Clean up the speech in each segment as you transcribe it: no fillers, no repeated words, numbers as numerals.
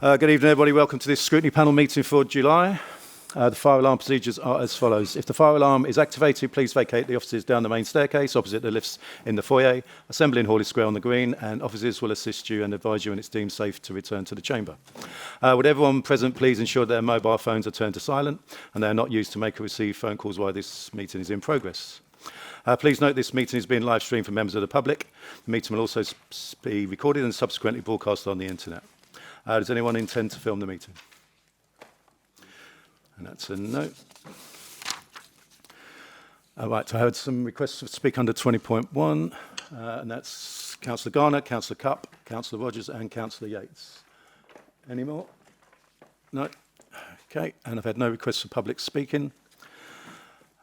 Good evening, everybody. Welcome to this Scrutiny Panel meeting for July. The fire alarm procedures are as follows. If the fire alarm is activated, please vacate the offices down the main staircase opposite the lifts in the foyer. Assembly in Hawley Square on the green, and officers will assist you and advise you when it's deemed safe to return to the chamber. Would everyone present please ensure their mobile phones are turned to silent and they are not used to make or receive phone calls while this meeting is in progress. Please note this meeting is being live streamed for members of the public. The meeting will also be recorded and subsequently broadcast on the internet. Does anyone intend to film the meeting? And that's a no. Right, I heard some requests to speak under 20.1, and that's Councillor Garner, Councillor Cupp, Councillor Rogers and Councillor Yates. Any more? No? Okay, and I've had no requests for public speaking.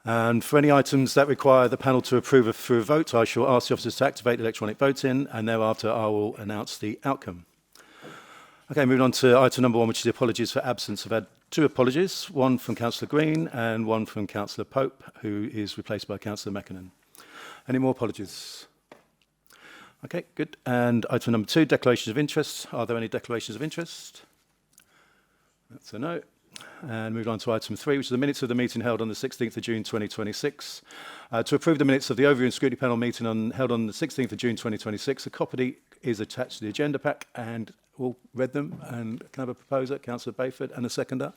And for any items that require the panel to approve through a vote, I shall ask the officers to activate electronic voting, and thereafter I will announce the outcome. Okay, moving on to item number 1, which is the apologies for absence. I've had 2 apologies, one from Councillor Green and one from Councillor Pope, who is replaced by Councillor Mackinnon. Any more apologies? Okay, good. And item number 2, declarations of interest. Are there any declarations of interest? That's a no. And moving on to item 3, which is the minutes of the meeting held on the 16th of June 2026. To approve the minutes of the Overview and Scrutiny Panel meeting held on the 16th of June 2026, a copy is attached to the agenda pack, and we'll read them. And can I have a proposer? Councillor Bayford, and a seconder?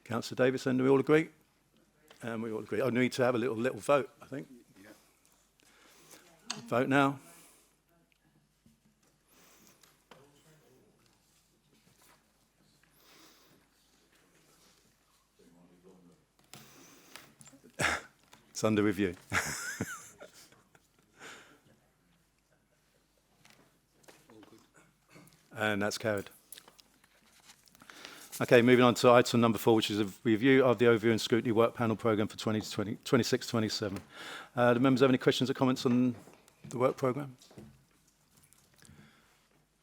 Councillor Davison, do we all agree? And we all agree. I need to have a little vote, I think. Yeah. Vote now. It's under review. And that's carried. Okay, moving on to item number 4, which is a review of the Overview and Scrutiny Work Panel Programme for 26-27. Do members have any questions or comments on the work programme?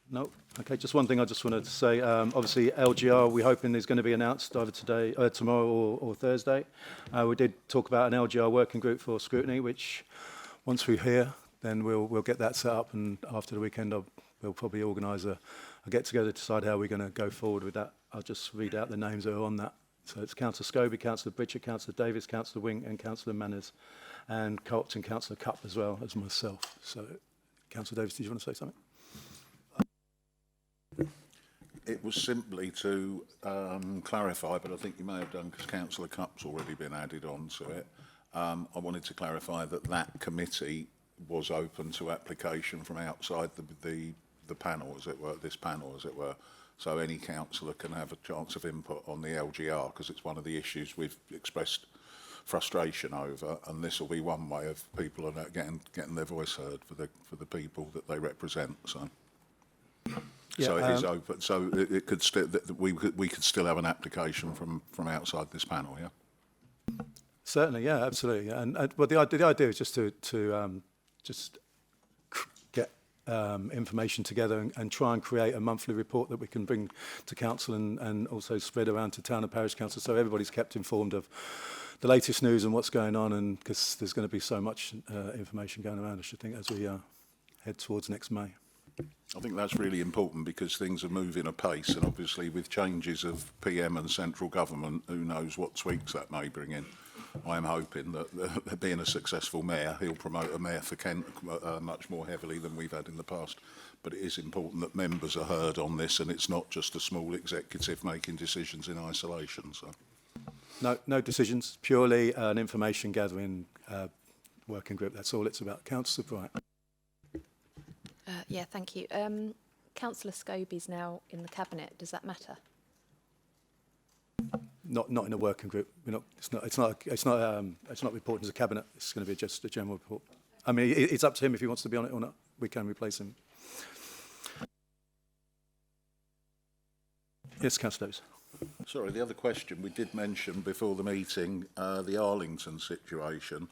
No? Okay, just one thing I just wanted to say. Obviously, LGR, we're hoping is going to be announced either today, tomorrow or Thursday. We did talk about an LGR working group for scrutiny, which once we're here, then we'll get that set up, and after the weekend we'll probably organise a get-together to decide how we're going to go forward with that. I'll just read out the names that are on that. So it's Councillor Scobie, Councillor Pritchard, Councillor Davis, Councillor Wing and Councillor Manners, and co-opting Councillor Cupp as well as myself. So, Councillor Davis, did you want to say something? It was simply to clarify, but I think you may have done because Councillor Cupp's already been added on to it. I wanted to clarify that committee was open to application from outside the panel, as it were, this panel, as it were. So any councillor can have a chance of input on the LGR, because it's one of the issues we've expressed frustration over, and this will be one way of people getting their voice heard for the people that they represent. So. Yeah, so it is open. So it could we could still have an application from outside this panel, yeah. Certainly, yeah, absolutely. And well, the idea is just to get information together and try and create a monthly report that we can bring to council and also spread around to town and parish council, so everybody's kept informed of the latest news and what's going on. And because there's going to be so much information going around, I should think, as we head towards next May. I think that's really important because things are moving apace, and obviously with changes of PM and central government, who knows what tweaks that may bring in. I am hoping that being a successful mayor, he'll promote a mayor for Kent much more heavily than we've had in the past. But it is important that members are heard on this, and it's not just a small executive making decisions in isolation. So, no decisions, purely an information gathering working group. That's all it's about. Councillor Bright. Yeah, thank you. Councillor Scobie's now in the cabinet. Does that matter? Not in a working group. It's not reporting to the cabinet. It's going to be just a general report. I mean, it's up to him if he wants to be on it or not. We can replace him. Yes, Councillor Davis. Sorry, the other question we did mention before the meeting, the Arlington situation.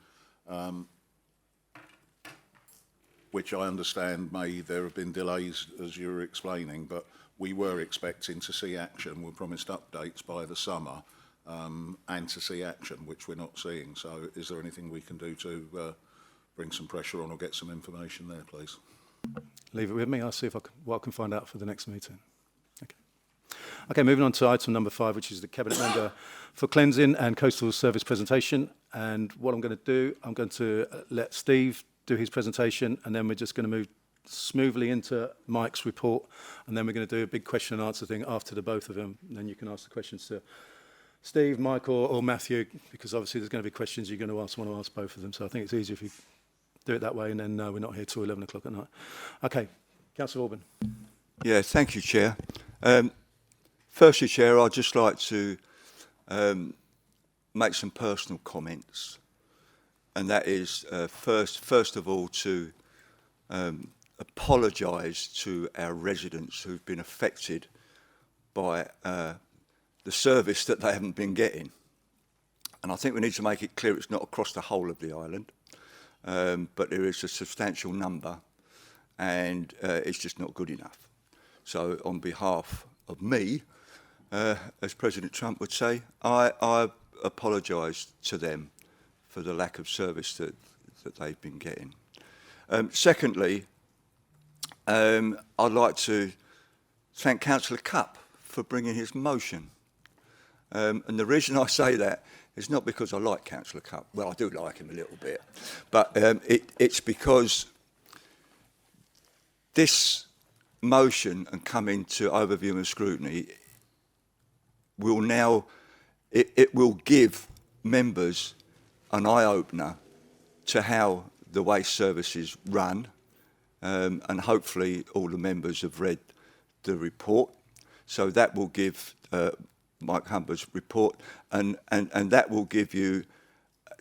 Which I understand there have been delays, as you were explaining, but we were expecting to see action. We promised updates by the summer and to see action, which we're not seeing. So is there anything we can do to bring some pressure on or get some information there, please? Leave it with me. I'll see what I can find out for the next meeting. Okay. Okay, moving on to item number 5, which is the Cabinet Member for Cleansing and Coastal Service presentation. And what I'm going to do, I'm going to let Steve do his presentation, and then we're just going to move smoothly into Mike's report, and then we're going to do a big question and answer thing after the both of them. And then you can ask the questions to Steve, Mike, or Matthew, because obviously there's going to be questions you're going to want to ask both of them. So I think it's easier if you do it that way, and then we're not here till 11 o'clock at night. Okay, Councillor Orban. Yeah, thank you, Chair. Firstly, Chair, I'd just like to make some personal comments, and that is first of all to apologise to our residents who've been affected by the service that they haven't been getting. And I think we need to make it clear it's not across the whole of the island, but there is a substantial number, and it's just not good enough. So on behalf of me, as President Trump would say, I apologise to them for the lack of service that they've been getting. Secondly, I'd like to thank Councillor Cupp for bringing his motion. And the reason I say that is not because I like Councillor Cupp. Well, I do like him a little bit. But it's because this motion and coming to overview and scrutiny will now, it will give members an eye-opener to how the waste services run, and hopefully all the members have read the report. So that will give Mike Humber's report, and that will give you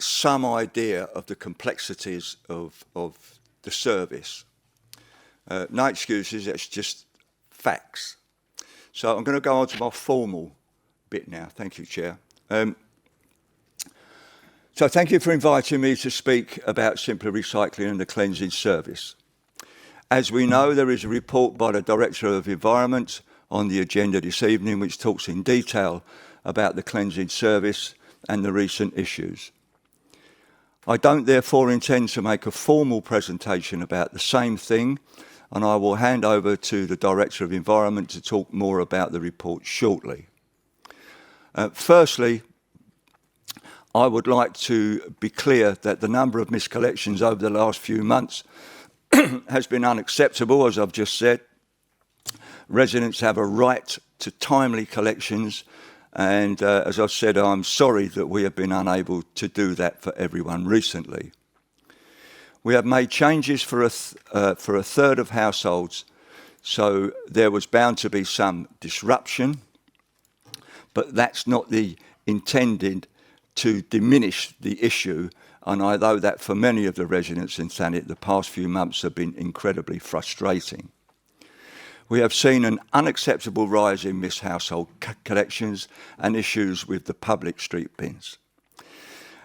some idea of the complexities of the service. No excuses, that's just facts. So I'm going to go on to my formal bit now. Thank you, Chair. So thank you for inviting me to speak about Simply Recycling and the cleansing service. As we know, there is a report by the Director of Environment on the agenda this evening, which talks in detail about the cleansing service and the recent issues. I don't therefore intend to make a formal presentation about the same thing, and I will hand over to the Director of Environment to talk more about the report shortly. Firstly, I would like to be clear that the number of miscollections over the last few months has been unacceptable, as I've just said. Residents have a right to timely collections, and as I've said, I'm sorry that we have been unable to do that for everyone recently. We have made changes for a third of households, so there was bound to be some disruption, but that's not the intended to diminish the issue, and I know that for many of the residents in Thanet, the past few months have been incredibly frustrating. We have seen an unacceptable rise in missed household collections and issues with the public street bins.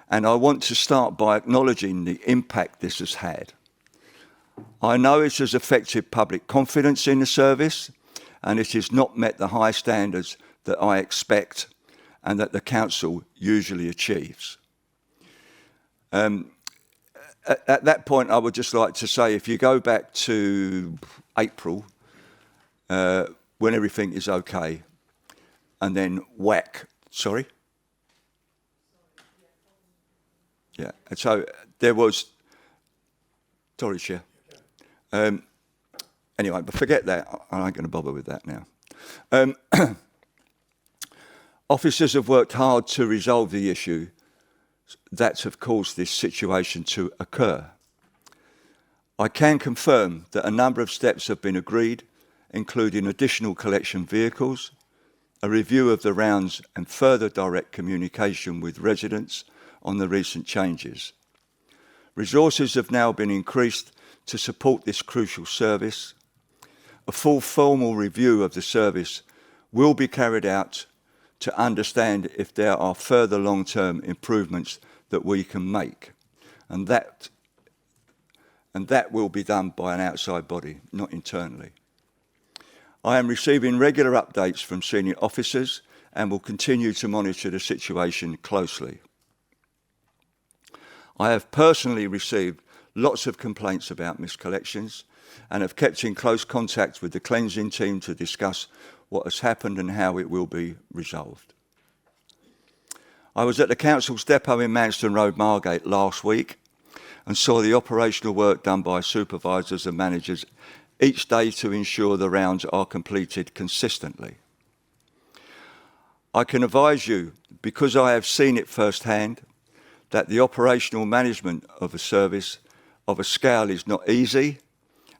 And I want to start by acknowledging the impact this has had. I know it has affected public confidence in the service, and it has not met the high standards that I expect and that the Council usually achieves. At that point, I would just like to say, if you go back to April, when everything is okay, and then whack, sorry? Yeah, and so there was, sorry, Chair. Anyway, but forget that. I ain't going to bother with that now. Officers have worked hard to resolve the issue that have caused this situation to occur. I can confirm that a number of steps have been agreed, including additional collection vehicles, a review of the rounds and further direct communication with residents on the recent changes. Resources have now been increased to support this crucial service. A full formal review of the service will be carried out to understand if there are further long-term improvements that we can make. And that will be done by an outside body, not internally. I am receiving regular updates from senior officers and will continue to monitor the situation closely. I have personally received lots of complaints about miscollections and have kept in close contact with the cleansing team to discuss what has happened and how it will be resolved. I was at the Council's depot in Manston Road, Margate last week and saw the operational work done by supervisors and managers each day to ensure the rounds are completed consistently. I can advise you, because I have seen it firsthand, that the operational management of a service of a scale is not easy,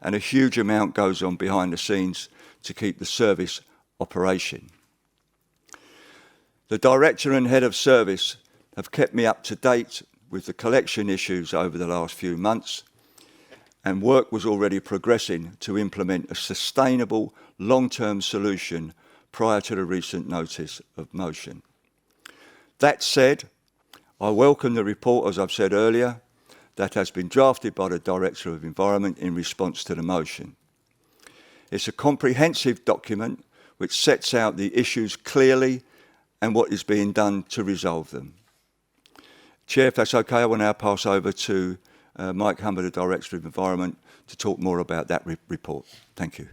and a huge amount goes on behind the scenes to keep the service operation. The Director and Head of Service have kept me up to date with the collection issues over the last few months, and work was already progressing to implement a sustainable long-term solution prior to the recent notice of motion. That said, I welcome the report, as I've said earlier, that has been drafted by the Director of Environment in response to the motion. It's a comprehensive document which sets out the issues clearly and what is being done to resolve them. Chair, if that's okay, I will now pass over to Mike Humber, the Director of Environment, to talk more about that report. Thank you.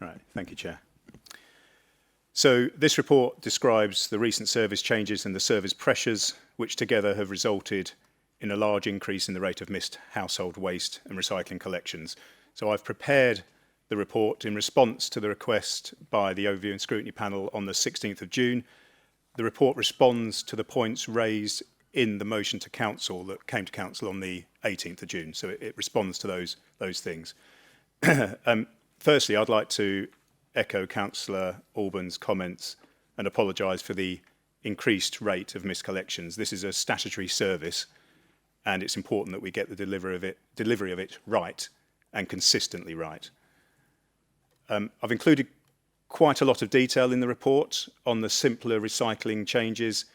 Right, thank you, Chair. So this report describes the recent service changes and the service pressures, which together have resulted in a large increase in the rate of missed household waste and recycling collections. So I've prepared the report in response to the request by the Overview and Scrutiny Panel on the 16th of June. The report responds to the points raised in the motion to Council that came to Council on the 18th of June. So it responds to those things. Firstly, I'd like to echo Councillor Alburn's comments and apologise for the increased rate of miscollections. This is a statutory service, and it's important that we get the delivery of it right and consistently right. I've included quite a lot of detail in the report on the simpler recycling changes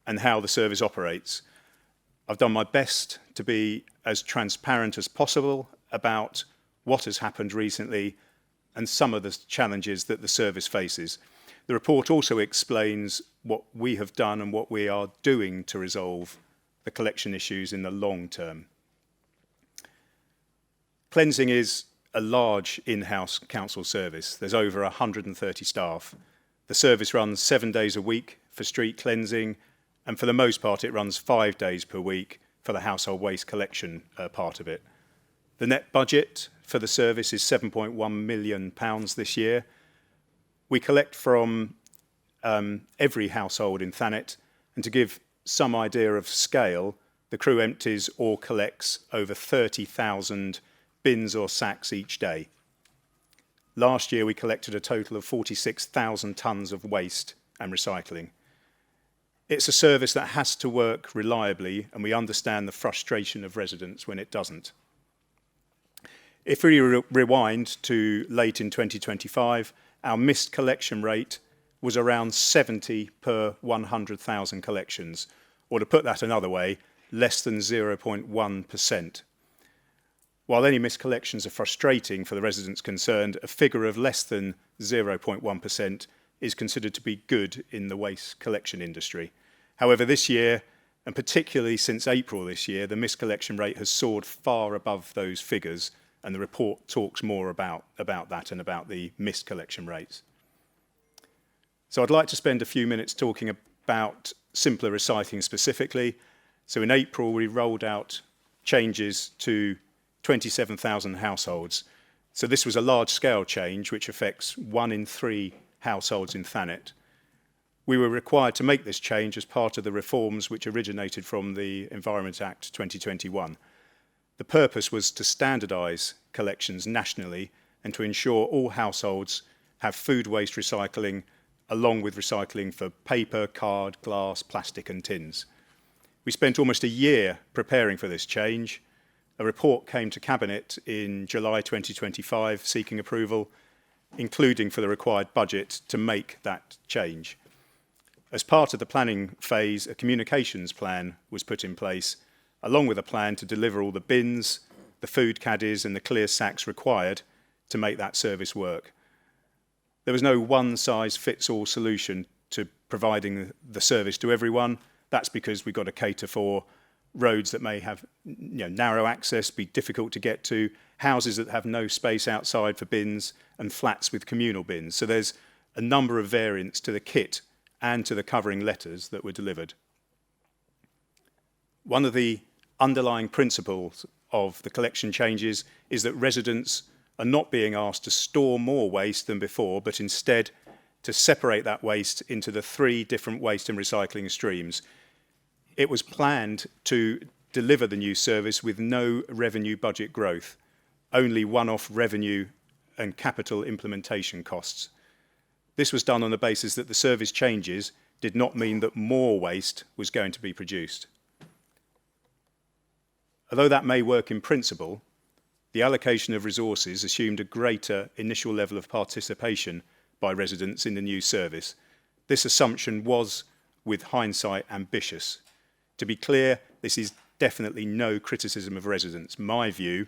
and how the service operates. I've done my best to be as transparent as possible about what has happened recently and some of the challenges that the service faces. The report also explains what we have done and what we are doing to resolve the collection issues in the long term. Cleansing is a large in-house council service. There's over 130 staff. The service runs 7 days a week for street cleansing, and for the most part it runs 5 days per week for the household waste collection part of it. The net budget for the service is £7.1 million this year. We collect from every household in Thanet, and to give some idea of scale, the crew empties or collects over 30,000 bins or sacks each day. Last year we collected a total of 46,000 tonnes of waste and recycling. It's a service that has to work reliably, and we understand the frustration of residents when it doesn't. If we rewind to late in 2025, our missed collection rate was around 70 per 100,000 collections, or to put that another way, less than 0.1%. While any missed collections are frustrating for the residents concerned, a figure of less than 0.1% is considered to be good in the waste collection industry. However, this year, and particularly since April this year, the missed collection rate has soared far above those figures, and the report talks more about that and about the missed collection rates. So I'd like to spend a few minutes talking about simpler recycling specifically. So in April, we rolled out changes to 27,000 households. So this was a large-scale change which affects 1 in 3 households in Thanet. We were required to make this change as part of the reforms which originated from the Environment Act 2021. The purpose was to standardise collections nationally and to ensure all households have food waste recycling along with recycling for paper, card, glass, plastic and tins. We spent almost a year preparing for this change. A report came to Cabinet in July 2025 seeking approval, including for the required budget to make that change. As part of the planning phase, a communications plan was put in place, along with a plan to deliver all the bins, the food caddies and the clear sacks required to make that service work. There was no one-size-fits-all solution to providing the service to everyone. That's because we've got to cater for roads that may have narrow access, be difficult to get to, houses that have no space outside for bins, and flats with communal bins. So there's a number of variants to the kit and to the covering letters that were delivered. One of the underlying principles of the collection changes is that residents are not being asked to store more waste than before, but instead to separate that waste into the 3 different waste and recycling streams. It was planned to deliver the new service with no revenue budget growth, only one-off revenue and capital implementation costs. This was done on the basis that the service changes did not mean that more waste was going to be produced. Although that may work in principle, the allocation of resources assumed a greater initial level of participation by residents in the new service. This assumption was, with hindsight, ambitious. To be clear, this is definitely no criticism of residents. My view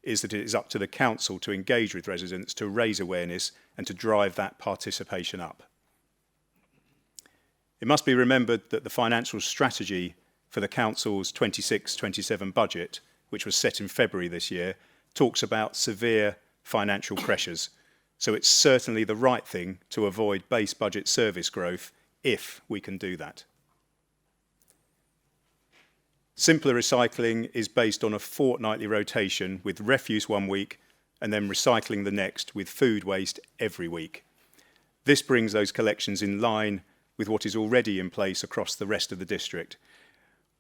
is that it is up to the council to engage with residents, to raise awareness and to drive that participation up. It must be remembered that the financial strategy for the council's 26-27 budget, which was set in February this year, talks about severe financial pressures. So it's certainly the right thing to avoid base budget service growth if we can do that. Simpler recycling is based on a fortnightly rotation with refuse one week and then recycling the next with food waste every week. This brings those collections in line with what is already in place across the rest of the district.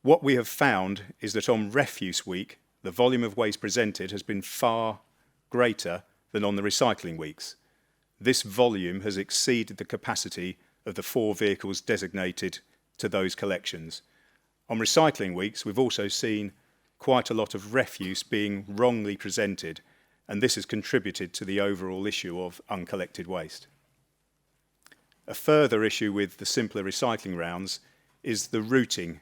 What we have found is that on refuse week, the volume of waste presented has been far greater than on the recycling weeks. This volume has exceeded the capacity of the 4 vehicles designated to those collections. On recycling weeks, we've also seen quite a lot of refuse being wrongly presented, and this has contributed to the overall issue of uncollected waste. A further issue with the simpler recycling rounds is the routing,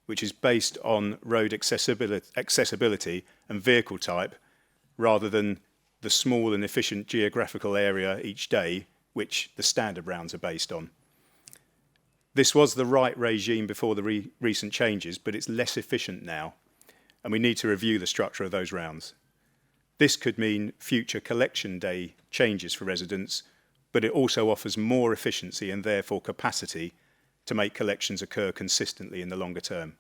which is based on road accessibility and vehicle type, rather than the small and efficient geographical area each day, which the standard rounds are based on. This was the right regime before the recent changes, but it's less efficient now, and we need to review the structure of those rounds. This could mean future collection day changes for residents, but it also offers more efficiency and therefore capacity to make collections occur consistently in the longer term.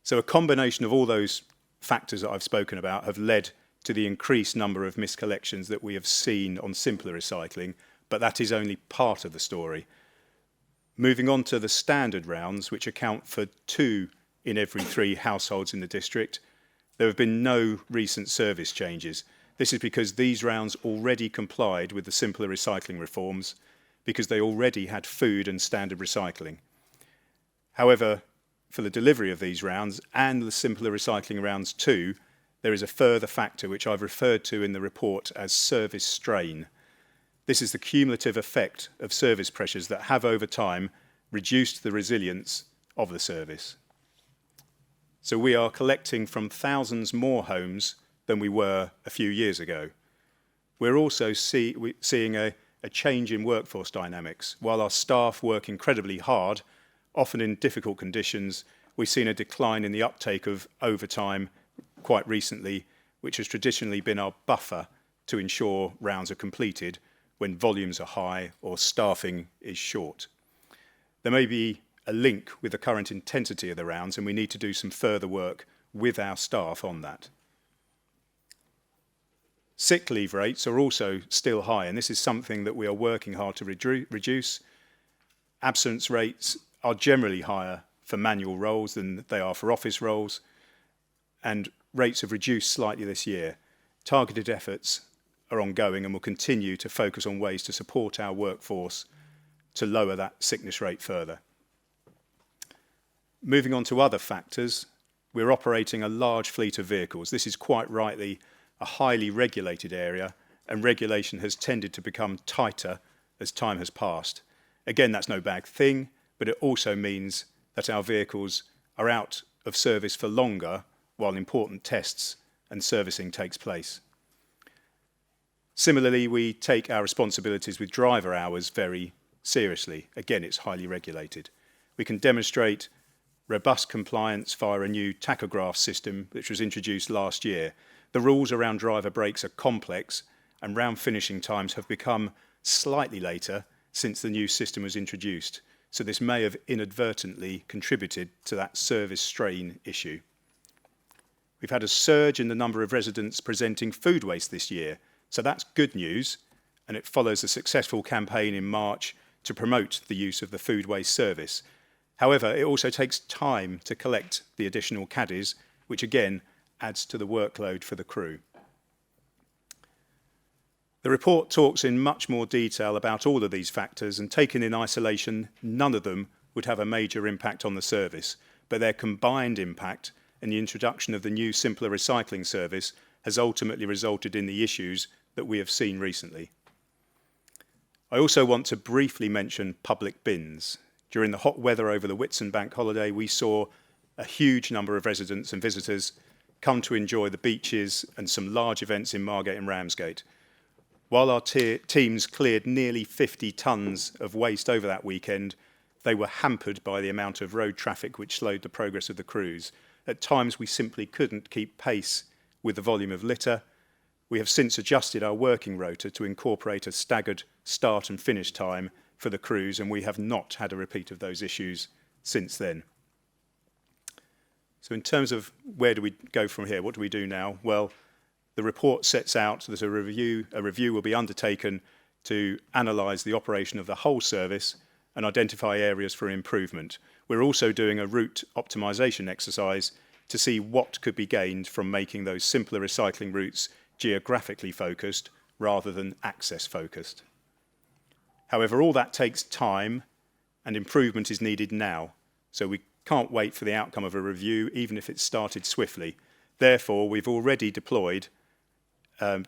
So a combination of all those factors that I've spoken about have led to the increased number of miscollections that we have seen on simpler recycling, but that is only part of the story. Moving on to the standard rounds, which account for 2 in every 3 households in the district, there have been no recent service changes. This is because these rounds already complied with the simpler recycling reforms, because they already had food and standard recycling. However, for the delivery of these rounds and the simpler recycling rounds too, there is a further factor which I've referred to in the report as service strain. This is the cumulative effect of service pressures that have over time reduced the resilience of the service. So we are collecting from thousands more homes than we were a few years ago. We're also seeing a change in workforce dynamics. While our staff work incredibly hard, often in difficult conditions, we've seen a decline in the uptake of overtime quite recently, which has traditionally been our buffer to ensure rounds are completed when volumes are high or staffing is short. There may be a link with the current intensity of the rounds, and we need to do some further work with our staff on that. Sick leave rates are also still high, and this is something that we are working hard to reduce. Absence rates are generally higher for manual roles than they are for office roles, and rates have reduced slightly this year. Targeted efforts are ongoing and will continue to focus on ways to support our workforce to lower that sickness rate further. Moving on to other factors, we're operating a large fleet of vehicles. This is quite rightly a highly regulated area, and regulation has tended to become tighter as time has passed. Again, that's no bad thing, but it also means that our vehicles are out of service for longer while important tests and servicing takes place. Similarly, we take our responsibilities with driver hours very seriously. Again, it's highly regulated. We can demonstrate robust compliance via a new tachograph system which was introduced last year. The rules around driver breaks are complex and round finishing times have become slightly later since the new system was introduced, so this may have inadvertently contributed to that service strain issue. We've had a surge in the number of residents presenting food waste this year, so that's good news, and it follows a successful campaign in March to promote the use of the food waste service. However, it also takes time to collect the additional caddies, which again adds to the workload for the crew. The report talks in much more detail about all of these factors, and taken in isolation, none of them would have a major impact on the service, but their combined impact and the introduction of the new simpler recycling service has ultimately resulted in the issues that we have seen recently. I also want to briefly mention public bins. During the hot weather over the Whitsun Bank holiday, we saw a huge number of residents and visitors come to enjoy the beaches and some large events in Margate and Ramsgate. While our teams cleared nearly 50 tonnes of waste over that weekend, they were hampered by the amount of road traffic which slowed the progress of the cruise. At times we simply couldn't keep pace with the volume of litter. We have since adjusted our working rota to incorporate a staggered start and finish time for the cruise, and we have not had a repeat of those issues since then. So in terms of where do we go from here, what do we do now? Well, the report sets out that a review will be undertaken to analyse the operation of the whole service and identify areas for improvement. We're also doing a route optimisation exercise to see what could be gained from making those simpler recycling routes geographically focused rather than access focused. However, all that takes time and improvement is needed now, so we can't wait for the outcome of a review, even if it's started swiftly. Therefore, we've already deployed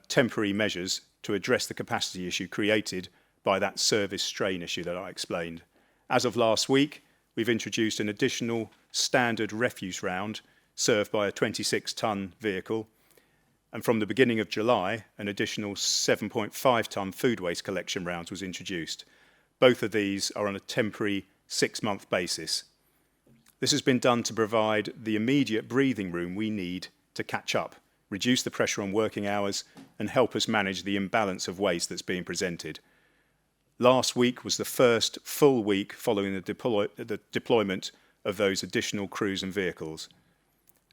temporary measures to address the capacity issue created by that service strain issue that I explained. As of last week, we've introduced an additional standard refuse round served by a 26-tonne vehicle, and from the beginning of July, an additional 7.5-tonne food waste collection round was introduced. Both of these are on a temporary 6-month basis. This has been done to provide the immediate breathing room we need to catch up, reduce the pressure on working hours, and help us manage the imbalance of waste that's being presented. Last week was the first full week following the deployment of those additional crews and vehicles.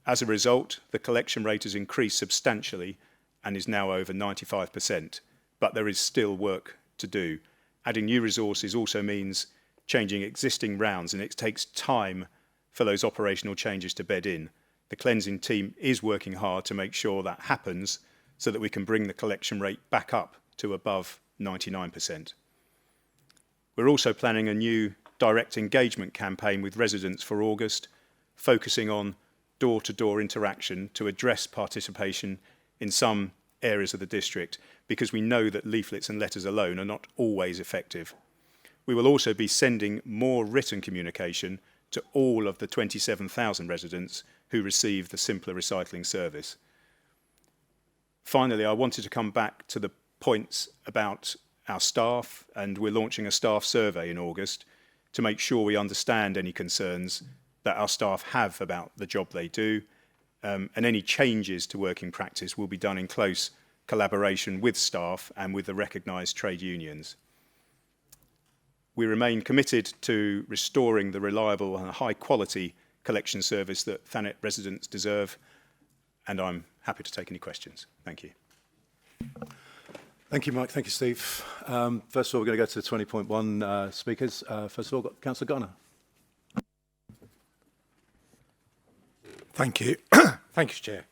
As a result, the collection rate has increased substantially and is now over 95%, but there is still work to do. Adding new resources also means changing existing rounds, and it takes time for those operational changes to bed in. The cleansing team is working hard to make sure that happens so that we can bring the collection rate back up to above 99%. We're also planning a new direct engagement campaign with residents for August, focusing on door-to-door interaction to address participation in some areas of the district, because we know that leaflets and letters alone are not always effective. We will also be sending more written communication to all of the 27,000 residents who receive the simpler recycling service. Finally, I wanted to come back to the points about our staff, and we're launching a staff survey in August to make sure we understand any concerns that our staff have about the job they do, and any changes to working practice will be done in close collaboration with staff and with the recognised trade unions. We remain committed to restoring the reliable and high quality collection service that Thanet residents deserve, and I'm happy to take any questions. Thank you. Thank you, Mike. Thank you, Steve. First of all, we're going to go to the 20.1 speakers. First of all, got Councillor Garner. Thank you. Thank you, Chair.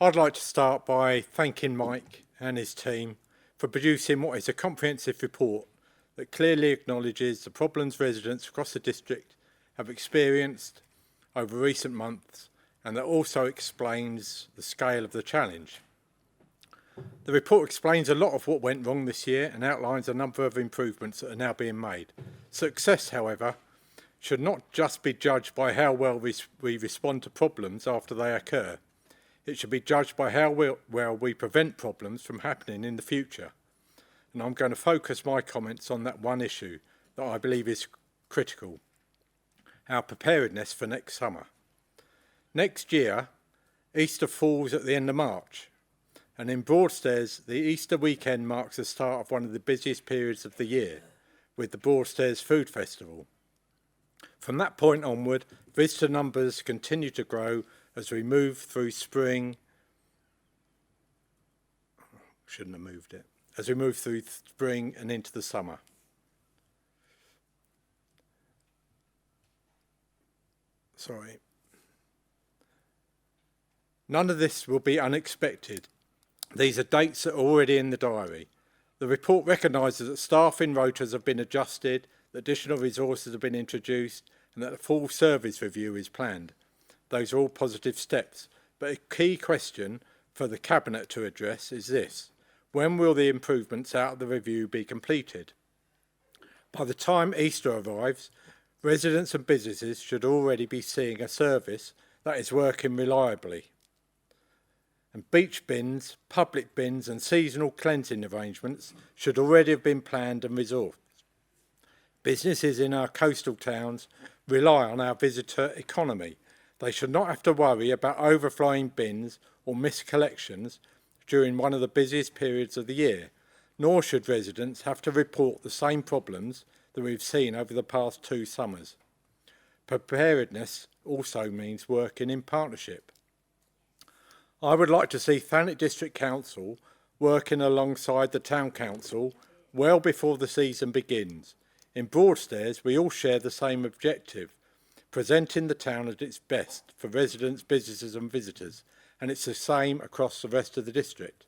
I'd like to start by thanking Mike and his team for producing what is a comprehensive report that clearly acknowledges the problems residents across the district have experienced over recent months, and that also explains the scale of the challenge. The report explains a lot of what went wrong this year and outlines a number of improvements that are now being made. Success, however, should not just be judged by how well we respond to problems after they occur. It should be judged by how well we prevent problems from happening in the future. And I'm going to focus my comments on that one issue that I believe is critical. our preparedness for next summer. Next year, Easter falls at the end of March, and in Broadstairs, the Easter weekend marks the start of one of the busiest periods of the year, with the Broadstairs Food Festival. From that point onward, visitor numbers continue to grow as we move through spring. Shouldn't have moved it. As we move through spring and into the summer. Sorry. None of this will be unexpected. These are dates that are already in the diary. The report recognises that staffing rotas have been adjusted, that additional resources have been introduced, and that a full service review is planned. Those are all positive steps. But a key question for the Cabinet to address is this: when will the improvements out of the review be completed? By the time Easter arrives, residents and businesses should already be seeing a service that is working reliably. And beach bins, public bins and seasonal cleansing arrangements should already have been planned and resourced. Businesses in our coastal towns rely on our visitor economy. They should not have to worry about overflowing bins or missed collections during one of the busiest periods of the year, nor should residents have to report the same problems that we've seen over the past 2 summers. Preparedness also means working in partnership. I would like to see Thanet District Council working alongside the Town Council well before the season begins. In Broadstairs, we all share the same objective, presenting the town at its best for residents, businesses and visitors, and it's the same across the rest of the district.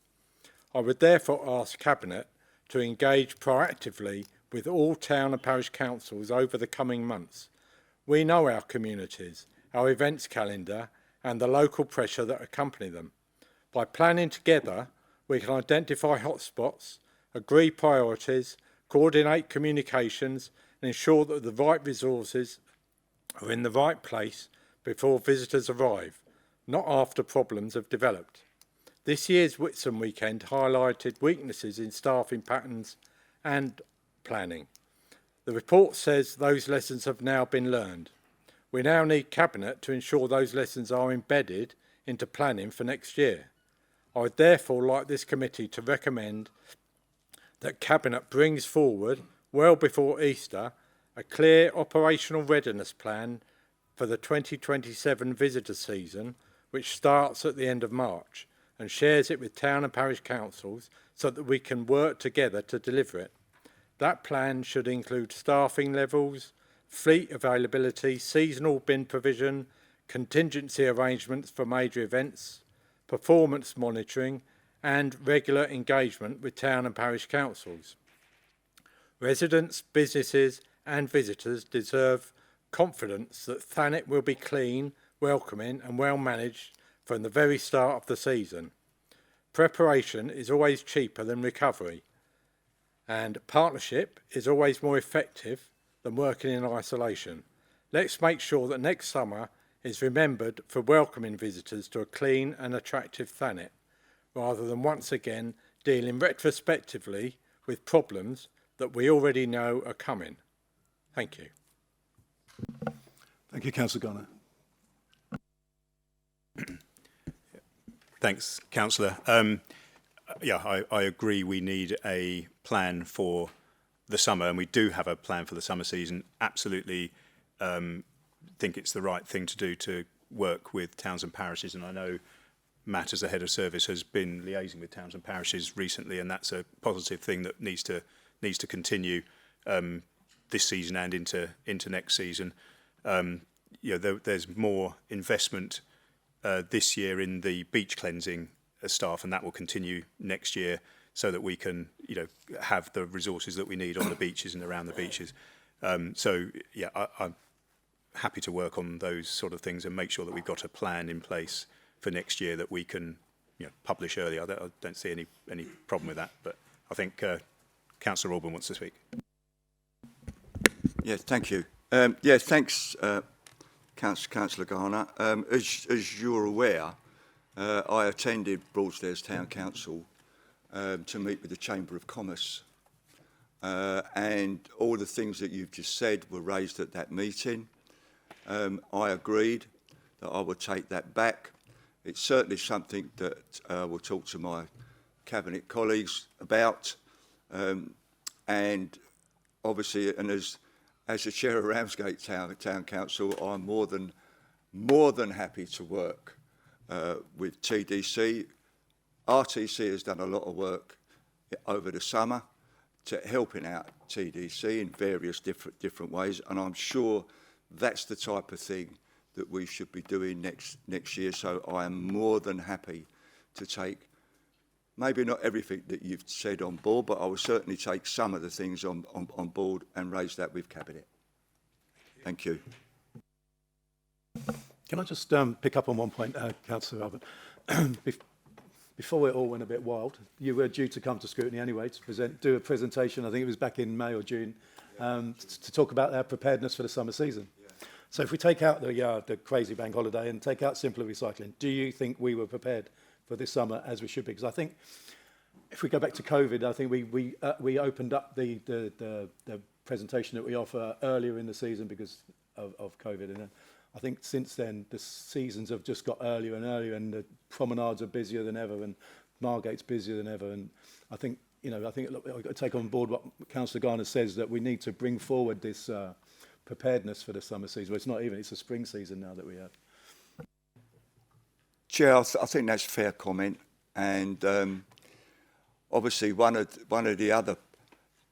I would therefore ask Cabinet to engage proactively with all town and parish councils over the coming months. We know our communities, our events calendar and the local pressure that accompany them. By planning together, we can identify hotspots, agree priorities, coordinate communications and ensure that the right resources are in the right place before visitors arrive, not after problems have developed. This year's Whitsun weekend highlighted weaknesses in staffing patterns and planning. The report says those lessons have now been learned. We now need Cabinet to ensure those lessons are embedded into planning for next year. I would therefore like this committee to recommend that Cabinet brings forward, well before Easter, a clear operational readiness plan for the 2027 visitor season, which starts at the end of March, and shares it with town and parish councils so that we can work together to deliver it. That plan should include staffing levels, fleet availability, seasonal bin provision, contingency arrangements for major events, performance monitoring, and regular engagement with town and parish councils. Residents, businesses and visitors deserve confidence that Thanet will be clean, welcoming and well managed from the very start of the season. Preparation is always cheaper than recovery, and partnership is always more effective than working in isolation. Let's make sure that next summer is remembered for welcoming visitors to a clean and attractive Thanet, rather than once again dealing retrospectively with problems that we already know are coming. Thank you. Thank you, Councillor Garner. Thanks, Councillor. I agree we need a plan for the summer, and we do have a plan for the summer season. Absolutely think it's the right thing to do to work with towns and parishes, and I know Matt, as the head of service, has been liaising with towns and parishes recently, and that's a positive thing that needs to continue this season and into next season. There's more investment this year in the beach cleansing staff, and that will continue next year so that we can have the resources that we need on the beaches and around the beaches. I'm happy to work on those sort of things and make sure that we've got a plan in place for next year that we can publish early. I don't see any problem with that, but I think Councillor Alban wants to speak. Yeah, thank you. Thanks, Councillor Garner. As you're aware, I attended Broadstairs Town Council to meet with the Chamber of Commerce, and all the things that you've just said were raised at that meeting. I agreed that I would take that back. It's certainly something that we'll talk to my Cabinet colleagues about. And obviously, and as the Chair of Ramsgate Town Council, I'm more than happy to work with TDC. RTC has done a lot of work over the summer to helping out TDC in various different ways, and I'm sure that's the type of thing that we should be doing next year. So I am more than happy to take maybe not everything that you've said on board, but I will certainly take some of the things on board and raise that with Cabinet. Thank you. Can I just pick up on one point, Councillor Albert? Before it all went a bit wild, you were due to come to Scrutiny anyway to do a presentation, I think it was back in May or June, to talk about our preparedness for the summer season. Yeah. So if we take out the crazy bank holiday and take out simpler recycling, do you think we were prepared for this summer as we should be? Because I think if we go back to COVID, I think we opened up the presentation that we offer earlier in the season because of COVID, and I think since then the seasons have just got earlier and earlier, and the promenades are busier than ever, and Margate's busier than ever. And I think I've got to take on board what Councillor Garner says, that we need to bring forward this preparedness for the summer season. Well, it's a spring season now that we have. Chair, I think that's a fair comment, and obviously one of the other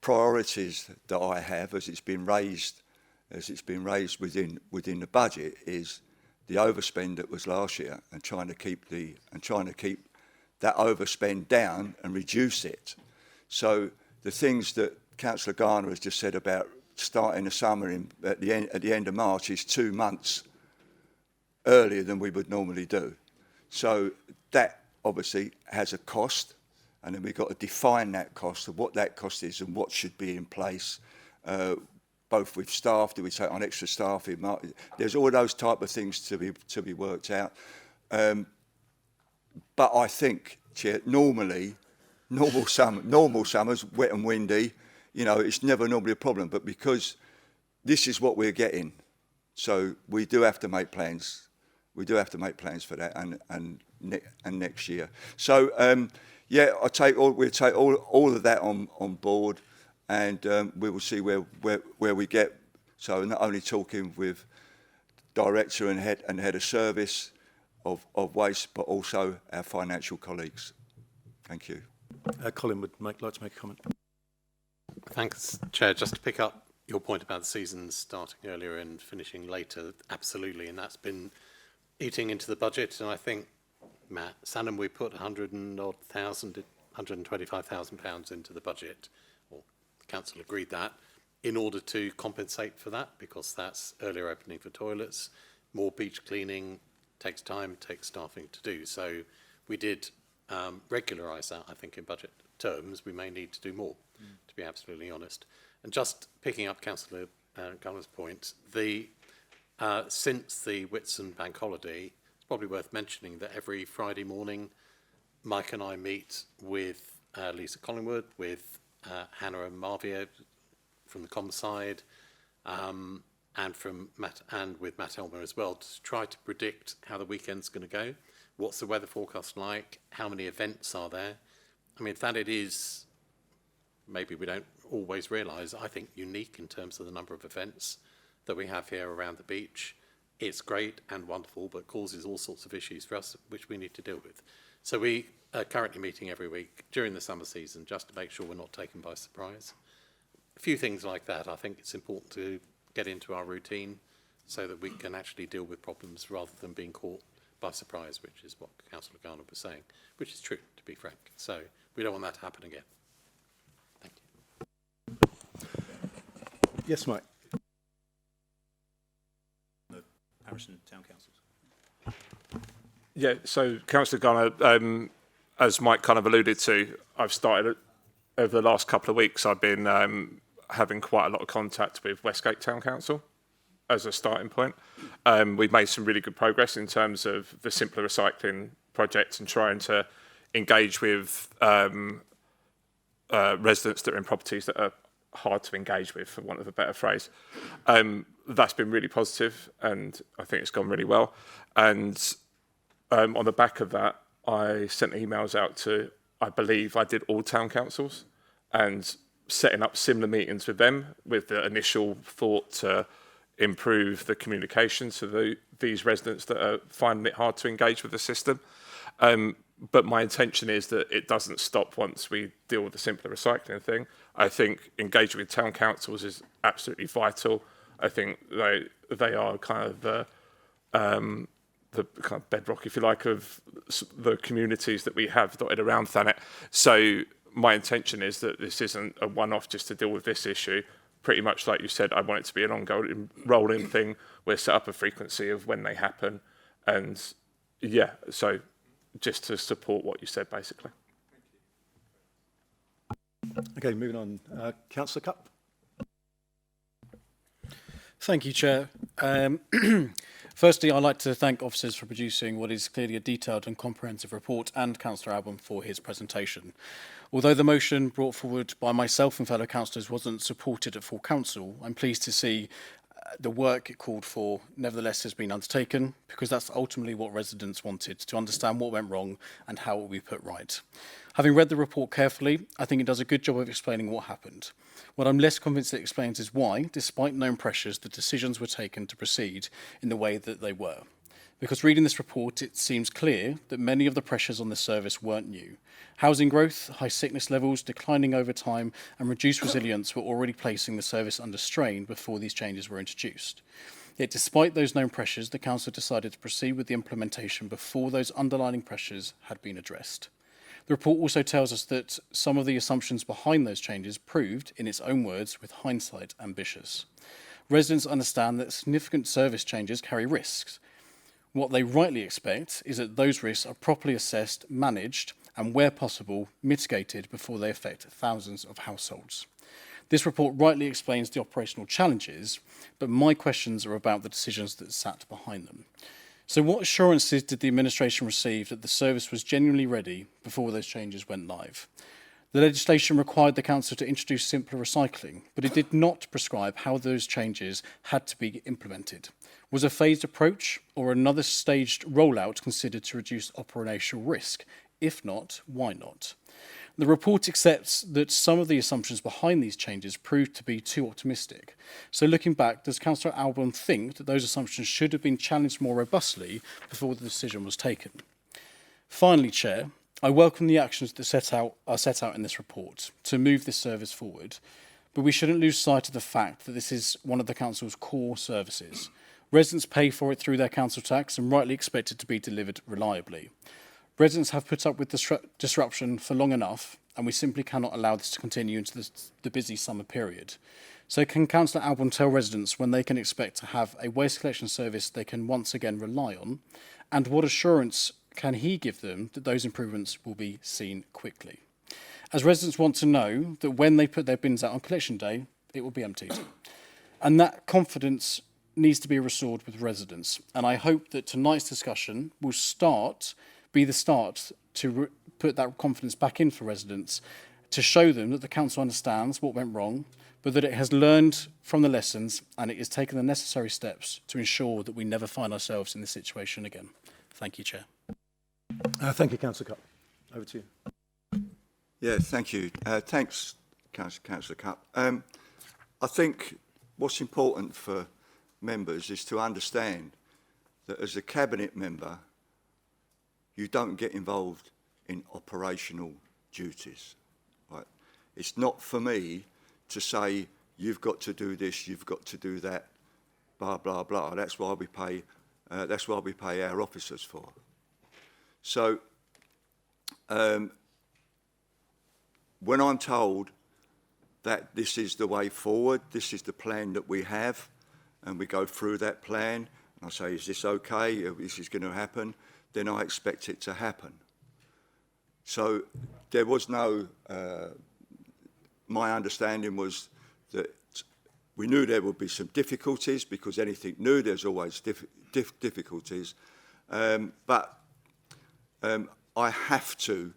priorities that I have, as it's been raised within the budget, is the overspend that was last year, and trying to keep that overspend down and reduce it. So the things that Councillor Garner has just said about starting the summer at the end of March is 2 months earlier than we would normally do. So that obviously has a cost, and then we've got to define that cost, of what that cost is and what should be in place, both with staff. Do we take on extra staff? There's all those type of things to be worked out. But I think, Chair, normal summers, wet and windy, it's never normally a problem. But because this is what we're getting, so we do have to make plans. We do have to make plans for that, and next year. So yeah, we'll take all of that on board, and we will see where we get. So not only talking with director and head of service of waste, but also our financial colleagues. Thank you. Colin would like to make a comment. Thanks, Chair. Just to pick up your point about the seasons starting earlier and finishing later, absolutely, and that's been eating into the budget. And I think, Matt, Sanham, we put £125,000 into the budget, or the council agreed that, in order to compensate for that, because that's earlier opening for toilets, more beach cleaning, takes time, takes staffing to do. So we did regularise that, I think, in budget terms. We may need to do more, to be absolutely honest. And just picking up Councillor Gunner's point, since the Whitsun bank holiday, it's probably worth mentioning that every Friday morning, Mike and I meet with Lisa Collingwood, with Hannah and Marvia from the com side, and with Matt Elmer as well, to try to predict how the weekend's going to go. What's the weather forecast like? How many events are there? I mean, Thanet is, maybe we don't always realise, I think, unique in terms of the number of events that we have here around the beach. It's great and wonderful, but causes all sorts of issues for us, which we need to deal with. So we are currently meeting every week during the summer season, just to make sure we're not taken by surprise. A few things like that, I think it's important to get into our routine so that we can actually deal with problems rather than being caught by surprise, which is what Councillor Garner was saying, which is true, to be frank. So we don't want that to happen again. Thank you. Yes, Mike. The parish and town councils. Yeah, so Councillor Garner, as Mike kind of alluded to, I've started over the last couple of weeks. I've been having quite a lot of contact with Westgate Town Council as a starting point. We've made some really good progress in terms of the simpler recycling project and trying to engage with residents that are in properties that are hard to engage with, for want of a better phrase. that's been really positive, and I think it's gone really well. And on the back of that, I sent emails out to, I believe I did all town councils, and setting up similar meetings with them with the initial thought to improve the communication to these residents that are finding it hard to engage with the system. But my intention is that it doesn't stop once we deal with the simpler recycling thing. I think engaging with town councils is absolutely vital. I think they are kind of the kind of bedrock, if you like, of the communities that we have dotted around Thanet. So my intention is that this isn't a one-off just to deal with this issue. Pretty much like you said, I want it to be an ongoing rolling thing. We'll set up a frequency of when they happen. And yeah, so just to support what you said, basically. Okay, moving on. Councillor Cupp. Thank you, Chair. Firstly, I'd like to thank officers for producing what is clearly a detailed and comprehensive report, and Councillor Albon for his presentation. Although the motion brought forward by myself and fellow councillors wasn't supported at full council, I'm pleased to see the work it called for nevertheless has been undertaken, because that's ultimately what residents wanted, to understand what went wrong and how it will be put right. Having read the report carefully, I think it does a good job of explaining what happened. What I'm less convinced it explains is why, despite known pressures, the decisions were taken to proceed in the way that they were. Because reading this report, it seems clear that many of the pressures on the service weren't new. Housing growth, high sickness levels, declining over time, and reduced resilience were already placing the service under strain before these changes were introduced. Yet despite those known pressures, the Council decided to proceed with the implementation before those underlying pressures had been addressed. The report also tells us that some of the assumptions behind those changes proved, in its own words, with hindsight, ambitious. Residents understand that significant service changes carry risks. What they rightly expect is that those risks are properly assessed, managed, and where possible, mitigated before they affect thousands of households. This report rightly explains the operational challenges, but my questions are about the decisions that sat behind them. So what assurances did the administration receive that the service was genuinely ready before those changes went live? The legislation required the Council to introduce simpler recycling, but it did not prescribe how those changes had to be implemented. Was a phased approach or another staged rollout considered to reduce operational risk? If not, why not? The report accepts that some of the assumptions behind these changes proved to be too optimistic. So looking back, does Councillor Albon think that those assumptions should have been challenged more robustly before the decision was taken? Finally, Chair, I welcome the actions that are set out in this report to move this service forward, but we shouldn't lose sight of the fact that this is one of the Council's core services. Residents pay for it through their council tax and rightly expect it to be delivered reliably. Residents have put up with disruption for long enough, and we simply cannot allow this to continue into the busy summer period. So can Councillor Albon tell residents when they can expect to have a waste collection service they can once again rely on, and what assurance can he give them that those improvements will be seen quickly? As residents want to know that when they put their bins out on collection day, it will be emptied. And that confidence needs to be restored with residents. And I hope that tonight's discussion will be the start to put that confidence back in for residents, to show them that the Council understands what went wrong, but that it has learned from the lessons and it is taking the necessary steps to ensure that we never find ourselves in this situation again. Thank you, Chair. Thank you, Councillor Cupp. Over to you. Yeah, thank you. Thanks, Councillor Cupp. I think what's important for members is to understand that as a cabinet member, you don't get involved in operational duties. Right? It's not for me to say, you've got to do this, you've got to do that, blah, blah, blah. That's why we pay our officers for. So when I'm told that this is the way forward, this is the plan that we have, and we go through that plan, and I say, is this okay? This is going to happen? Then I expect it to happen. So there was no, my understanding was that we knew there would be some difficulties, because anything new, there's always difficulties. But I have to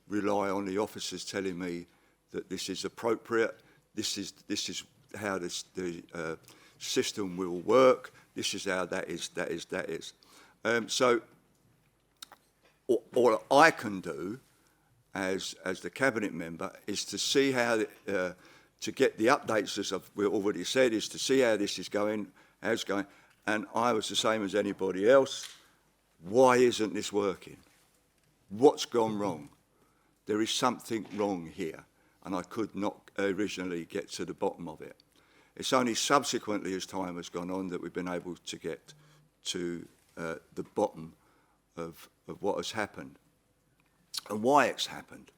rely on the officers telling me that this is appropriate, this is how the system will work. This is how that is. So all I can do as the cabinet member is to see how to get the updates, as we already said, is to see how this is going, how it's going. And I was the same as anybody else. Why isn't this working? What's gone wrong? There is something wrong here, and I could not originally get to the bottom of it. It's only subsequently, as time has gone on, that we've been able to get to the bottom of what has happened and why it's happened.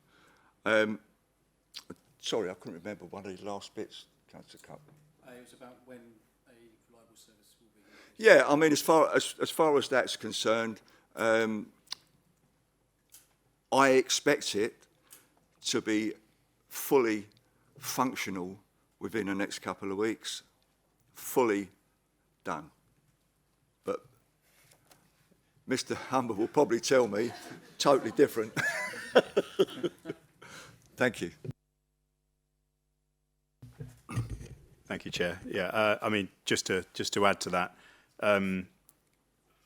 Sorry, I couldn't remember one of the last bits, Councillor Cupp. It was about when a reliable service will be... Yeah, I mean, as far as that's concerned, I expect it to be fully functional within the next couple of weeks, fully done. But Mr. Humber will probably tell me totally different. Thank you. Thank you, Chair. Yeah, I mean, just to add to that, I mean,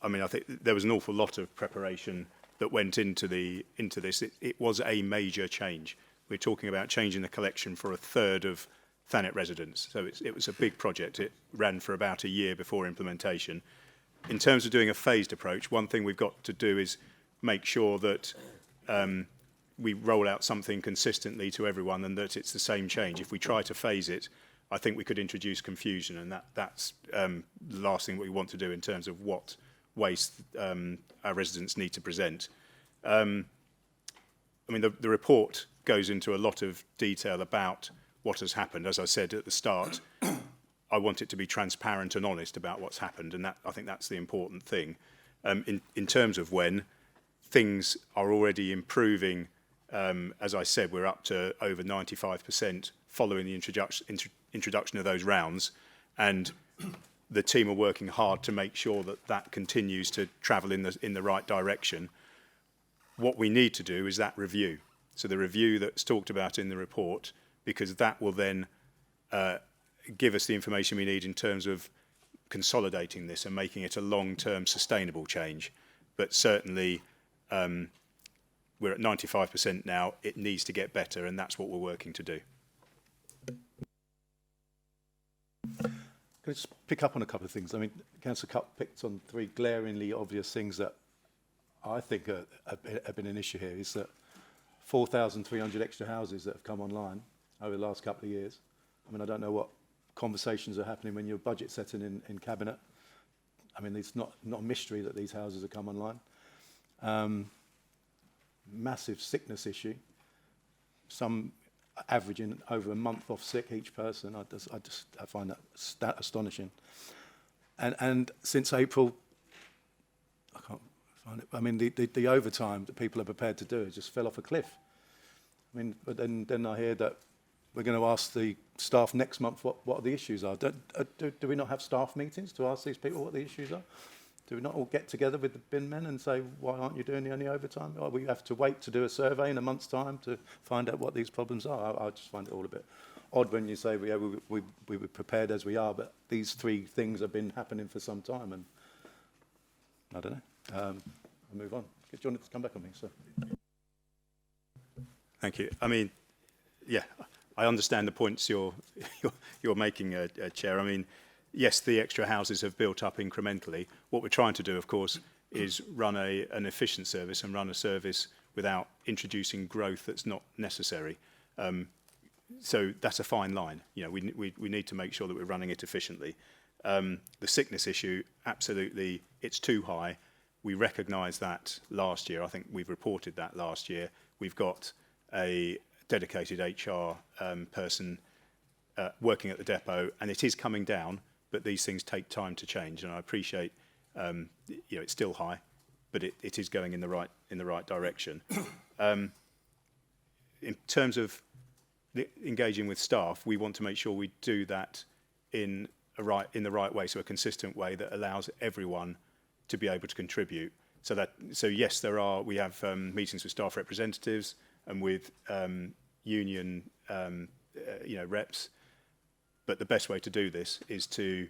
I think there was an awful lot of preparation that went into this. It was a major change. We're talking about changing the collection for a third of Thanet residents. So it was a big project. It ran for about a year before implementation. In terms of doing a phased approach, one thing we've got to do is make sure that we roll out something consistently to everyone and that it's the same change. If we try to phase it, I think we could introduce confusion, and that's the last thing we want to do in terms of what waste our residents need to present. I mean, the report goes into a lot of detail about what has happened. As I said at the start, I want it to be transparent and honest about what's happened, and I think that's the important thing. In terms of when, things are already improving. As I said, we're up to over 95% following the introduction of those rounds, and the team are working hard to make sure that that continues to travel in the right direction. What we need to do is that review. So the review that's talked about in the report, because that will then give us the information we need in terms of consolidating this and making it a long-term sustainable change. But certainly we're at 95% now. It needs to get better, and that's what we're working to do. Can I just pick up on a couple of things? I mean, Councillor Cupp picked on three glaringly obvious things that I think have been an issue here. Is that 4,300 extra houses that have come online over the last couple of years. I mean, I don't know what conversations are happening when you're budget setting in Cabinet. I mean, it's not a mystery that these houses have come online. Massive sickness issue. Some averaging over a month off sick each person. I find that astonishing. And since April, I can't find it. I mean, the overtime that people are prepared to do just fell off a cliff. I mean, but then I hear that we're going to ask the staff next month what the issues are. Do we not have staff meetings to ask these people what the issues are? Do we not all get together with the bin men and say, why aren't you doing any overtime? Or we have to wait to do a survey in a month's time to find out what these problems are? I just find it all a bit odd when you say we were prepared as we are, but these three things have been happening for some time, and I don't know. I'll move on. Do you want to come back on me, sir? Thank you. I mean, yeah, I understand the points you're making, Chair. I mean, yes, the extra houses have built up incrementally. What we're trying to do, of course, is run an efficient service and run a service without introducing growth that's not necessary. So that's a fine line. You know, we need to make sure that we're running it efficiently. The sickness issue, absolutely, it's too high. We recognised that last year. I think we've reported that last year. We've got a dedicated HR person working at the depot, and it is coming down. But these things take time to change, and I appreciate, you know, it's still high, but it is going in the right direction. In terms of engaging with staff, we want to make sure we do that in the right way, so a consistent way that allows everyone to be able to contribute. So yes, we have meetings with staff representatives and with union, you know, reps. But the best way to do this is to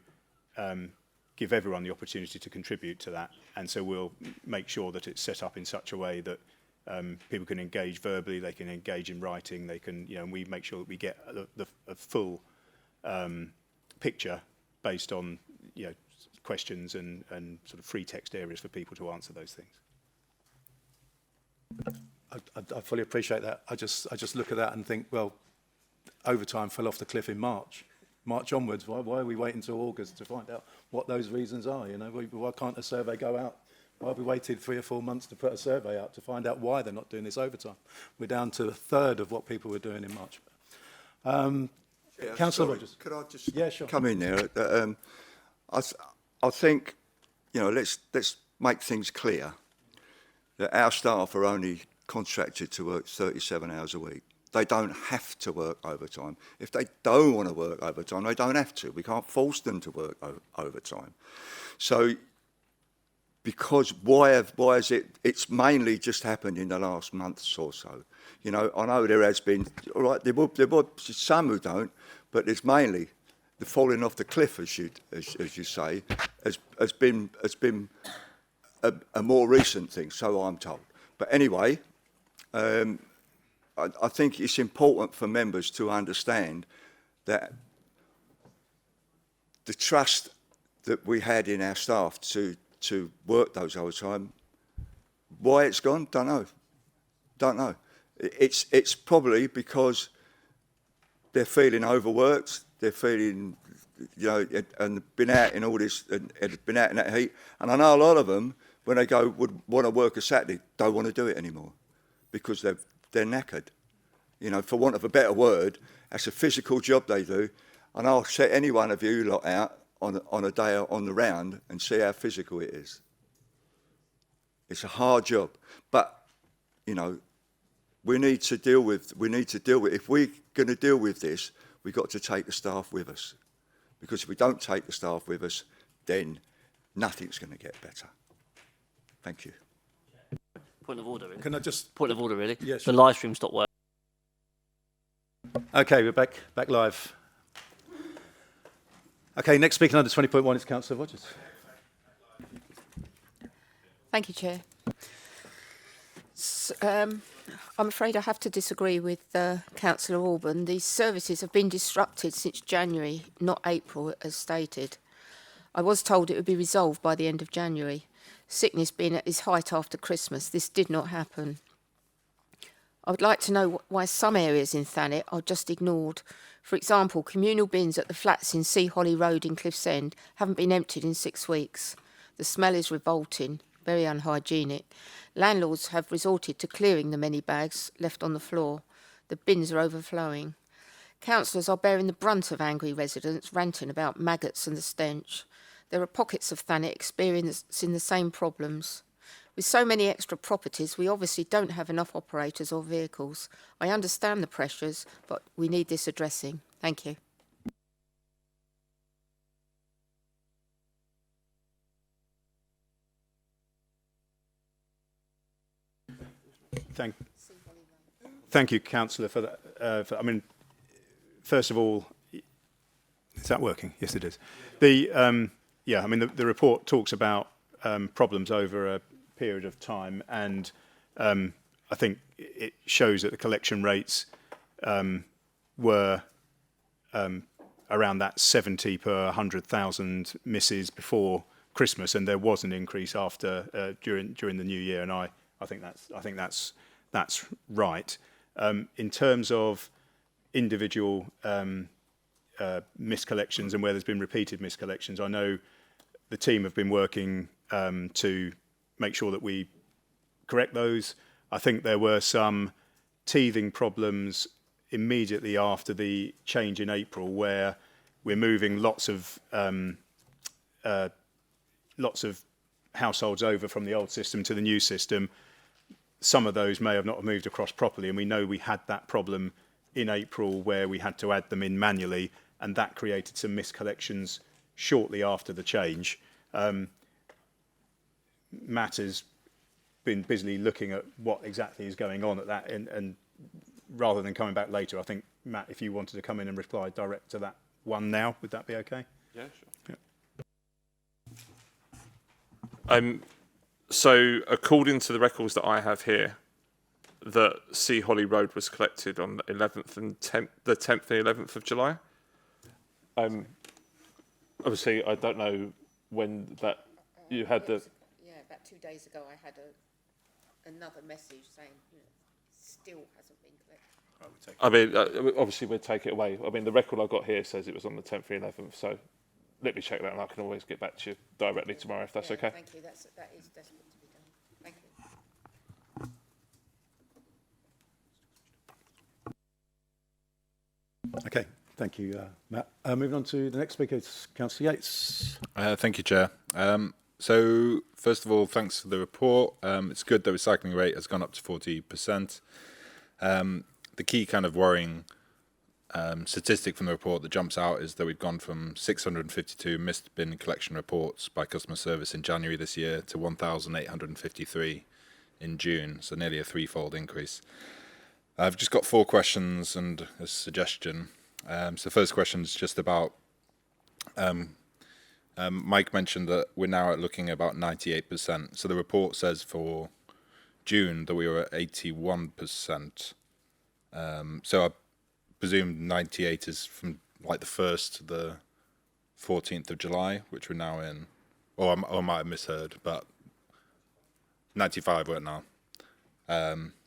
give everyone the opportunity to contribute to that. And so we'll make sure that it's set up in such a way that people can engage verbally, they can engage in writing, they can, and we make sure that we get a full picture based on, questions and sort of free text areas for people to answer those things. I fully appreciate that. I just look at that and think, well, overtime fell off the cliff in March onwards. Why are we waiting until August to find out what those reasons are? Why can't a survey go out? Why have we waited 3 or 4 months to put a survey out to find out why they're not doing this overtime? We're down to a third of what people were doing in March. Councillor Rogers. Could I just sure. come in there? I think, let's make things clear that our staff are only contracted to work 37 hours a week. They don't have to work overtime. If they don't want to work overtime, they don't have to. We can't force them to work overtime. So, because why is it? It's mainly just happened in the last months or so. I know there has been, all right, there were some who don't, but it's mainly the falling off the cliff, as you say, has been a more recent thing, so I'm told. But anyway, I think it's important for members to understand that the trust that we had in our staff to work those overtime, why it's gone, don't know. It's probably because they're feeling overworked, they're feeling, and been out in all this, and been out in that heat. And I know a lot of them, when they would want to work a Saturday, don't want to do it anymore because they're knackered. For want of a better word, that's a physical job they do. And I'll set any one of you lot out on a day on the round and see how physical it is. It's a hard job, but we need to deal with. If we're going to deal with this, we've got to take the staff with us, because if we don't take the staff with us, then nothing's going to get better. Thank you. Point of order, really. Can I just... Point of order, really. Yeah, sure. The live stream stopped working. Okay, we're back live. Okay, next speaker under 20.1 is Councillor Rogers. Thank you, Chair. I'm afraid I have to disagree with Councillor Alban. These services have been disrupted since January, not April, as stated. I was told it would be resolved by the end of January. Sickness being at its height after Christmas, this did not happen. I would like to know why some areas in Thanet are just ignored. For example, communal bins at the flats in Sea Holly Road in Cliff's End haven't been emptied in 6 weeks. The smell is revolting, very unhygienic. Landlords have resorted to clearing the many bags left on the floor. The bins are overflowing. Councillors are bearing the brunt of angry residents ranting about maggots and the stench. There are pockets of Thanet experiencing the same problems. With so many extra properties, we obviously don't have enough operators or vehicles. I understand the pressures, but we need this addressing. Thank you. Thank you, Councillor, for that. First of all, is that working? Yes, it is. The report talks about problems over a period of time, and I think it shows that the collection rates were around that 70 per 100,000 misses before Christmas, and there was an increase after during the new year, and I think that's right. In terms of individual miscollections and where there's been repeated miscollections, I know the team have been working to make sure that we correct those. I think there were some teething problems immediately after the change in April, where we're moving lots of households over from the old system to the new system. Some of those may have not moved across properly, and we know we had that problem in April where we had to add them in manually, and that created some miscollections shortly after the change. Matt has been busily looking at what exactly is going on at that, and rather than coming back later, I think, Matt, if you wanted to come in and reply direct to that one now, would that be okay? Yeah, sure. So according to the records that I have here, that Sea Holly Road was collected on the 11th and 10th, the 10th and 11th of July. Obviously, I don't know when that you had the. Yeah, about 2 days ago, I had another message saying, still hasn't been collected. I mean, obviously, we'd take it away. I mean, the record I've got here says it was on the 10th and 11th, so let me check that, and I can always get back to you directly tomorrow if that's okay. Thank you. That is desperate to be done. Thank you. Okay, thank you, Matt. Moving on to the next speaker, it's Councillor Yates. Thank you, Chair. So, first of all, thanks for the report. It's good the recycling rate has gone up to 40%. The key kind of worrying statistic from the report that jumps out is that we've gone from 652 missed bin collection reports by customer service in January this year to 1,853 in June, so nearly a threefold increase. I've just got 4 questions and a suggestion. So the first question is just about, Mike mentioned that we're now looking at about 98%. So the report says for June that we were at 81%. So I presume 98 is from like the 1st to the 14th of July, which we're now in. Or I might have misheard, but 95 we're at now.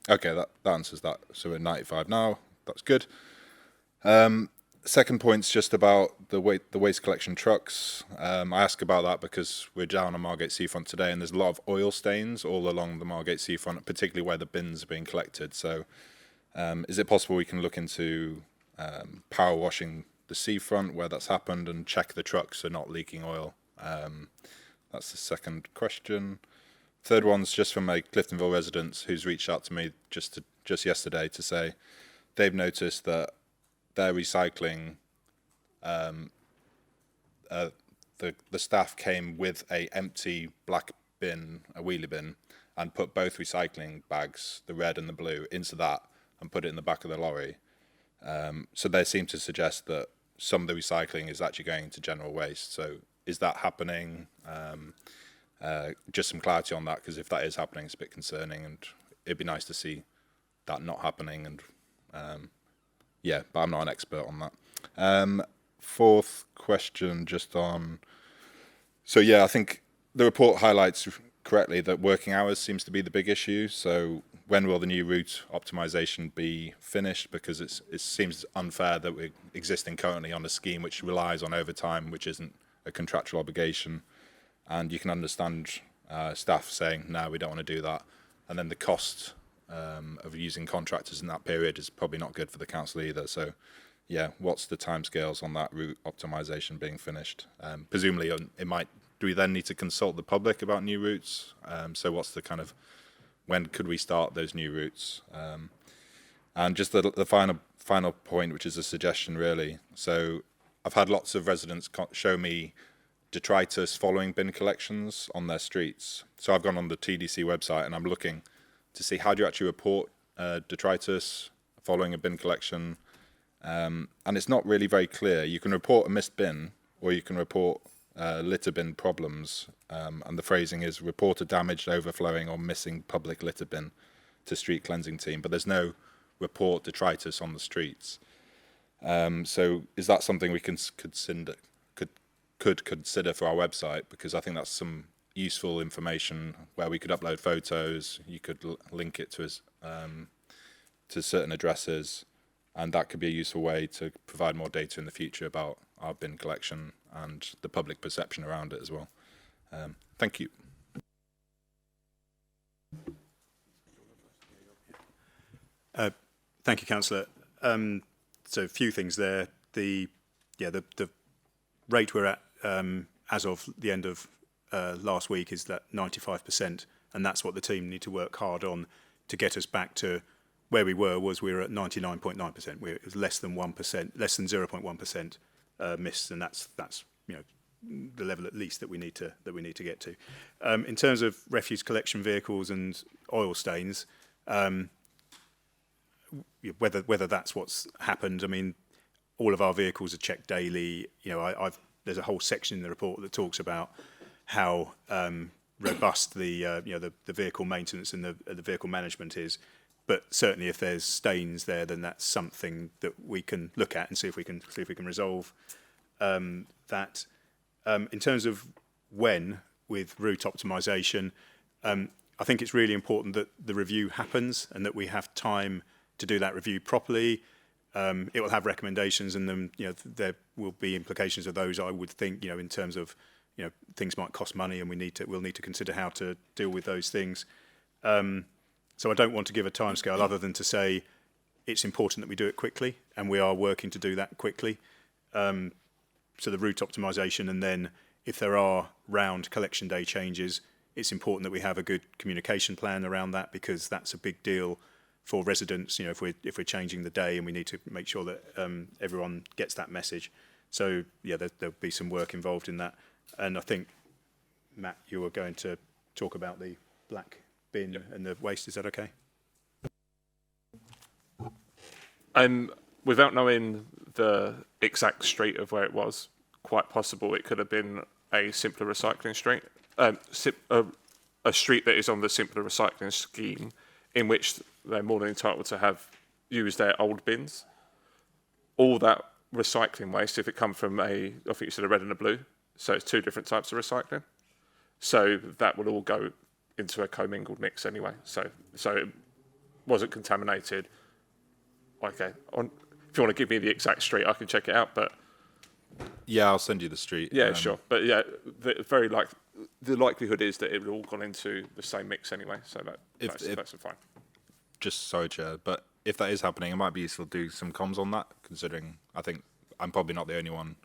Okay, that answers that. So we're at 95 now. That's good. Second point's just about the waste collection trucks. I ask about that because we're down on Margate Seafront today, and there's a lot of oil stains all along the Margate Seafront, particularly where the bins are being collected. So, is it possible we can look into power washing the seafront where that's happened and check the trucks are not leaking oil? That's the second question. Third one's just from a Cliftonville resident who's reached out to me just yesterday to say they've noticed that their recycling, the staff came with a empty black bin, a wheelie bin, and put both recycling bags, the red and the blue, into that and put it in the back of the lorry. So they seem to suggest that some of the recycling is actually going to general waste. So is that happening? Just some clarity on that, because if that is happening, it's a bit concerning, and it'd be nice to see that not happening. And yeah, but I'm not an expert on that. Fourth question, just on. So yeah, I think the report highlights correctly that working hours seems to be the big issue. So when will the new route optimization be finished? Because it seems unfair that we're existing currently on a scheme which relies on overtime, which isn't a contractual obligation. And you can understand staff saying, no, we don't want to do that. And then the cost of using contractors in that period is probably not good for the council either. So, yeah, what's the timescales on that route optimization being finished? Presumably, do we then need to consult the public about new routes? So what's the kind of, when could we start those new routes? And just the final point, which is a suggestion really. So I've had lots of residents show me detritus following bin collections on their streets. So I've gone on the TDC website and I'm looking to see how do you actually report detritus following a bin collection. And it's not really very clear. You can report a missed bin or you can report litter bin problems. And the phrasing is report a damaged, overflowing or missing public litter bin to street cleansing team. But there's no report detritus on the streets. So is that something we can could consider for our website, because I think that's some useful information where we could upload photos, you could link it to certain addresses, and that could be a useful way to provide more data in the future about our bin collection and the public perception around it as well. Thank you. Thank you, Councillor. So a few things there. The rate we're at as of the end of last week is that 95%, and that's what the team need to work hard on to get us back to where we were at 99.9%. It was less than 1%, less than 0.1% missed, and that's the level at least that we need to get to. In terms of refuse collection vehicles and oil stains, whether that's what's happened, I mean, all of our vehicles are checked daily. There's a whole section in the report that talks about how robust the the vehicle maintenance and the vehicle management is. But certainly, if there's stains there, then that's something that we can look at and see if we can resolve that. In terms of when with route optimisation, I think it's really important that the review happens and that we have time to do that review properly. It will have recommendations, and then there will be implications of those. I would think in terms of things might cost money, and we'll need to consider how to deal with those things. So I don't want to give a timescale other than to say it's important that we do it quickly, and we are working to do that quickly. So the route optimisation, and then if there are round collection day changes, it's important that we have a good communication plan around that, because that's a big deal for residents. If we're changing the day, and we need to make sure that everyone gets that message. So yeah, there'll be some work involved in that. And I think, Matt, you were going to talk about the black bin and the waste. Is that okay? Without knowing the exact street of where it was, quite possible it could have been a simpler recycling street, a street that is on the simpler recycling scheme, in which they're more than entitled to have used their old bins. All that recycling waste, if it comes from I think you said a red and a blue, so it's two different types of recycling. So that would all go into a commingled mix anyway. So it wasn't contaminated. Okay, if you want to give me the exact street, I can check it out. But yeah, I'll send you the street. Yeah, sure. But yeah, the likelihood is that it would all gone into the same mix anyway. So that's fine. Just sorry, Chair, but if that is happening, it might be useful to do some comms on that, considering I think I'm probably not the only one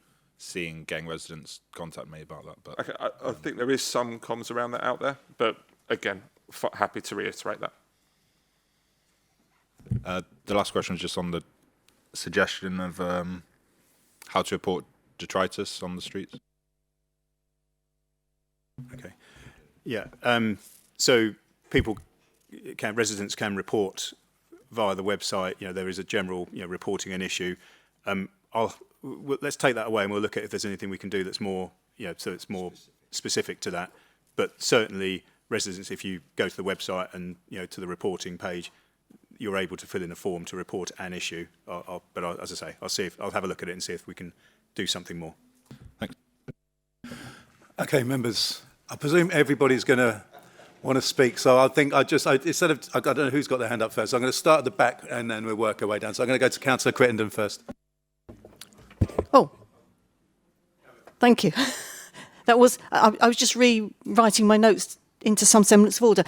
getting residents contact me about that. But okay, I think there is some comms around that out there, but again, happy to reiterate that. The last question was just on the suggestion of how to report detritus on the streets. Okay. Yeah. So residents can report via the website. There is a general reporting an issue. Let's take that away, and we'll look at if there's anything we can do that's more so it's more specific to that. But certainly, residents, if you go to the website and to the reporting page, you're able to fill in a form to report an issue. As I say, I'll have a look at it and see if we can do something more. Thanks. Okay, members, I presume everybody's going to want to speak. So I think I don't know who's got their hand up first. So I'm going to start at the back, and then we'll work our way down. So I'm going to go to Councillor Crittenden first. Oh, thank you. I was just rewriting my notes into some semblance of order.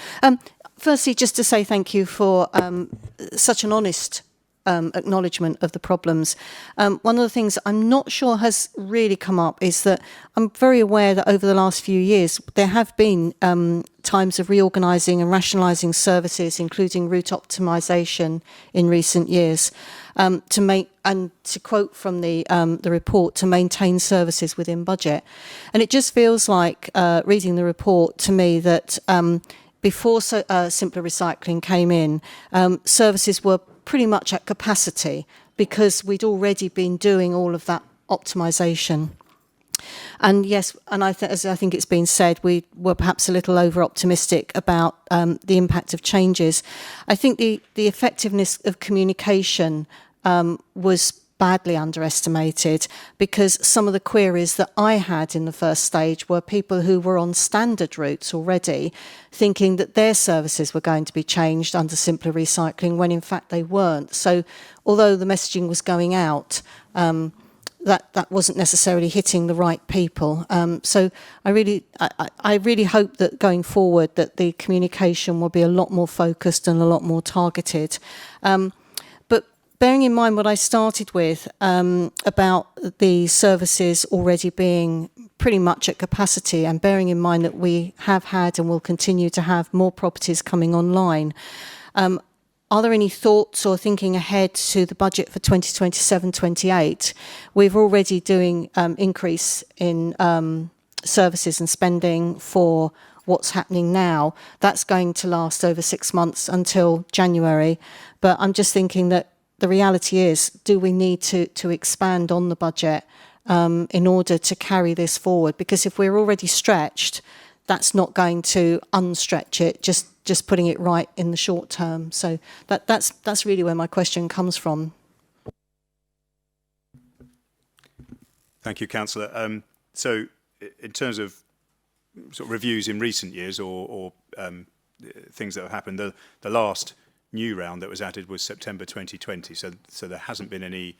Firstly, just to say thank you for such an honest acknowledgement of the problems. One of the things I'm not sure has really come up is that I'm very aware that over the last few years there have been times of reorganising and rationalising services, including route optimisation in recent years, to quote from the report, to maintain services within budget. And it just feels like, reading the report to me, that before simpler recycling came in, services were pretty much at capacity because we'd already been doing all of that optimisation. And yes, and as I think it's been said, we were perhaps a little over-optimistic about the impact of changes. I think the effectiveness of communication was badly underestimated, because some of the queries that I had in the first stage were people who were on standard routes already thinking that their services were going to be changed under simpler recycling when in fact they weren't. So although the messaging was going out, that wasn't necessarily hitting the right people. So I really hope that going forward that the communication will be a lot more focused and a lot more targeted. Bearing in mind what I started with about the services already being pretty much at capacity, and bearing in mind that we have had and will continue to have more properties coming online, are there any thoughts or thinking ahead to the budget for 2027-28? We're already doing increase in services and spending for what's happening now. That's going to last over 6 months until January. But I'm just thinking that the reality is, do we need to expand on the budget in order to carry this forward? Because if we're already stretched, that's not going to unstretch it, just putting it right in the short term. So that's really where my question comes from. Thank you, Councillor. So in terms of sort of reviews in recent years or things that have happened, the last new round that was added was September 2020. So there hasn't been any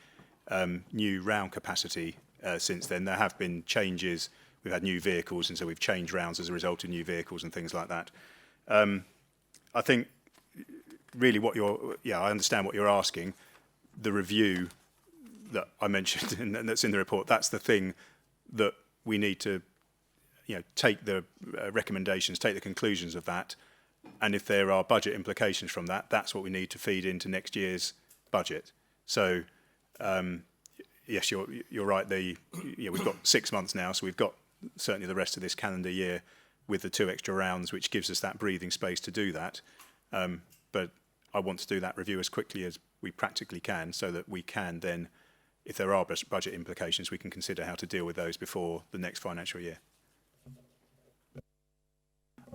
new round capacity since then. There have been changes. We've had new vehicles, and so we've changed rounds as a result of new vehicles and things like that. I think really I understand what you're asking. The review that I mentioned and that's in the report, that's the thing that we need to, take the recommendations, take the conclusions of that, and if there are budget implications from that, that's what we need to feed into next year's budget. So, yes, you're right. We've got 6 months now, so we've got certainly the rest of this calendar year with the 2 extra rounds, which gives us that breathing space to do that. But I want to do that review as quickly as we practically can, so that we can then, if there are budget implications, we can consider how to deal with those before the next financial year.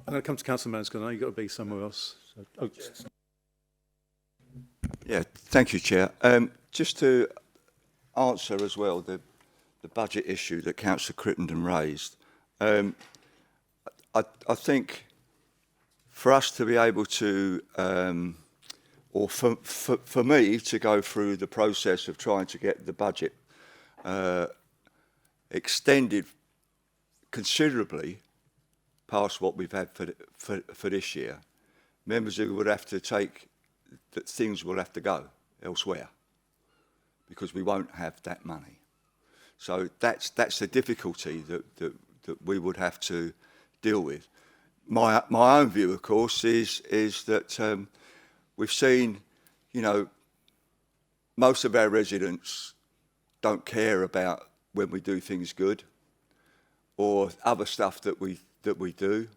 I'm going to come to Councillor Mansfield. I know you've got to be somewhere else. So, Yeah, thank you, Chair. Just to answer as well the budget issue that Councillor Crittenden raised, I think for us to be able to, or for me to go through the process of trying to get the budget extended considerably past what we've had for this year, members who would have to take that things will have to go elsewhere because we won't have that money. So that's the difficulty that we would have to deal with. My own view, of course, is that we've seen, most of our residents don't care about when we do things good or other stuff that we do,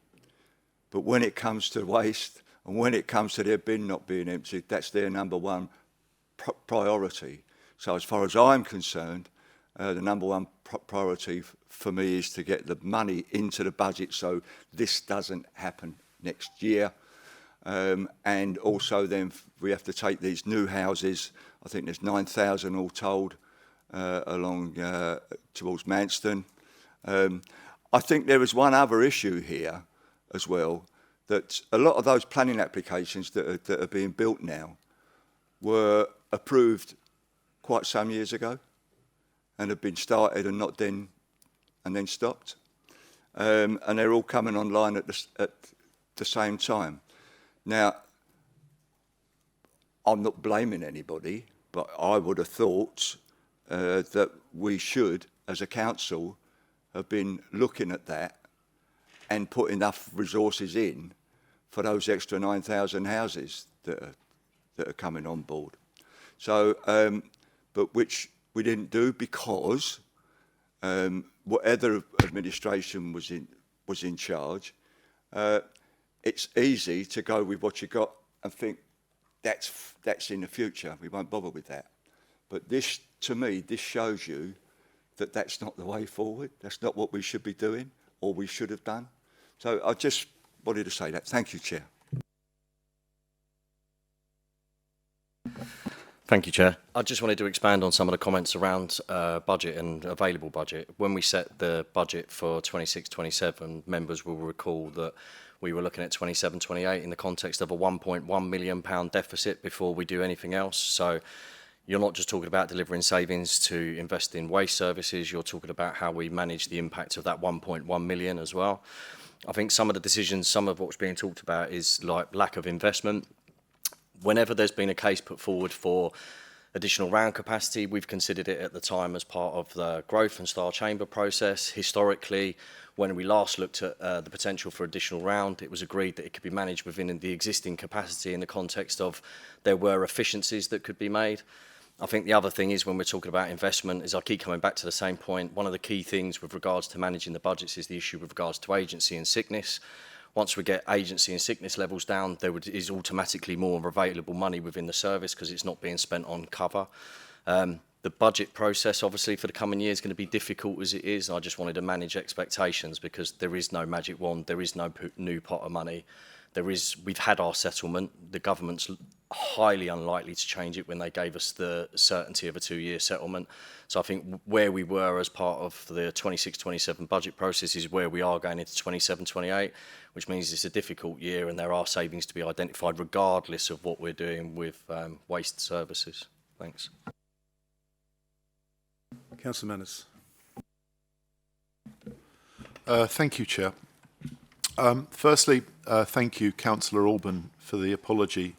but when it comes to waste and when it comes to their bin not being emptied, that's their number one priority. So as far as I'm concerned, the number one priority for me is to get the money into the budget so this doesn't happen next year. And also then we have to take these new houses, I think there's 9,000 all told, along towards Manston. I think there is one other issue here as well, that a lot of those planning applications that are being built now were approved quite some years ago and have been started and then stopped. And they're all coming online at the same time. Now, I'm not blaming anybody, but I would have thought that we should, as a council, have been looking at that and put enough resources in for those extra 9,000 houses that are coming on board. So, but which we didn't do because whatever administration was in charge, it's easy to go with what you got and think that's in the future. We won't bother with that. But this, to me, this shows you that that's not the way forward. That's not what we should be doing or we should have done. So I just wanted to say that. Thank you, Chair. Thank you, Chair. I just wanted to expand on some of the comments around budget and available budget. When we set the budget for 26-27, members will recall that we were looking at 27-28 in the context of a £1.1 million deficit before we do anything else. So you're not just talking about delivering savings to invest in waste services, you're talking about how we manage the impact of that 1.1 million as well. I think some of the decisions, some of what's being talked about is like lack of investment. Whenever there's been a case put forward for additional round capacity, we've considered it at the time as part of the growth and star chamber process. Historically, when we last looked at the potential for additional round, it was agreed that it could be managed within the existing capacity in the context of there were efficiencies that could be made. I think the other thing is when we're talking about investment is I keep coming back to the same point. One of the key things with regards to managing the budgets is the issue with regards to agency and sickness. Once we get agency and sickness levels down, there is automatically more available money within the service because it's not being spent on cover. The budget process, obviously, for the coming year is going to be difficult as it is. I just wanted to manage expectations because there is no magic wand, there is no new pot of money. We've had our settlement. The government's highly unlikely to change it when they gave us the certainty of a 2-year settlement. So I think where we were as part of the 26-27 budget process is where we are going into 27-28, which means it's a difficult year and there are savings to be identified regardless of what we're doing with waste services. Thanks. Councillor Manners. Thank you, Chair. Firstly, thank you, Councillor Alban, for the apology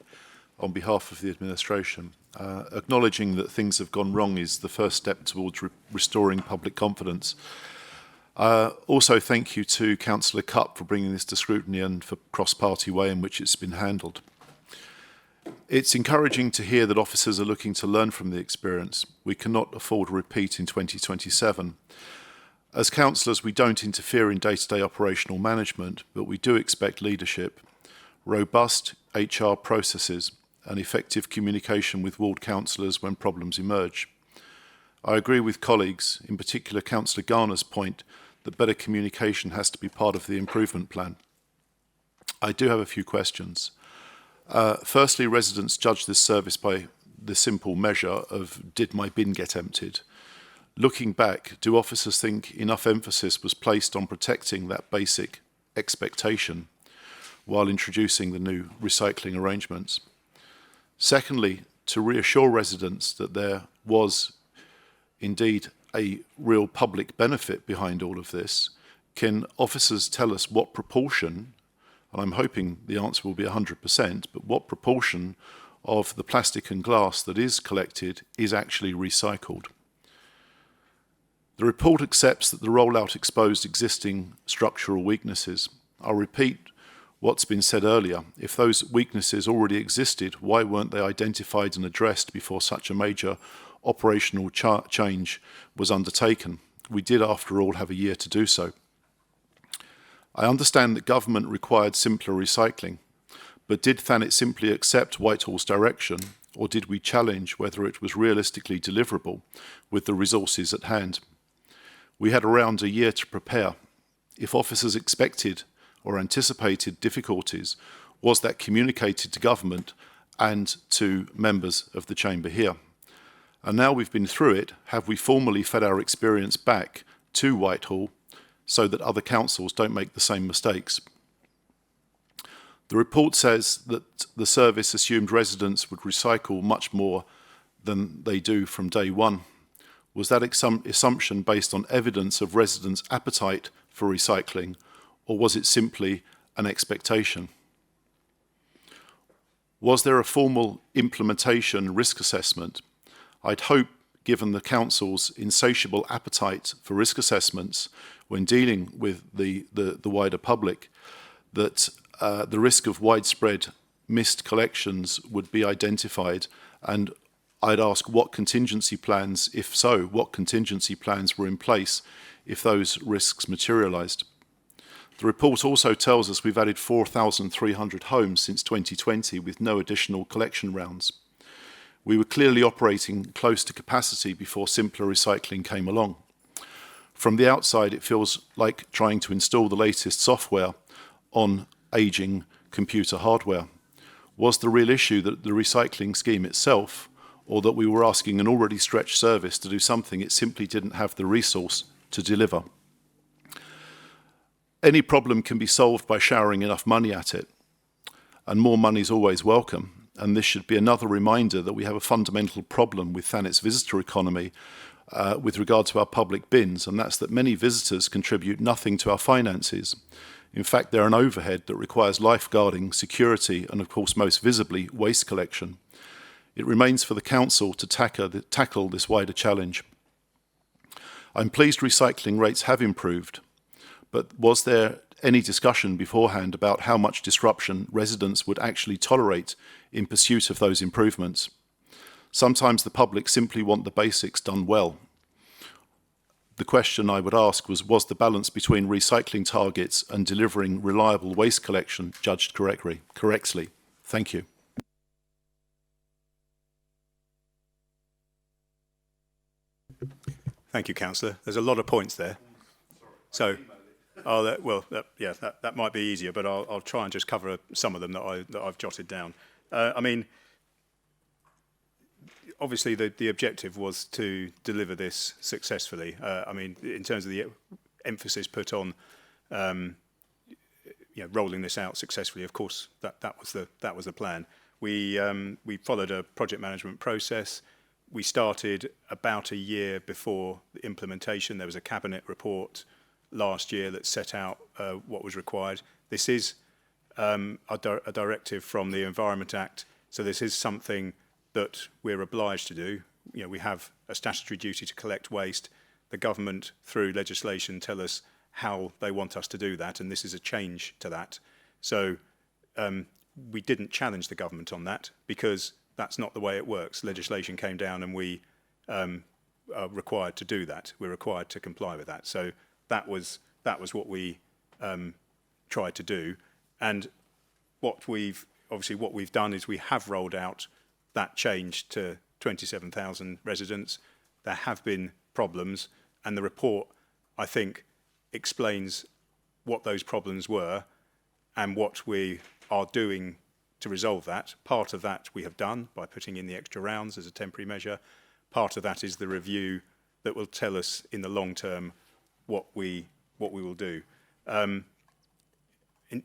on behalf of the administration. Acknowledging that things have gone wrong is the first step towards restoring public confidence. Also, thank you to Councillor Cupp for bringing this to scrutiny and for cross-party way in which it's been handled. It's encouraging to hear that officers are looking to learn from the experience. We cannot afford a repeat in 2027. As councillors, we don't interfere in day-to-day operational management, but we do expect leadership, robust HR processes, and effective communication with ward councillors when problems emerge. I agree with colleagues, in particular Councillor Garner's point, that better communication has to be part of the improvement plan. I do have a few questions. Firstly, residents judge this service by the simple measure of, did my bin get emptied? Looking back, do officers think enough emphasis was placed on protecting that basic expectation while introducing the new recycling arrangements? Secondly, to reassure residents that there was indeed a real public benefit behind all of this, can officers tell us what proportion, and I'm hoping the answer will be 100%, but what proportion of the plastic and glass that is collected is actually recycled? The report accepts that the rollout exposed existing structural weaknesses. I'll repeat what's been said earlier. If those weaknesses already existed, why weren't they identified and addressed before such a major operational change was undertaken? We did, after all, have a year to do so. I understand that government required simpler recycling, but did Thanet simply accept Whitehall's direction, or did we challenge whether it was realistically deliverable with the resources at hand? We had around a year to prepare. If officers expected or anticipated difficulties, was that communicated to government and to members of the chamber here? And now we've been through it, have we formally fed our experience back to Whitehall so that other councils don't make the same mistakes? The report says that the service assumed residents would recycle much more than they do from day one. Was that assumption based on evidence of residents' appetite for recycling, or was it simply an expectation? Was there a formal implementation risk assessment? I'd hope, given the council's insatiable appetite for risk assessments when dealing with the wider public, that the risk of widespread missed collections would be identified, and I'd ask what contingency plans, if so, what contingency plans were in place if those risks materialised. The report also tells us we've added 4,300 homes since 2020 with no additional collection rounds. We were clearly operating close to capacity before simpler recycling came along. From the outside, it feels like trying to install the latest software on ageing computer hardware. Was the real issue that the recycling scheme itself, or that we were asking an already stretched service to do something it simply didn't have the resource to deliver? Any problem can be solved by showering enough money at it, and more money is always welcome, and this should be another reminder that we have a fundamental problem with Thanet's visitor economy with regard to our public bins, and that's that many visitors contribute nothing to our finances. In fact, they're an overhead that requires lifeguarding, security, and of course most visibly, waste collection. It remains for the Council to tackle this wider challenge. I'm pleased recycling rates have improved, but was there any discussion beforehand about how much disruption residents would actually tolerate in pursuit of those improvements? Sometimes the public simply want the basics done well. The question I would ask was the balance between recycling targets and delivering reliable waste collection judged correctly? Thank you. Thank you, Councillor. There's a lot of points there. So, that might be easier, but I'll try and just cover some of them that I've jotted down. I mean, obviously the objective was to deliver this successfully. I mean, in terms of the emphasis put on rolling this out successfully, of course, that was the plan. We followed a project management process. We started about a year before the implementation. There was a cabinet report last year that set out what was required. This is a directive from the Environment Act, so this is something that we're obliged to do. You know, we have a statutory duty to collect waste. The government, through legislation, tell us how they want us to do that, and this is a change to that. So we didn't challenge the government on that because that's not the way it works. Legislation came down and we are required to do that. We're required to comply with that. So that was what we tried to do. And what we've done is we have rolled out that change to 27,000 residents. There have been problems, and the report, I think, explains what those problems were and what we are doing to resolve that. Part of that we have done by putting in the extra rounds as a temporary measure. Part of that is the review that will tell us in the long term what we will do.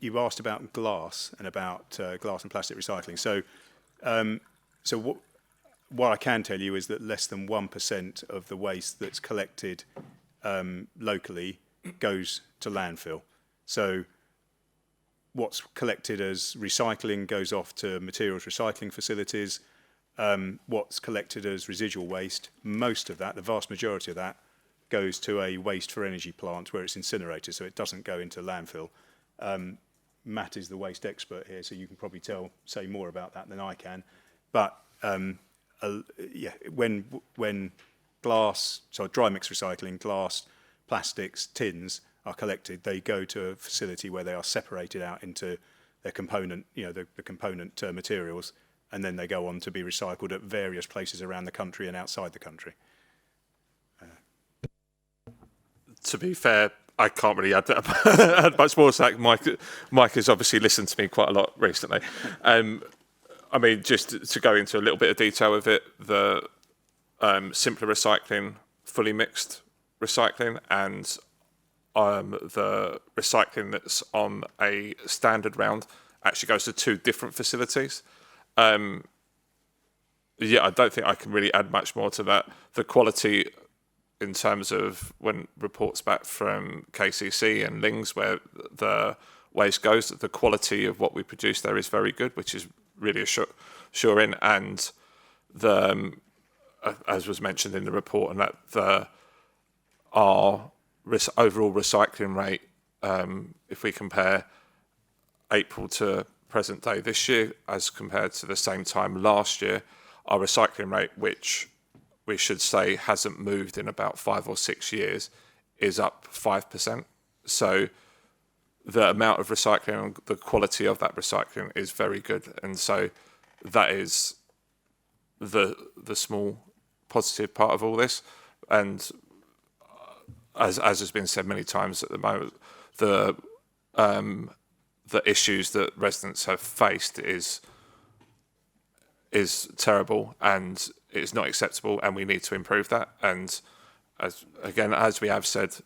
You asked about glass and about glass and plastic recycling. So what I can tell you is that less than 1% of the waste that's collected locally goes to landfill. So what's collected as recycling goes off to materials recycling facilities. What's collected as residual waste, most of that, the vast majority of that, goes to a waste for energy plant where it's incinerated, so it doesn't go into landfill. Matt is the waste expert here, so you can probably say more about that than I can. But when glass, so dry mix recycling, glass, plastics, tins are collected, they go to a facility where they are separated out into their component, the component materials, and then they go on to be recycled at various places around the country and outside the country. To be fair, I can't really add much more to that. Mike has obviously listened to me quite a lot recently. I mean, just to go into a little bit of detail with it, the simpler recycling, fully mixed recycling, and the recycling that's on a standard round actually goes to two different facilities. I don't think I can really add much more to that. The quality in terms of when reports back from KCC and Lings where the waste goes, the quality of what we produce there is very good, which is really assuring. And the as was mentioned in the report, and that our overall recycling rate, if we compare April to present day this year as compared to the same time last year, our recycling rate, which we should say hasn't moved in about 5 or 6 years, is up 5%. So the amount of recycling and the quality of that recycling is very good. And so that is the small positive part of all this. And as has been said many times at the moment, the issues that residents have faced is terrible and it's not acceptable, and we need to improve that. And as we have said,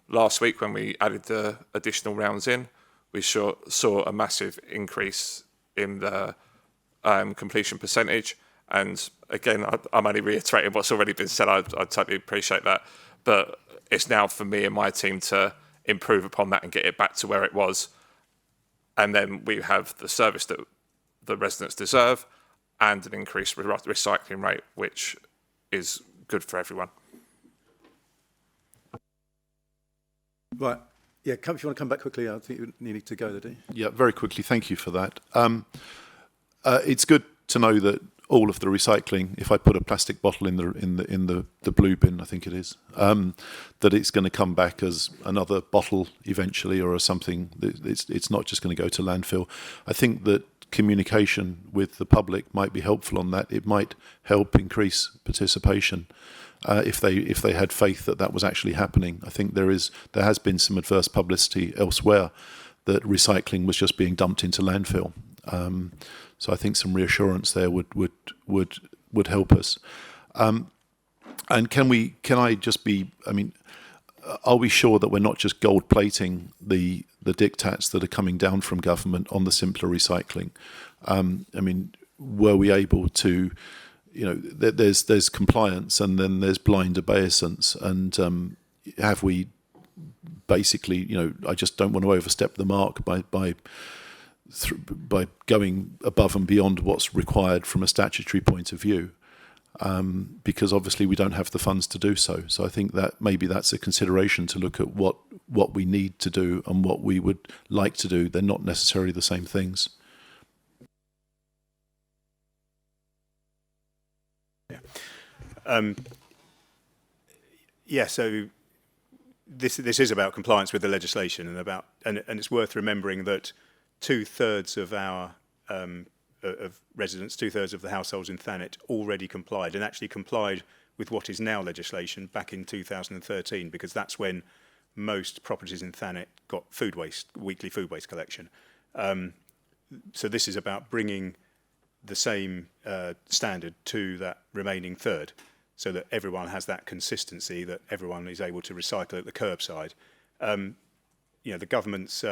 last week when we added the additional rounds in, we saw a massive increase in the completion percentage. And again, I'm only reiterating what's already been said. I totally appreciate that. But it's now for me and my team to improve upon that and get it back to where it was. And then we have the service that the residents deserve and an increased recycling rate, which is good for everyone. Right. Yeah, if you want to come back quickly, I think you need to go there, do you? Yeah, very quickly. Thank you for that. It's good to know that all of the recycling, if I put a plastic bottle in the blue bin, I think it is, that it's going to come back as another bottle eventually, or as something. It's not just going to go to landfill. I think that communication with the public might be helpful on that. It might help increase participation if they had faith that that was actually happening. I think there has been some adverse publicity elsewhere that recycling was just being dumped into landfill. So I think some reassurance there would help us. And can I just be? I mean, are we sure that we're not just gold plating the diktats that are coming down from government on the simpler recycling? I mean, were we able to? You know, there's compliance and then there's blind obeisance, and have we basically? You know, I just don't want to overstep the mark by going above and beyond what's required from a statutory point of view. Because obviously we don't have the funds to do so. So I think that maybe that's a consideration to look at what we need to do and what we would like to do. They're not necessarily the same things. Yeah. So this is about compliance with the legislation, and it's worth remembering that 2/3 of our of residents, 2/3 of the households in Thanet already complied, and actually complied with what is now legislation back in 2013, because that's when most properties in Thanet got weekly food waste collection. So this is about bringing the same standard to that remaining third, so that everyone has that consistency, that everyone is able to recycle at the curbside. You know, the government's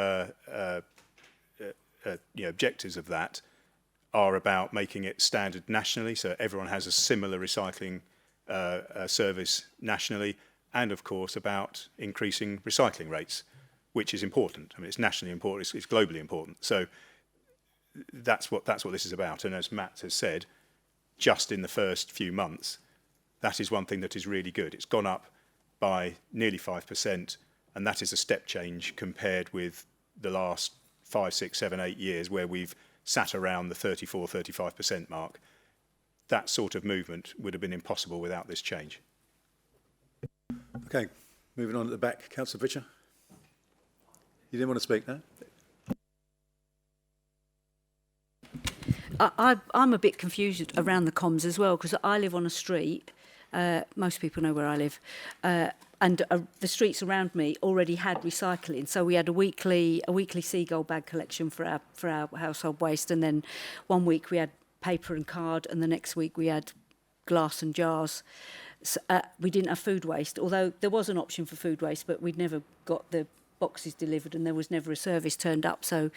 objectives of that are about making it standard nationally, so everyone has a similar recycling service nationally, and of course about increasing recycling rates, which is important. I mean, it's nationally important, it's globally important. So that's what this is about. And as Matt has said, just in the first few months, that is one thing that is really good. It's gone up by nearly 5%, and that is a step change compared with the last 5, 6, 7, 8 years where we've sat around the 34, 35% mark. That sort of movement would have been impossible without this change. Okay, moving on at the back. Councillor Pitcher. You didn't want to speak now? I'm a bit confused around the comms as well, because I live on a street. Most people know where I live. And the streets around me already had recycling, so we had a weekly seagull bag collection for our household waste, and then one week we had paper and card, and the next week we had glass and jars. So, we didn't have food waste, although there was an option for food waste, but we'd never got the boxes delivered, and there was never a service turned up, so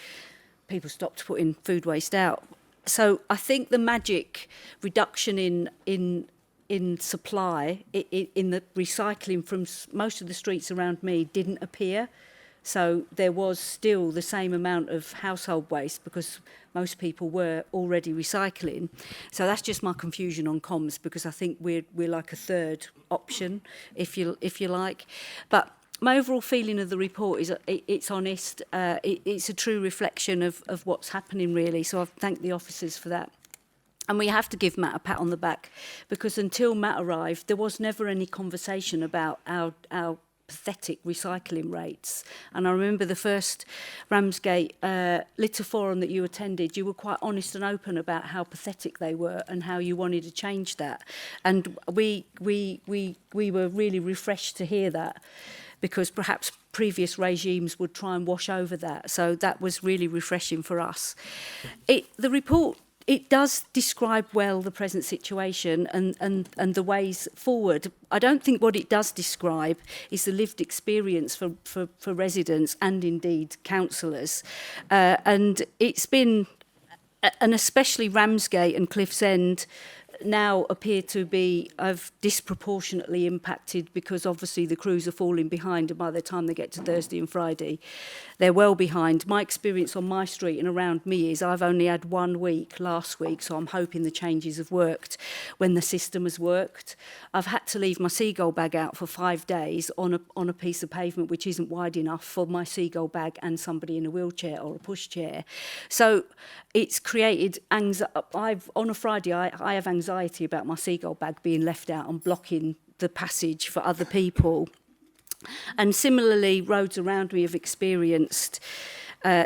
people stopped putting food waste out. So I think the magic reduction in supply, in the recycling from most of the streets around me didn't appear. So there was still the same amount of household waste because most people were already recycling. So that's just my confusion on comms, because I think we're like a third option, if you like. But my overall feeling of the report is it's honest. It's a true reflection of what's happening, really. So I thank the officers for that. And we have to give Matt a pat on the back, because until Matt arrived, there was never any conversation about our pathetic recycling rates. And I remember the first Ramsgate litter forum that you attended, you were quite honest and open about how pathetic they were and how you wanted to change that. And we were really refreshed to hear that, because perhaps previous regimes would try and wash over that. So that was really refreshing for us. The report, it does describe well the present situation and the ways forward. I don't think what it does describe is the lived experience for residents and indeed councillors. And it's been, and especially Ramsgate and Cliff's End, now appear to be disproportionately impacted, because obviously the crews are falling behind, and by the time they get to Thursday and Friday, they're well behind. My experience on my street and around me is I've only had 1 week last week, so I'm hoping the changes have worked when the system has worked. I've had to leave my seagull bag out for 5 days on a piece of pavement which isn't wide enough for my seagull bag and somebody in a wheelchair or a pushchair. So it's created anxiety. On a Friday, I have anxiety about my seagull bag being left out and blocking the passage for other people. And similarly, roads around me have experienced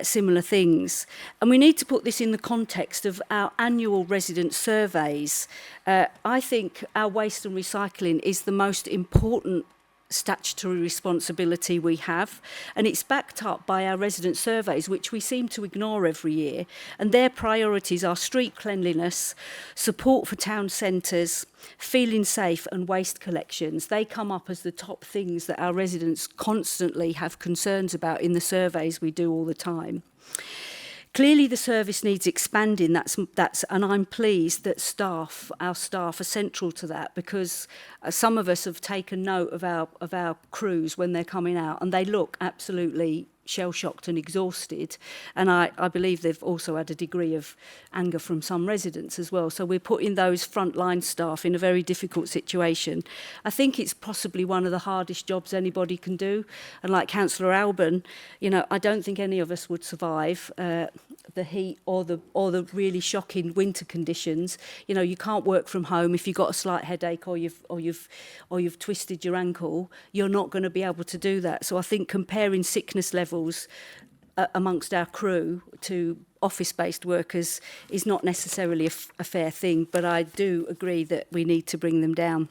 similar things. And we need to put this in the context of our annual resident surveys. I think our waste and recycling is the most important statutory responsibility we have, and it's backed up by our resident surveys, which we seem to ignore every year, and their priorities are street cleanliness, support for town centres, feeling safe and waste collections. They come up as the top things that our residents constantly have concerns about in the surveys we do all the time. Clearly, the service needs expanding. And I'm pleased that our staff are central to that, because some of us have taken note of our crews when they're coming out, and they look absolutely shell-shocked and exhausted. And I believe they've also had a degree of anger from some residents as well. So we're putting those frontline staff in a very difficult situation. I think it's possibly one of the hardest jobs anybody can do. And like Councillor Alban, you know, I don't think any of us would survive the heat or the really shocking winter conditions. You know, you can't work from home if you've got a slight headache or you've twisted your ankle. You're not going to be able to do that. So I think comparing sickness levels amongst our crew to office-based workers is not necessarily a fair thing, but I do agree that we need to bring them down.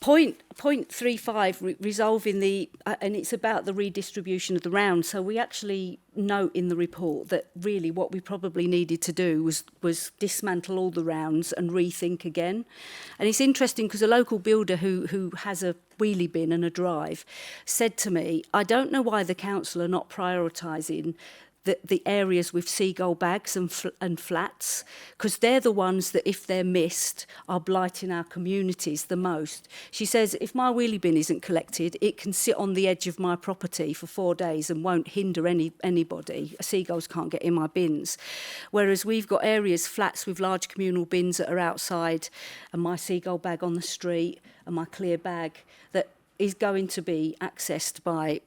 Point 35, resolving the, and it's about the redistribution of the rounds. So we actually note in the report that really what we probably needed to do was dismantle all the rounds and rethink again. And it's interesting because a local builder who has a wheelie bin and a drive said to me, I don't know why the council are not prioritising the areas with seagull bags and flats, because they're the ones that, if they're missed, are blighting our communities the most. She says, if my wheelie bin isn't collected, it can sit on the edge of my property for 4 days and won't hinder anybody. Seagulls can't get in my bins. Whereas we've got areas, flats with large communal bins that are outside, and my seagull bag on the street and my clear bag that is going to be accessed by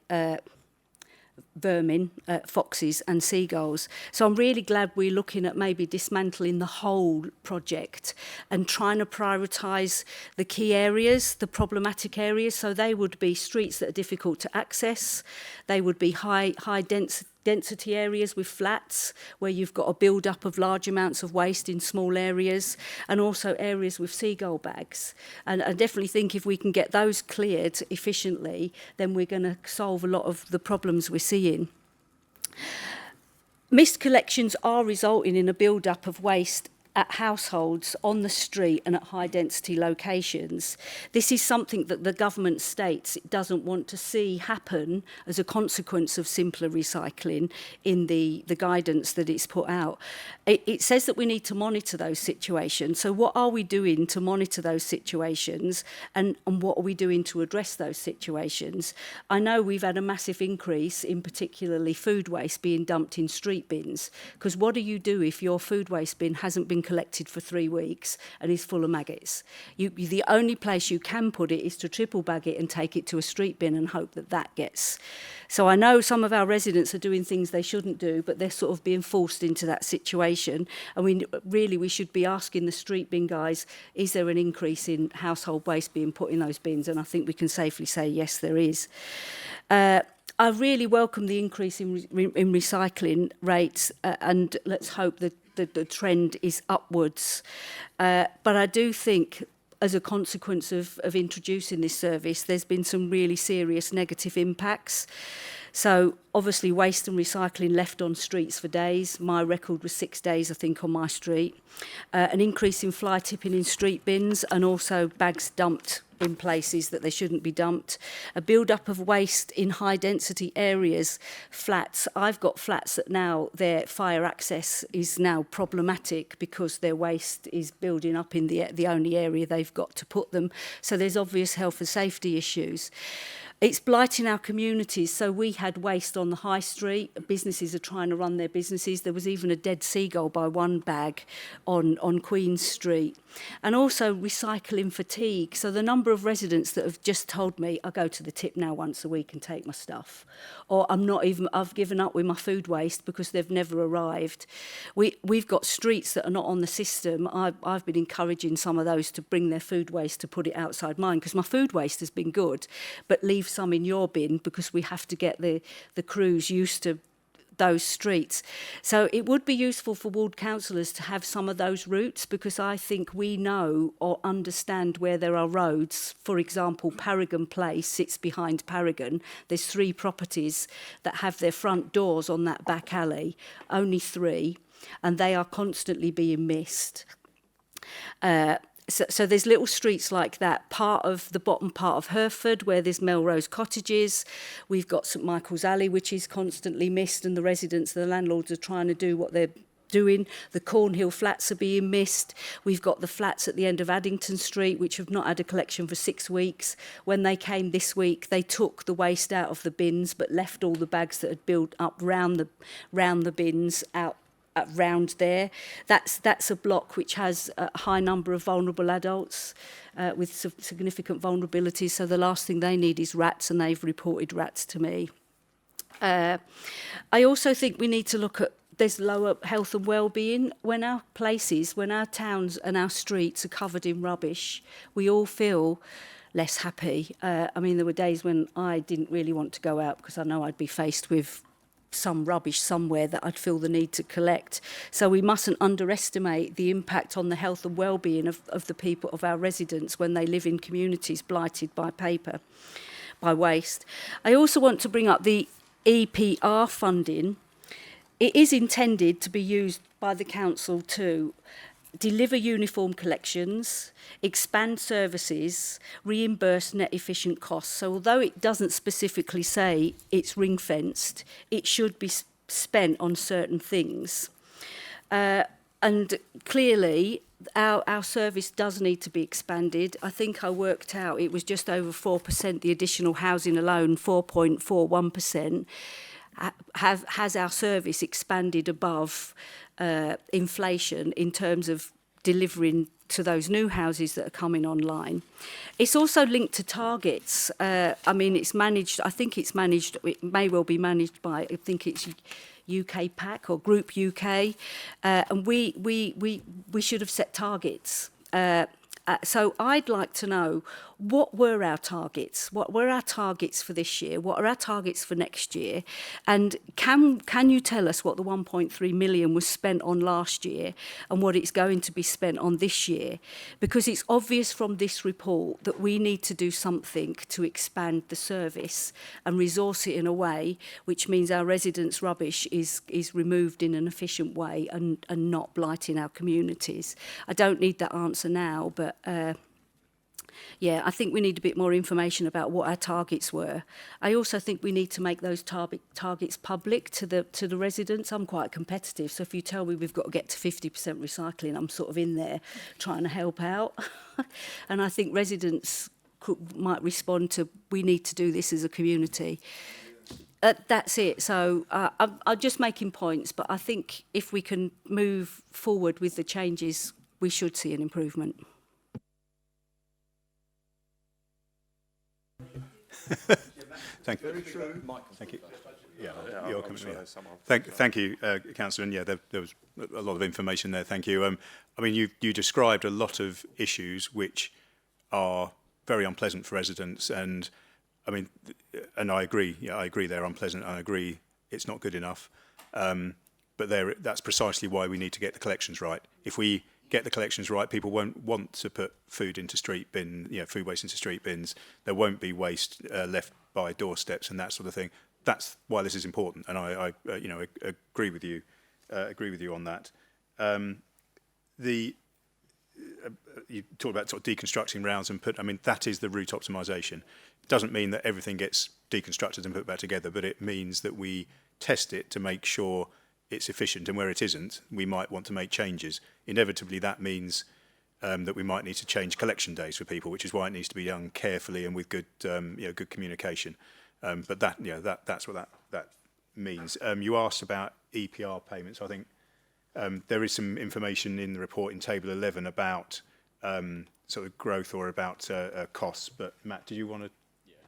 vermin, foxes and seagulls. So I'm really glad we're looking at maybe dismantling the whole project and trying to prioritise the key areas, the problematic areas. So they would be streets that are difficult to access. They would be high density areas with flats where you've got a build-up of large amounts of waste in small areas, and also areas with seagull bags. And I definitely think if we can get those cleared efficiently, then we're going to solve a lot of the problems we're seeing. Missed collections are resulting in a build-up of waste at households, on the street and at high density locations. This is something that the government states it doesn't want to see happen as a consequence of simpler recycling in the guidance that it's put out. It says that we need to monitor those situations. So what are we doing to monitor those situations, and what are we doing to address those situations? I know we've had a massive increase in particularly food waste being dumped in street bins, because what do you do if your food waste bin hasn't been collected for 3 weeks and is full of maggots? The only place you can put it is to triple bag it and take it to a street bin and hope that that gets. So I know some of our residents are doing things they shouldn't do, but they're sort of being forced into that situation. And we should be asking the street bin guys, is there an increase in household waste being put in those bins? And I think we can safely say yes, there is. I really welcome the increase in recycling rates, and let's hope that the trend is upwards. But I do think, as a consequence of introducing this service, there's been some really serious negative impacts. So obviously waste and recycling left on streets for days. My record was 6 days, I think, on my street. An increase in fly tipping in street bins, and also bags dumped in places that they shouldn't be dumped. A build-up of waste in high-density areas, flats. I've got flats that now their fire access is now problematic because their waste is building up in the only area they've got to put them. So there's obvious health and safety issues. It's blighting our communities. So we had waste on the high street. Businesses are trying to run their businesses. There was even a dead seagull by one bag on Queen Street. And also recycling fatigue. So the number of residents that have just told me, I go to the tip now once a week and take my stuff. Or I've given up with my food waste because they've never arrived. We've got streets that are not on the system. I've been encouraging some of those to bring their food waste to put it outside mine, because my food waste has been good, but leaves some in your bin because we have to get the crews used to those streets. So it would be useful for ward councillors to have some of those routes, because I think we know or understand where there are roads. For example, Paragon Place sits behind Paragon. There's 3 properties that have their front doors on that back alley, only 3, and they are constantly being missed. So there's little streets like that, part of the bottom part of Hereford where there's Melrose Cottages. We've got St Michael's Alley, which is constantly missed, and the residents, the landlords are trying to do what they're doing. The Cornhill flats are being missed. We've got the flats at the end of Addington Street, which have not had a collection for 6 weeks. When they came this week, they took the waste out of the bins, but left all the bags that had built up round the bins out round there. That's a block which has a high number of vulnerable adults with significant vulnerabilities. So the last thing they need is rats, and they've reported rats to me. I also think we need to look at there's lower health and well-being. When our towns and our streets are covered in rubbish, we all feel less happy. I mean, there were days when I didn't really want to go out because I know I'd be faced with some rubbish somewhere that I'd feel the need to collect. So we mustn't underestimate the impact on the health and well-being of the people, of our residents, when they live in communities blighted by waste. I also want to bring up the EPR funding. It is intended to be used by the council to deliver uniform collections, expand services, reimburse net efficient costs. So although it doesn't specifically say it's ring-fenced, it should be spent on certain things. And clearly, our service does need to be expanded. I think I worked out it was just over 4%, the additional housing alone, 4.41%. Has our service expanded above inflation in terms of delivering to those new houses that are coming online? It's also linked to targets. I mean, it's managed, it may well be managed by, I think it's UK PAC or Group UK, and we should have set targets. So I'd like to know, what were our targets? What were our targets for this year? What are our targets for next year? And can you tell us what the 1.3 million was spent on last year and what it's going to be spent on this year? Because it's obvious from this report that we need to do something to expand the service and resource it in a way which means our residents' rubbish is removed in an efficient way and not blighting our communities. I don't need that answer now, but yeah, I think we need a bit more information about what our targets were. I also think we need to make those targets public to the residents. I'm quite competitive, so if you tell me we've got to get to 50% recycling, I'm sort of in there trying to help out. And I think residents might respond to, we need to do this as a community. That's it. So I'm just making points, but I think if we can move forward with the changes, we should see an improvement. Thank you. Very true. Thank you. Yeah, you're coming. Thank you, Councillor. And yeah, there was a lot of information there. Thank you. I mean, you described a lot of issues which are very unpleasant for residents, and I mean, and I agree. Yeah, I agree they're unpleasant. I agree it's not good enough. But that's precisely why we need to get the collections right. If we get the collections right, people won't want to put food into street bin, food waste into street bins. There won't be waste left by doorsteps and that sort of thing. That's why this is important, and I agree with you. Agree with you on that. You talked about sort of deconstructing rounds and that is the route optimisation. It doesn't mean that everything gets deconstructed and put back together, but it means that we test it to make sure it's efficient, and where it isn't, we might want to make changes. Inevitably, that means that we might need to change collection days for people, which is why it needs to be done carefully and with good, good communication. But that's what that means. You asked about EPR payments. I think there is some information in the report in Table 11 about sort of growth or about costs. But Matt, do you want to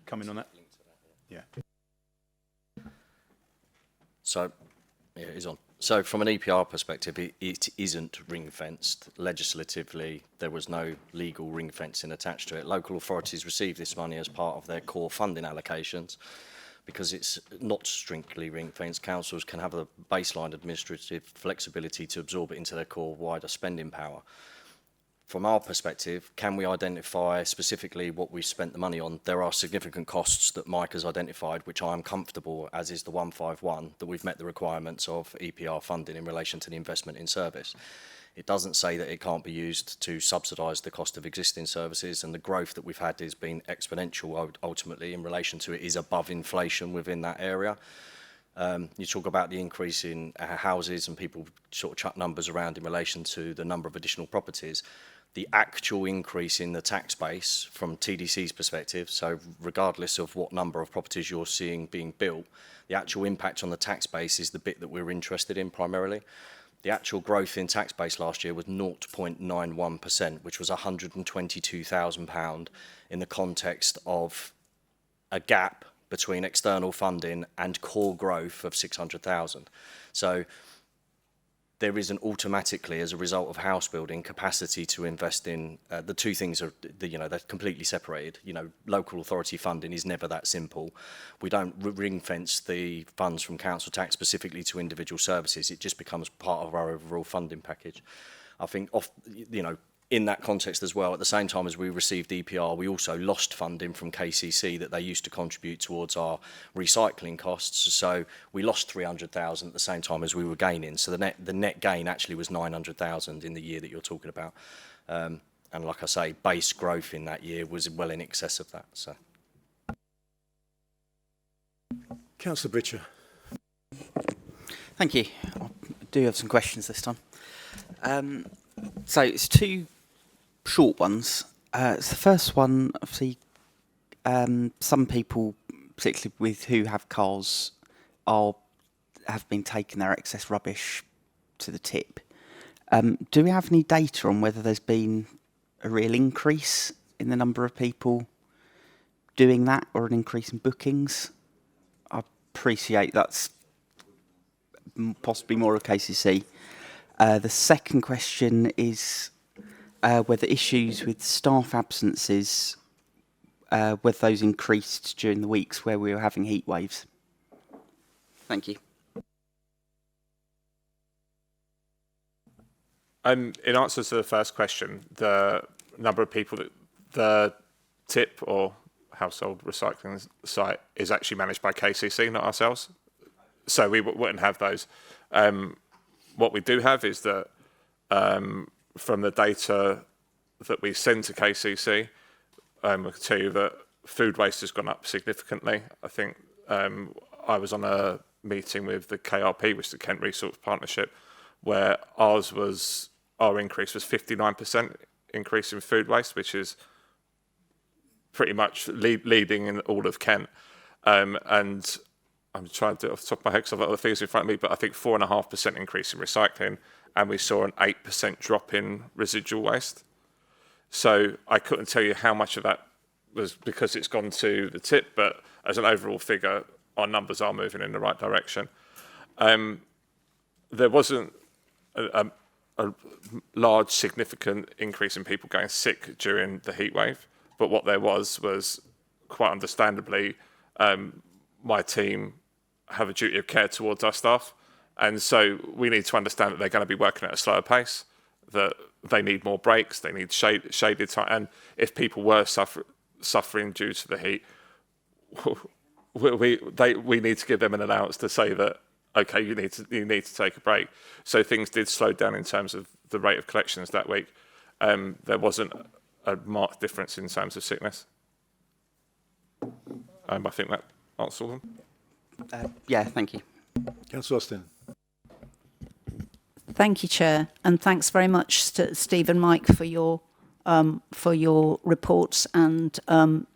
come in on that? Yeah. So Yeah, it is on. So from an EPR perspective, it isn't ring-fenced. Legislatively, there was no legal ring-fencing attached to it. Local authorities receive this money as part of their core funding allocations. Because it's not strictly ring-fenced, councils can have a baseline administrative flexibility to absorb it into their core wider spending power. From our perspective, can we identify specifically what we spent the money on? There are significant costs that Mike has identified, which I am comfortable, as is the 151, that we've met the requirements of EPR funding in relation to the investment in service. It doesn't say that it can't be used to subsidise the cost of existing services, and the growth that we've had has been exponential ultimately in relation to it is above inflation within that area. You talk about the increase in houses and people sort of chuck numbers around in relation to the number of additional properties. The actual increase in the tax base from TDC's perspective, so regardless of what number of properties you're seeing being built, the actual impact on the tax base is the bit that we're interested in primarily. The actual growth in tax base last year was 0.91%, which was £122,000 in the context of a gap between external funding and core growth of 600,000. So there isn't automatically, as a result of house building, capacity to invest in the two things are, they're completely separated. Local authority funding is never that simple. We don't ring fence the funds from council tax specifically to individual services. It just becomes part of our overall funding package. I think, in that context as well, at the same time as we received EPR, we also lost funding from KCC that they used to contribute towards our recycling costs. So we lost 300,000 at the same time as we were gaining. So the net gain actually was 900,000 in the year that you're talking about. And like I say, base growth in that year was well in excess of that. So, Councillor Britcher. Thank you. I do have some questions this time. So it's two short ones. So the first one, obviously, some people, particularly with who have cars, have been taking their excess rubbish to the tip. Do we have any data on whether there's been a real increase in the number of people doing that, or an increase in bookings? I appreciate that's possibly more of KCC. The second question is whether issues with staff absences, whether those increased during the weeks where we were having heat waves. Thank you. In answer to the first question, the number of people that the tip or household recycling site is actually managed by KCC, not ourselves. So we wouldn't have those. What we do have is that from the data that we send to KCC, I can tell you that food waste has gone up significantly. I think I was on a meeting with the KRP, which is the Kent Resource Partnership, where our increase was 59% increase in food waste, which is pretty much leading in all of Kent. And I'm trying to do it off the top of my head because I've got other figures in front of me, but I think 4.5% increase in recycling, and we saw an 8% drop in residual waste. So I couldn't tell you how much of that was because it's gone to the tip, but as an overall figure, our numbers are moving in the right direction. There wasn't a large, significant increase in people going sick during the heat wave, but what there was quite understandably, my team have a duty of care towards our staff, and so we need to understand that they're going to be working at a slower pace, that they need more breaks, they need shaded time, and if people were suffering due to the heat, we need to give them an allowance to say that, okay, you need to take a break. So things did slow down in terms of the rate of collections that week. There wasn't a marked difference in terms of sickness. I think that answers all of them. Yeah, thank you. Councillor Austin. Thank you, Chair, and thanks very much to Steve and Mike for your for your reports, and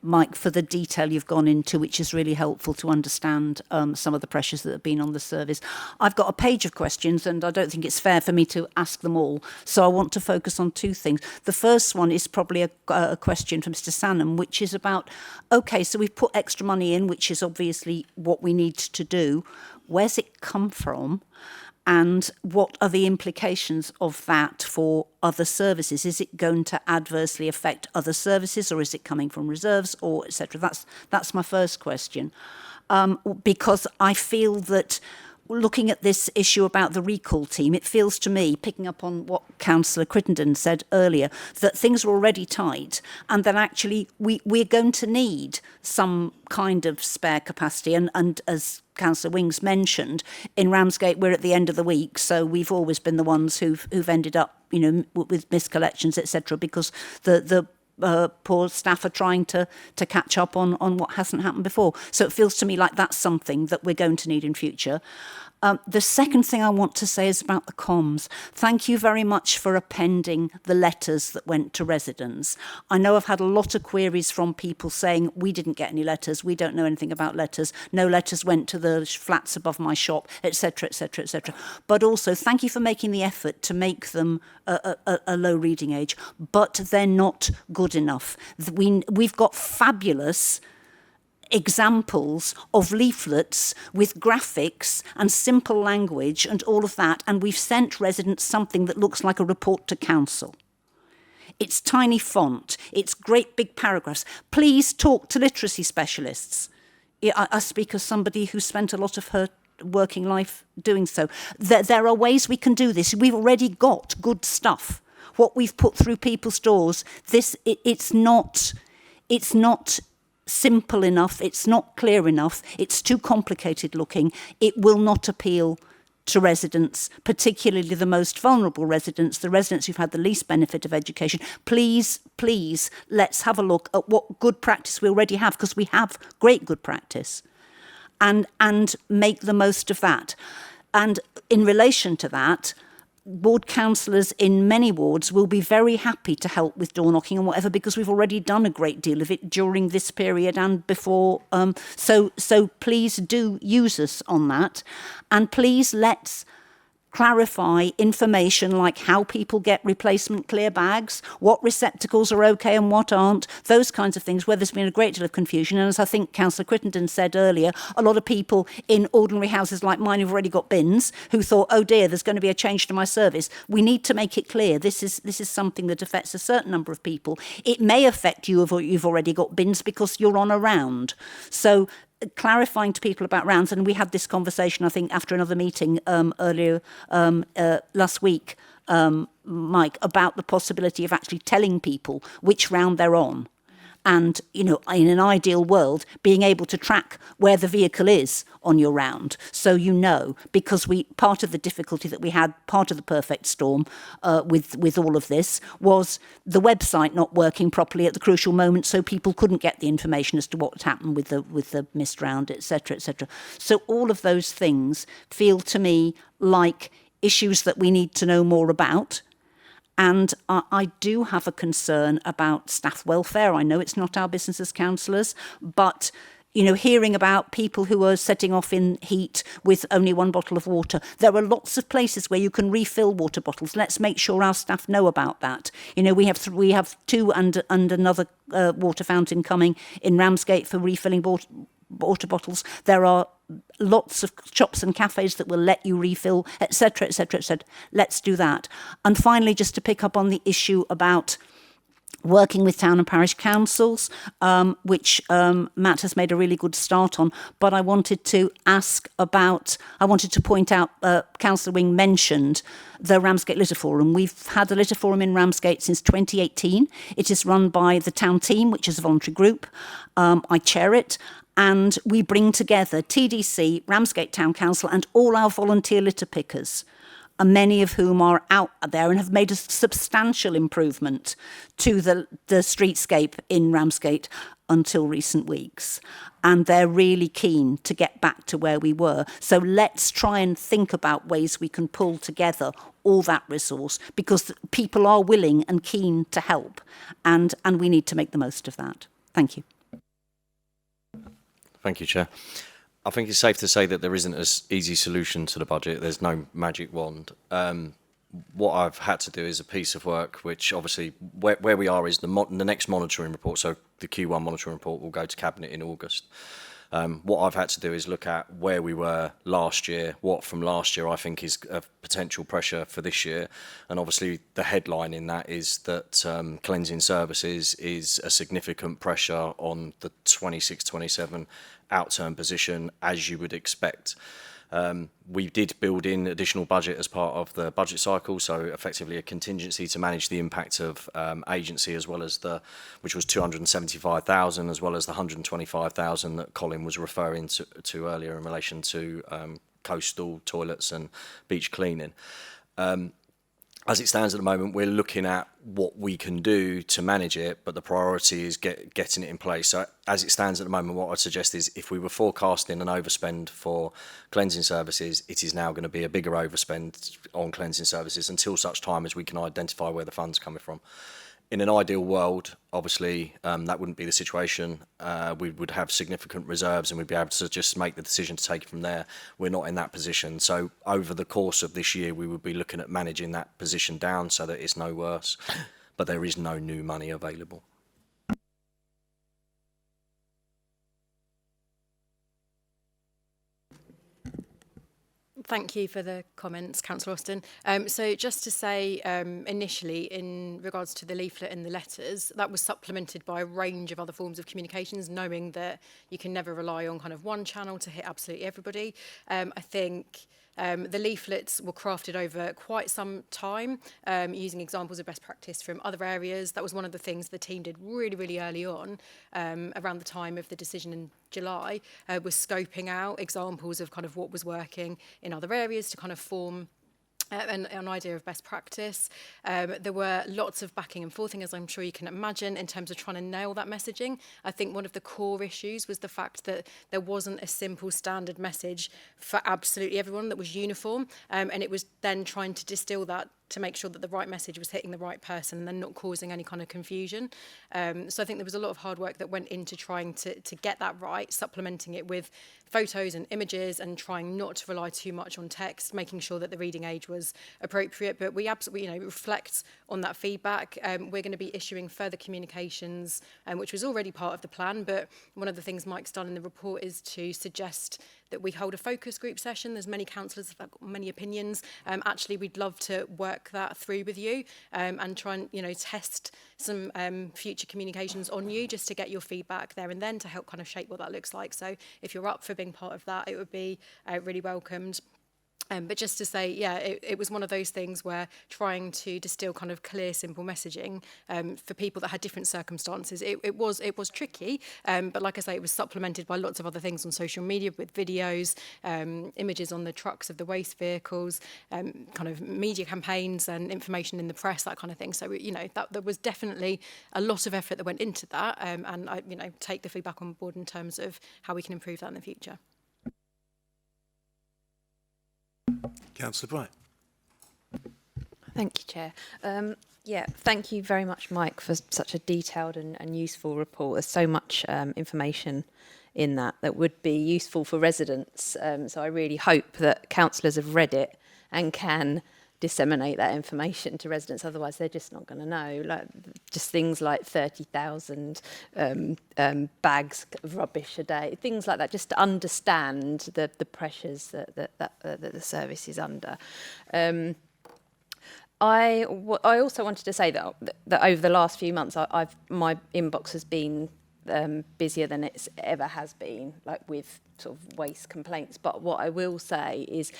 Mike, for the detail you've gone into, which is really helpful to understand some of the pressures that have been on the service. I've got a page of questions, and I don't think it's fair for me to ask them all, so I want to focus on two things. The first one is probably a question for Mr. Sanham, which is about, okay, so we've put extra money in, which is obviously what we need to do. Where's it come from? And what are the implications of that for other services? Is it going to adversely affect other services, or is it coming from reserves, or etc.? That's my first question, because I feel that looking at this issue about the recall team, it feels to me, picking up on what Councillor Crittenden said earlier, that things are already tight, and that actually we're going to need some kind of spare capacity. And as Councillor Wings mentioned, in Ramsgate we're at the end of the week, so we've always been the ones who've ended up, you know, with miscollections, etc., because the poor staff are trying to catch up on what hasn't happened before. So it feels to me like that's something that we're going to need in future. The second thing I want to say is about the comms. Thank you very much for appending the letters that went to residents. I know I've had a lot of queries from people saying, we didn't get any letters, we don't know anything about letters, no letters went to the flats above my shop, etc., etc., etc. But also, thank you for making the effort to make them a low reading age, but they're not good enough. We've got fabulous examples of leaflets with graphics and simple language and all of that, and we've sent residents something that looks like a report to council. It's tiny font, it's great big paragraphs. Please talk to literacy specialists. I speak as somebody who spent a lot of her working life doing so. There are ways we can do this. We've already got good stuff. What we've put through people's doors, it's not simple enough, it's not clear enough, it's too complicated looking, it will not appeal to residents, particularly the most vulnerable residents, the residents who've had the least benefit of education. Please, please, let's have a look at what good practice we already have, because we have great good practice, and make the most of that. And in relation to that, ward councillors in many wards will be very happy to help with door knocking and whatever, because we've already done a great deal of it during this period and before. So please do use us on that. And please let's clarify information like how people get replacement clear bags, what receptacles are okay and what aren't, those kinds of things, where there's been a great deal of confusion. And as I think Councillor Crittenden said earlier, a lot of people in ordinary houses like mine who've already got bins who thought, oh dear, there's going to be a change to my service. We need to make it clear this is something that affects a certain number of people. It may affect you if you've already got bins because you're on a round. So clarifying to people about rounds, and we had this conversation, I think, after another meeting earlier last week, Mike, about the possibility of actually telling people which round they're on. And, you know, in an ideal world, being able to track where the vehicle is on your round, so you know, because part of the difficulty that we had, part of the perfect storm with all of this, was the website not working properly at the crucial moment, so people couldn't get the information as to what had happened with the missed round, etc., etc. So all of those things feel to me like issues that we need to know more about. And I do have a concern about staff welfare. I know it's not our business as councillors, but, you know, hearing about people who are setting off in heat with only one bottle of water. There are lots of places where you can refill water bottles. Let's make sure our staff know about that. You know, we have two and another water fountain coming in Ramsgate for refilling water bottles. There are lots of shops and cafes that will let you refill, etc., etc., etc. Let's do that. And finally, just to pick up on the issue about working with town and parish councils, which Matt has made a really good start on, but I wanted to point out, Councillor Wing mentioned the Ramsgate Litter Forum. We've had a litter forum in Ramsgate since 2018. It is run by the town team, which is a voluntary group. I chair it. And we bring together TDC, Ramsgate Town Council, and all our volunteer litter pickers, and many of whom are out there and have made a substantial improvement to the streetscape in Ramsgate. until recent weeks, and they're really keen to get back to where we were. So let's try and think about ways we can pull together all that resource, because people are willing and keen to help, and we need to make the most of that. Thank you. Thank you, Chair. I think it's safe to say that there isn't an easy solution to the budget. There's no magic wand. What I've had to do is a piece of work, which obviously where we are is the next monitoring report. So the Q1 monitoring report will go to Cabinet in August. What I've had to do is look at where we were last year, what from last year I think is a potential pressure for this year. And obviously the headline in that is that cleansing services is a significant pressure on the 26-27 outturn position, as you would expect. We did build in additional budget as part of the budget cycle, so effectively a contingency to manage the impact of agency, as well as which was 275,000, as well as the 125,000 that Colin was referring to earlier in relation to coastal toilets and beach cleaning. As it stands at the moment, we're looking at what we can do to manage it, but the priority is getting it in place. So as it stands at the moment, what I'd suggest is if we were forecasting an overspend for cleansing services, it is now going to be a bigger overspend on cleansing services until such time as we can identify where the fund's coming from. In an ideal world, obviously, that wouldn't be the situation. We would have significant reserves and we'd be able to just make the decision to take it from there. We're not in that position. So over the course of this year, we would be looking at managing that position down so that it's no worse. But there is no new money available. Thank you for the comments, Councillor Austin. So just to say initially, in regards to the leaflet and the letters, that was supplemented by a range of other forms of communications, knowing that you can never rely on kind of one channel to hit absolutely everybody. I think the leaflets were crafted over quite some time, using examples of best practice from other areas. That was one of the things the team did really, really early on, around the time of the decision in July, was scoping out examples of kind of what was working in other areas to kind of form an idea of best practice. There were lots of backing and forthing, as I'm sure you can imagine, in terms of trying to nail that messaging. I think one of the core issues was the fact that there wasn't a simple standard message for absolutely everyone that was uniform, and it was then trying to distill that to make sure that the right message was hitting the right person and then not causing any kind of confusion. So I think there was a lot of hard work that went into trying to get that right, supplementing it with photos and images and trying not to rely too much on text, making sure that the reading age was appropriate. But we absolutely, reflect on that feedback. We're going to be issuing further communications, which was already part of the plan. But one of the things Mike's done in the report is to suggest that we hold a focus group session. There's many councillors that have got many opinions. Actually, we'd love to work that through with you and try and, test some future communications on you just to get your feedback there and then to help kind of shape what that looks like. So if you're up for being part of that, it would be really welcomed. But just to say, it was one of those things where trying to distill kind of clear, simple messaging for people that had different circumstances, it was tricky. But like I say, it was supplemented by lots of other things on social media with videos, images on the trucks of the waste vehicles, kind of media campaigns and information in the press, that kind of thing. So, that there was definitely a lot of effort that went into that. And I, take the feedback on board in terms of how we can improve that in the future. Councillor Bright. Thank you, Chair. Thank you very much, Mike, for such a detailed and useful report. There's so much information in that would be useful for residents. So I really hope that councillors have read it and can disseminate that information to residents. Otherwise, they're just not going to know. Like just things like 30,000 bags of rubbish a day, things like that, just to understand the pressures that the service is under. I also wanted to say that over the last few months, my inbox has been busier than it's ever has been, like with sort of waste complaints. But what I will say is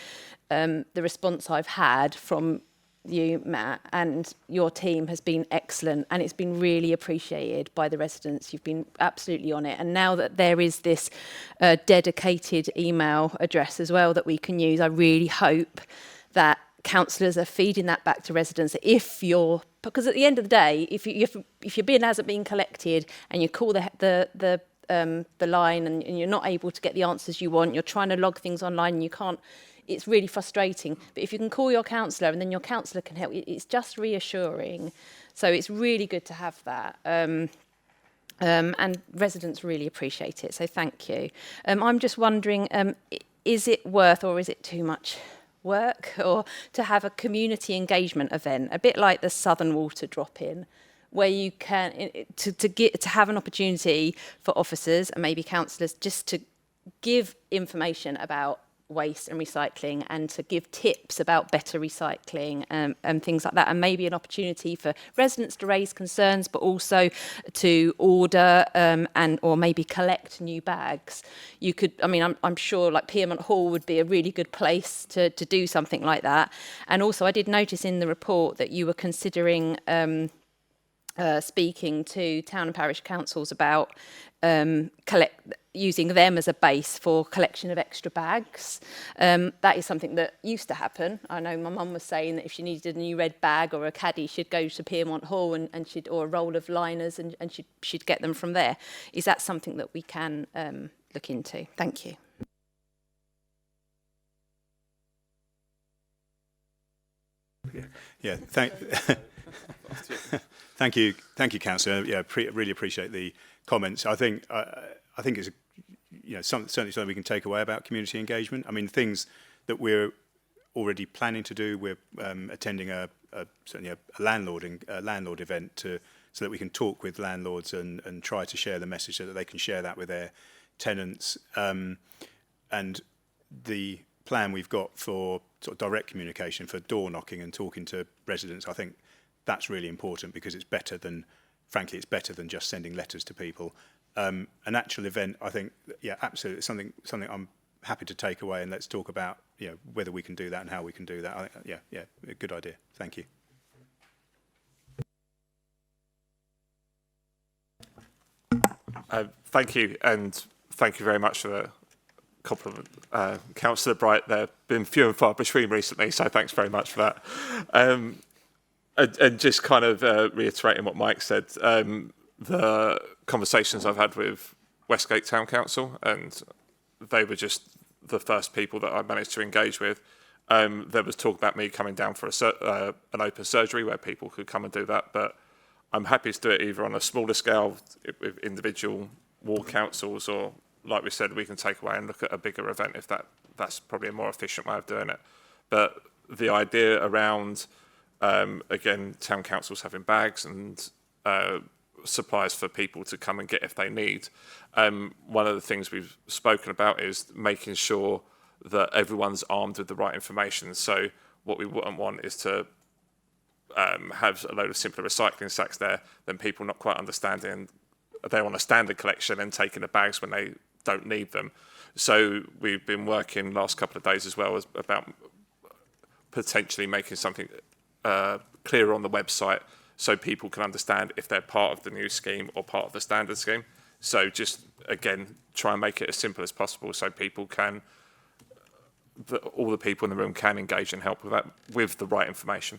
the response I've had from you, Matt, and your team has been excellent, and it's been really appreciated by the residents. You've been absolutely on it. And now that there is this dedicated email address as well that we can use, I really hope that councillors are feeding that back to residents. Because at the end of the day, if your bin hasn't been collected and you call the line and you're not able to get the answers you want, you're trying to log things online and you can't, it's really frustrating. But if you can call your councillor and then your councillor can help, it's just reassuring. So it's really good to have that. And residents really appreciate it, so thank you. I'm just wondering, is it worth or is it too much work or to have a community engagement event, a bit like the Southern Water drop-in, where you can to have an opportunity for officers and maybe councillors just to give information about waste and recycling and to give tips about better recycling and things like that, and maybe an opportunity for residents to raise concerns but also to order and or maybe collect new bags. You could, I mean, I'm sure like Piermont Hall would be a really good place to do something like that. And also I did notice in the report that you were considering speaking to town and parish councils about using them as a base for collection of extra bags. That is something that used to happen. I know my mum was saying that if she needed a new red bag or a caddy, she'd go to Piermont Hall and or a roll of liners and she'd get them from there. Is that something that we can look into? Thank you. Yeah, thank you, Councillor. Yeah, really appreciate the comments. I think it's certainly something we can take away about community engagement. I mean, things that we're already planning to do. We're attending certainly a landlord event so that we can talk with landlords and try to share the message so that they can share that with their tenants. And the plan we've got for sort of direct communication, for door knocking and talking to residents, I think that's really important because it's better than, frankly, it's better than just sending letters to people. An actual event, I think, yeah, absolutely, something I'm happy to take away, and let's talk about, whether we can do that and how we can do that. I think, yeah, a good idea. Thank you. Thank you, and thank you very much for the compliment, Councillor Bright. There have been few and far between recently, so thanks very much for that. And just kind of reiterating what Mike said, the conversations I've had with Westgate Town Council, and they were just the first people that I managed to engage with. There was talk about me coming down for an open surgery where people could come and do that, but I'm happy to do it either on a smaller scale with individual ward councils, or like we said, we can take away and look at a bigger event if that's probably a more efficient way of doing it. But the idea around, again, town councils having bags and supplies for people to come and get if they need. One of the things we've spoken about is making sure that everyone's armed with the right information. So what we wouldn't want is to have a load of simpler recycling sacks there, then people not quite understanding they want a standard collection and taking the bags when they don't need them. So we've been working last couple of days as well about potentially making something clearer on the website so people can understand if they're part of the new scheme or part of the standard scheme. So just, again, try and make it as simple as possible so people can, all the people in the room can engage and help with that with the right information.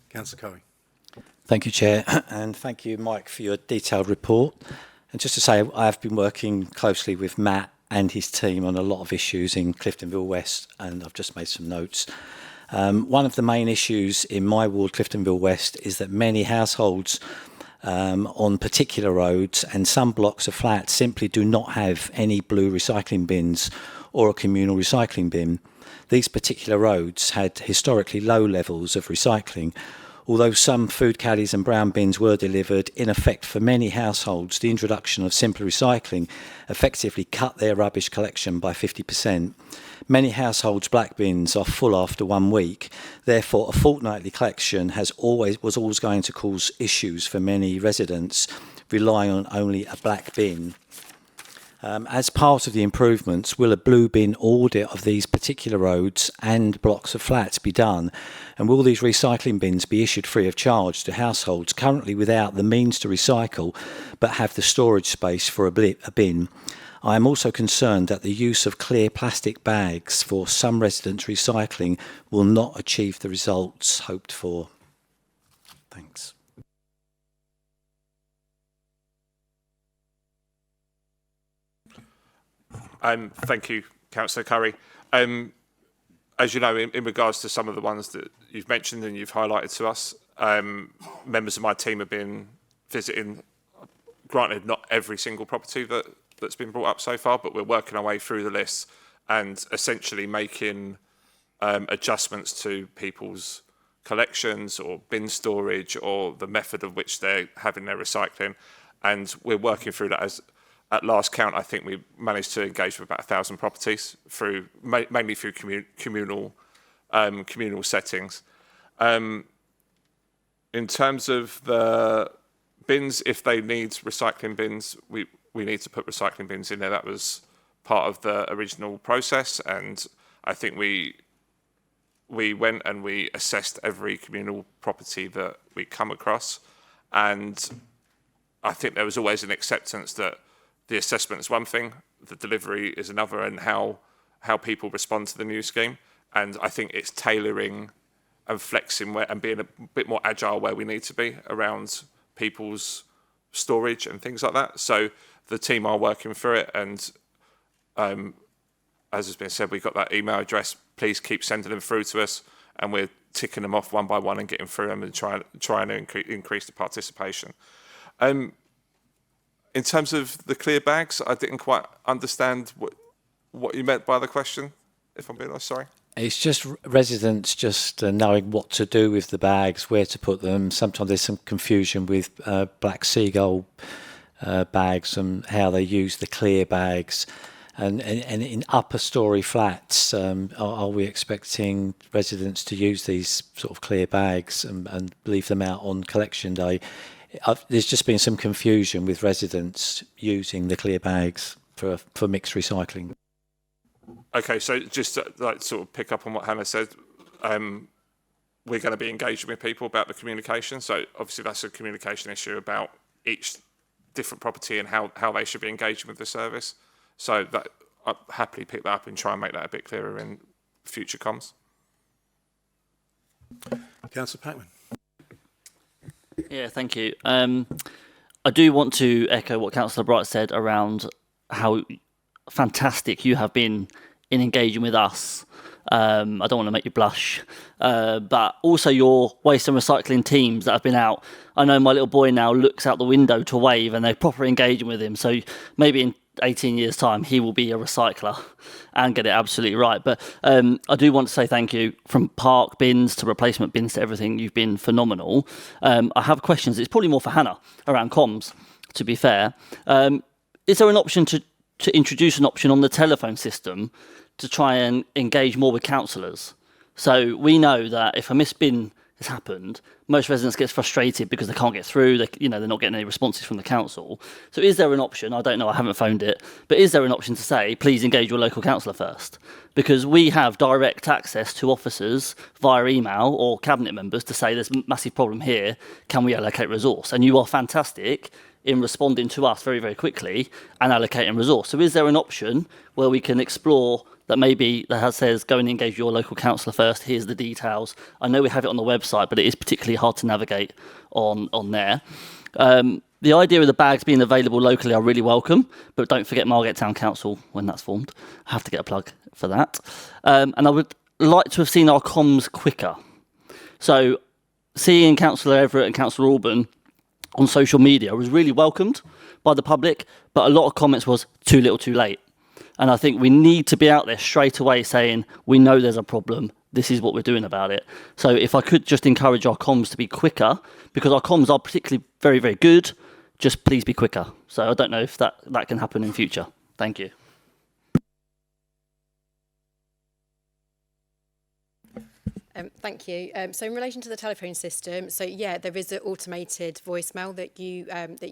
Councillor Curry. Thank you, Chair, and thank you, Mike, for your detailed report. And just to say, I have been working closely with Matt and his team on a lot of issues in Cliftonville West, and I've just made some notes. One of the main issues in my ward, Cliftonville West, is that many households on particular roads and some blocks of flats simply do not have any blue recycling bins or a communal recycling bin. These particular roads had historically low levels of recycling. Although some food caddies and brown bins were delivered, in effect for many households, the introduction of simpler recycling effectively cut their rubbish collection by 50%. Many households' black bins are full after 1 week. Therefore, a fortnightly collection was always going to cause issues for many residents relying on only a black bin. As part of the improvements, will a blue bin audit of these particular roads and blocks of flats be done? And will these recycling bins be issued free of charge to households currently without the means to recycle but have the storage space for a bin? I am also concerned that the use of clear plastic bags for some residents' recycling will not achieve the results hoped for. Thanks. Thank you, Councillor Curry. As you know, in regards to some of the ones that you've mentioned and you've highlighted to us, members of my team have been visiting, granted not every single property that's been brought up so far, but we're working our way through the list and essentially making adjustments to people's collections or bin storage or the method of which they're having their recycling. And we're working through that. As at last count, I think we managed to engage with about 1,000 properties through mainly through communal settings. In terms of the bins, if they need recycling bins, we need to put recycling bins in there. That was part of the original process, and I think we went and we assessed every communal property that we come across, and I think there was always an acceptance that the assessment is one thing, the delivery is another, and how people respond to the new scheme. And I think it's tailoring and flexing and being a bit more agile where we need to be around people's storage and things like that. So the team are working through it, and as has been said, we've got that email address. Please keep sending them through to us, and we're ticking them off one by one and getting through them and trying to increase the participation. In terms of the clear bags, I didn't quite understand what you meant by the question, if I'm being honest, sorry. It's just residents just knowing what to do with the bags, where to put them. Sometimes there's some confusion with Black Seagull bags and how they use the clear bags. And in upper storey flats, are we expecting residents to use these sort of clear bags and leave them out on collection day? There's just been some confusion with residents using the clear bags for mixed recycling. Okay, so just to, like, sort of pick up on what Hannah said, we're going to be engaging with people about the communication. So obviously that's a communication issue about each different property and how they should be engaging with the service. So that I'll happily pick that up and try and make that a bit clearer in future comms. Councillor Packman. Yeah, thank you. I do want to echo what Councillor Bright said around how fantastic you have been in engaging with us. I don't want to make you blush, but also your waste and recycling teams that have been out. I know my little boy now looks out the window to wave and they're proper engaging with him. So maybe in 18 years' time, he will be a recycler and get it absolutely right. But I do want to say thank you. From park bins to replacement bins to everything, you've been phenomenal. I have questions. It's probably more for Hannah around comms, to be fair. Is there an option to introduce an option on the telephone system to try and engage more with councillors? So we know that if a missed bin has happened, most residents get frustrated because they can't get through. They're not getting any responses from the council. So is there an option? I don't know. I haven't phoned it, but is there an option to say, please engage your local councillor first? Because we have direct access to officers via email or cabinet members to say there's a massive problem here. Can we allocate resource? And you are fantastic in responding to us very, very quickly and allocating resource. So is there an option where we can explore that maybe that says go and engage your local councillor first, here's the details. I know we have it on the website, but it is particularly hard to navigate on there. The idea of the bags being available locally are really welcome, but don't forget Margate Town Council when that's formed. I have to get a plug for that. And I would like to have seen our comms quicker. So seeing Councillor Everett and Councillor Alban on social media was really welcomed by the public, but a lot of comments was too little too late. And I think we need to be out there straight away saying, we know there's a problem, this is what we're doing about it. So if I could just encourage our comms to be quicker, because our comms are particularly very, very good, just please be quicker. So I don't know if that can happen in future. Thank you. Thank you. So in relation to the telephone system, so yeah, there is an automated voicemail that you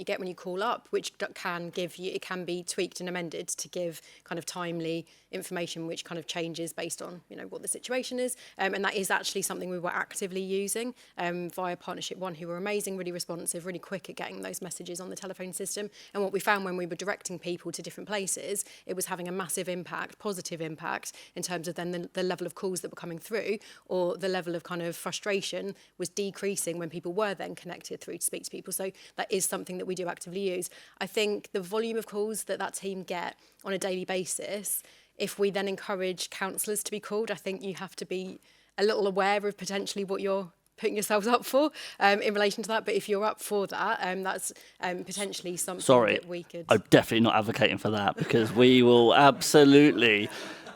get when you call up, which can give you, it can be tweaked and amended to give kind of timely information, which kind of changes based on, you know, what the situation is. And that is actually something we were actively using via Partnership One, who were amazing, really responsive, really quick at getting those messages on the telephone system. And what we found when we were directing people to different places, it was having a massive impact, positive impact, in terms of then the level of calls that were coming through, or the level of kind of frustration was decreasing when people were then connected through to speak to people. So that is something that we do actively use. I think the volume of calls that team get on a daily basis, if we then encourage councillors to be called, I think you have to be a little aware of potentially what you're putting yourselves up for in relation to that. But if you're up for that, that's potentially something that we could... I'm definitely not advocating for that, because we will absolutely...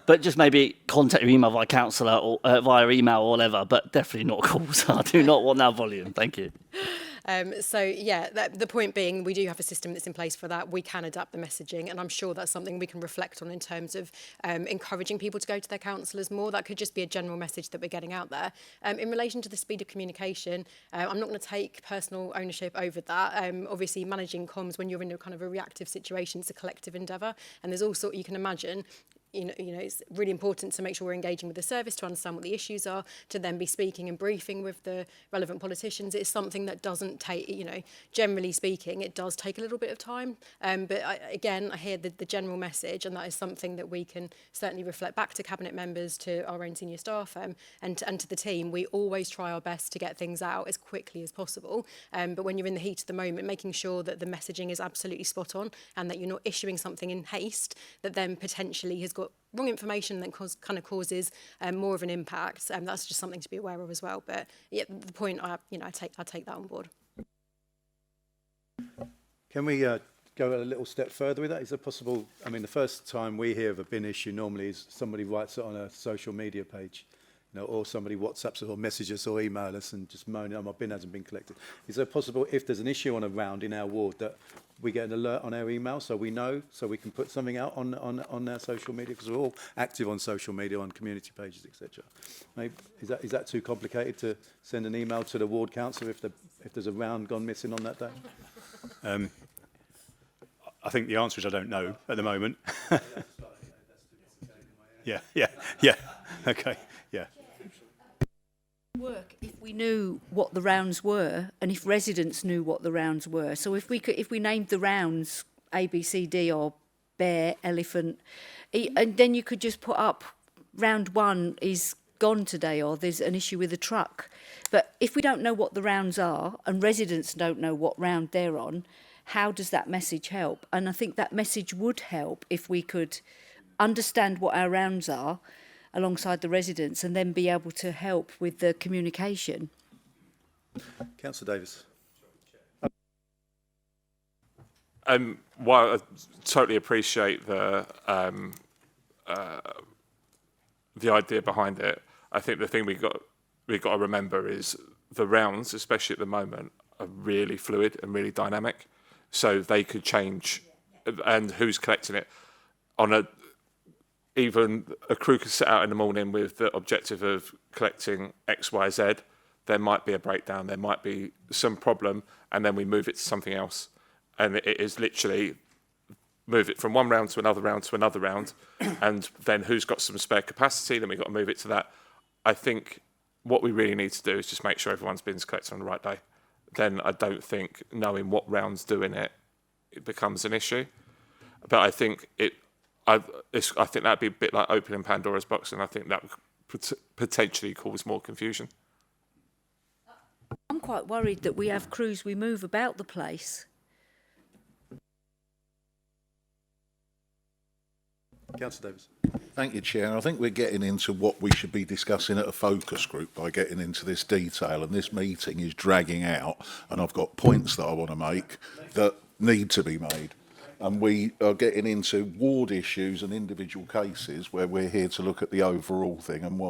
But just maybe contact your email via councillor or via email or whatever, but definitely not calls. I do not want that volume. Thank you. So yeah, the point being, we do have a system that's in place for that. We can adapt the messaging, and I'm sure that's something we can reflect on in terms of encouraging people to go to their councillors more. That could just be a general message that we're getting out there. In relation to the speed of communication, I'm not going to take personal ownership over that. Obviously, managing comms when you're in a kind of a reactive situation, it's a collective endeavour, and there's also, you can imagine, you know, it's really important to make sure we're engaging with the service to understand what the issues are, to then be speaking and briefing with the relevant politicians. It's something that doesn't take, you know, generally speaking, it does take a little bit of time. But again, I hear the general message, and that is something that we can certainly reflect back to cabinet members, to our own senior staff, and to the team. We always try our best to get things out as quickly as possible. But when you're in the heat of the moment, making sure that the messaging is absolutely spot on, and that you're not issuing something in haste that then potentially has got wrong information that kind of causes more of an impact. That's just something to be aware of as well. But yeah, the point, I take that on board. Can we go a little step further with that? Is it possible? I mean, the first time we hear of a bin issue normally is somebody writes it on a social media page, you know, or somebody WhatsApps us or messages or email us and just moan, "Oh, my bin hasn't been collected." Is it possible, if there's an issue on a round in our ward, that we get an alert on our email so we know, so we can put something out on our social media, because we're all active on social media, on community pages, etc. Is that too complicated to send an email to the ward council if there's a round gone missing on that day? I think the answer is I don't know at the moment. Yeah. Okay. Yeah. Work if we knew what the rounds were, and if residents knew what the rounds were. So if we named the rounds A, B, C, D, or bear, elephant, and then you could just put up round 1 is gone today, or there's an issue with a truck. But if we don't know what the rounds are, and residents don't know what round they're on, how does that message help? And I think that message would help if we could understand what our rounds are alongside the residents, and then be able to help with the communication. Councillor Davis. While I totally appreciate the idea behind it, I think the thing we got to remember is the rounds, especially at the moment, are really fluid and really dynamic. So they could change, and who's collecting it on even a crew could set out in the morning with the objective of collecting X, Y, Z. There might be a breakdown, there might be some problem, and then we move it to something else. And it is literally move it from one round to another round to another round, and then who's got some spare capacity, then we've got to move it to that. I think what we really need to do is just make sure everyone's bin's collected on the right day. Then I don't think knowing what round's doing it becomes an issue. But I think I think that'd be a bit like opening Pandora's box, and I think that would potentially cause more confusion. I'm quite worried that we have crews we move about the place. Councillor Davis. Thank you, Chair. I think we're getting into what we should be discussing at a focus group by getting into this detail, and this meeting is dragging out, and I've got points that I want to make that need to be made. And we are getting into ward issues and individual cases where we're here to look at the overall thing and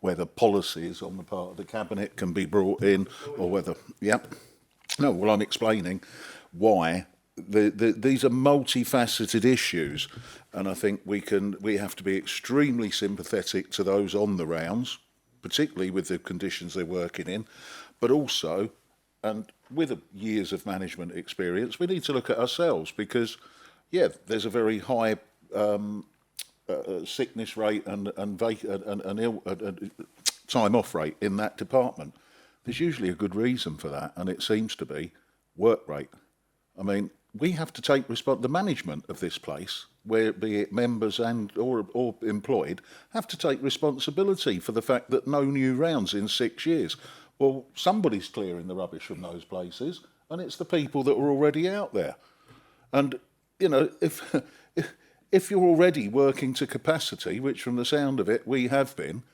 whether policies on the part of the Cabinet can be brought in, or whether, No, well, I'm explaining why these are multifaceted issues, and I think we have to be extremely sympathetic to those on the rounds, particularly with the conditions they're working in, but also, and with years of management experience, we need to look at ourselves because, yeah, there's a very high sickness rate and time off rate in that department. There's usually a good reason for that, and it seems to be work rate. I mean, we have to take the management of this place, where be it members or employed, have to take responsibility for the fact that no new rounds in 6 years. Well, somebody's clearing the rubbish from those places, and it's the people that are already out there. And, you know, if you're already working to capacity, which from the sound of it we have been,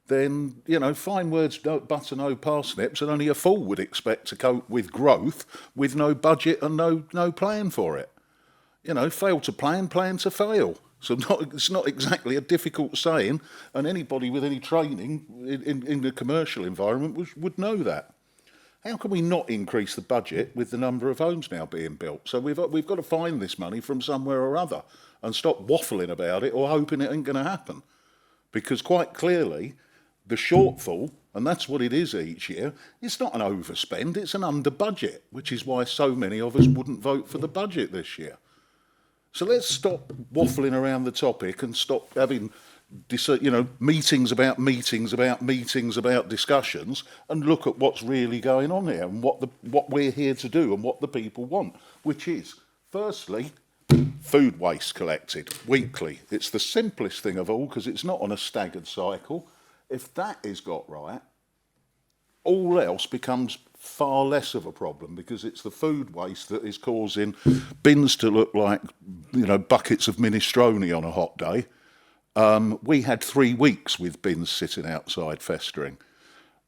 then, you know, fine words, butter, no parsnips, and only a fool would expect to cope with growth with no budget and no plan for it. You know, fail to plan to fail. So it's not exactly a difficult saying, and anybody with any training in the commercial environment would know that. How can we not increase the budget with the number of homes now being built? So we've got to find this money from somewhere or other and stop waffling about it or hoping it ain't going to happen. Because quite clearly, the shortfall, and that's what it is each year, it's not an overspend, it's an under budget, which is why so many of us wouldn't vote for the budget this year. So let's stop waffling around the topic and stop having, you know, meetings about discussions, and look at what's really going on here and what we're here to do and what the people want, which is, firstly, food waste collected weekly. It's the simplest thing of all because it's not on a staggered cycle. If that is got right, all else becomes far less of a problem because it's the food waste that is causing bins to look like, you know, buckets of minestrone on a hot day. We had 3 weeks with bins sitting outside festering,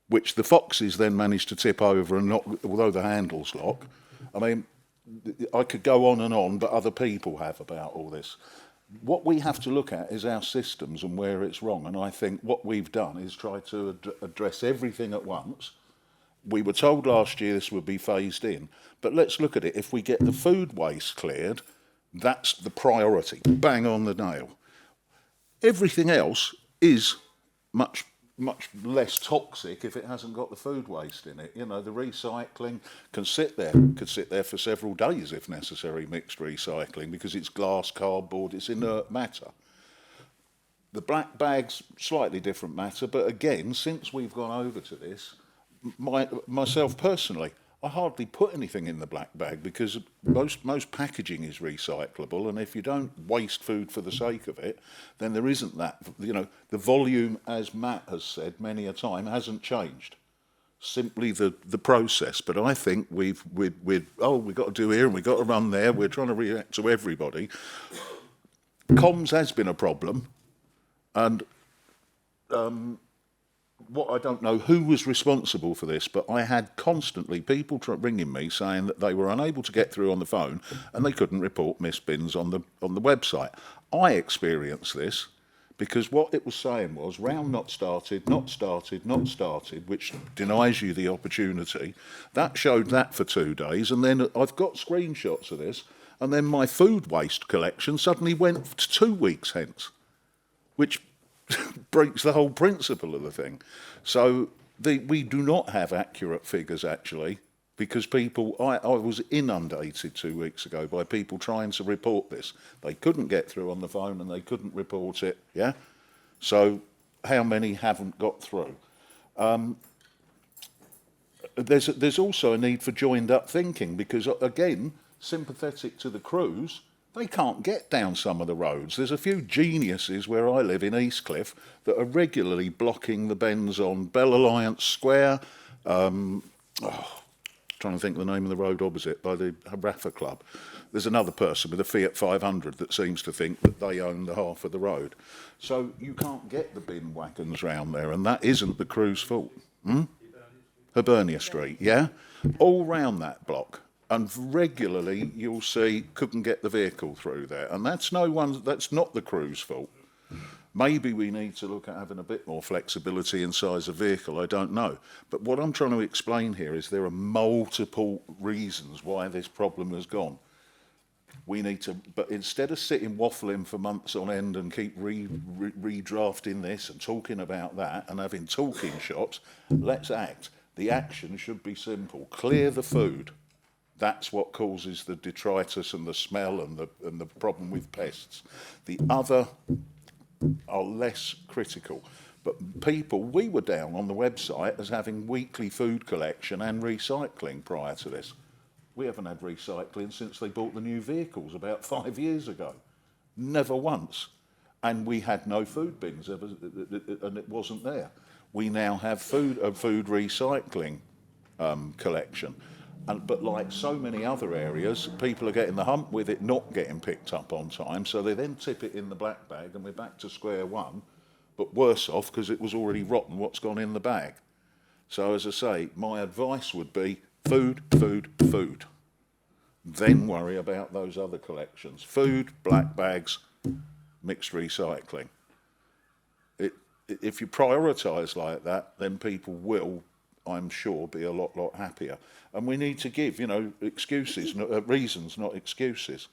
which the foxes then managed to tip over and not, although the handles lock. I mean, I could go on, but other people have about all this. What we have to look at is our systems and where it's wrong. And I think what we've done is try to address everything at once. We were told last year this would be phased in, but let's look at it. If we get the food waste cleared, that's the priority, bang on the nail. Everything else is much less toxic if it hasn't got the food waste in it. You know, the recycling could sit there for several days if necessary, mixed recycling, because it's glass, cardboard, it's inert matter. The black bags, slightly different matter, but again, since we've gone over to this, myself personally, I hardly put anything in the black bag because most packaging is recyclable, and if you don't waste food for the sake of it, then there isn't that, you know, the volume, as Matt has said many a time, hasn't changed. Simply the process. But I think we've got to do here and we've got to run there, we're trying to react to everybody. Comms has been a problem, and what I don't know who was responsible for this, but I had constantly people ringing me saying that they were unable to get through on the phone and they couldn't report missed bins on the website. I experienced this because what it was saying was round not started, which denies you the opportunity. That showed that for 2 days, and then I've got screenshots of this, and then my food waste collection suddenly went to 2 weeks hence, which breaks the whole principle of the thing. So we do not have accurate figures, actually, because people, I was inundated 2 weeks ago by people trying to report this. They couldn't get through on the phone and they couldn't report it, yeah? So how many haven't got through? There's also a need for joined up thinking because, again, sympathetic to the crews, they can't get down some of the roads. There's a few geniuses where I live in Eastcliff that are regularly blocking the bends on Bell Alliance Square, trying to think of the name of the road opposite, by the Rafa Club. There's another person with a Fiat 500 that seems to think that they own the half of the road. So you can't get the bin wagons round there, and that isn't the crew's fault. Hibernia Street, yeah? All round that block. And regularly you'll see couldn't get the vehicle through there, and that's not the crew's fault. Maybe we need to look at having a bit more flexibility in size of vehicle, I don't know. But what I'm trying to explain here is there are multiple reasons why this problem has gone. We need to, but instead of sitting waffling for months on end and keep redrafting this and talking about that and having talking shops, let's act. The action should be simple. Clear the food. That's what causes the detritus and the smell and the problem with pests. The other are less critical. But people, we were down on the website as having weekly food collection and recycling prior to this. We haven't had recycling since they bought the new vehicles about 5 years ago. Never once. And we had no food bins, and it wasn't there. We now have food recycling collection. But like so many other areas, people are getting the hump with it not getting picked up on time, so they then tip it in the black bag, and we're back to square one, but worse off because it was already rotten what's gone in the bag. So as I say, my advice would be food, food, food. Then worry about those other collections. Food, black bags, mixed recycling. If you prioritise like that, then people will, I'm sure, be a lot happier. And we need to give, excuses, reasons, not excuses.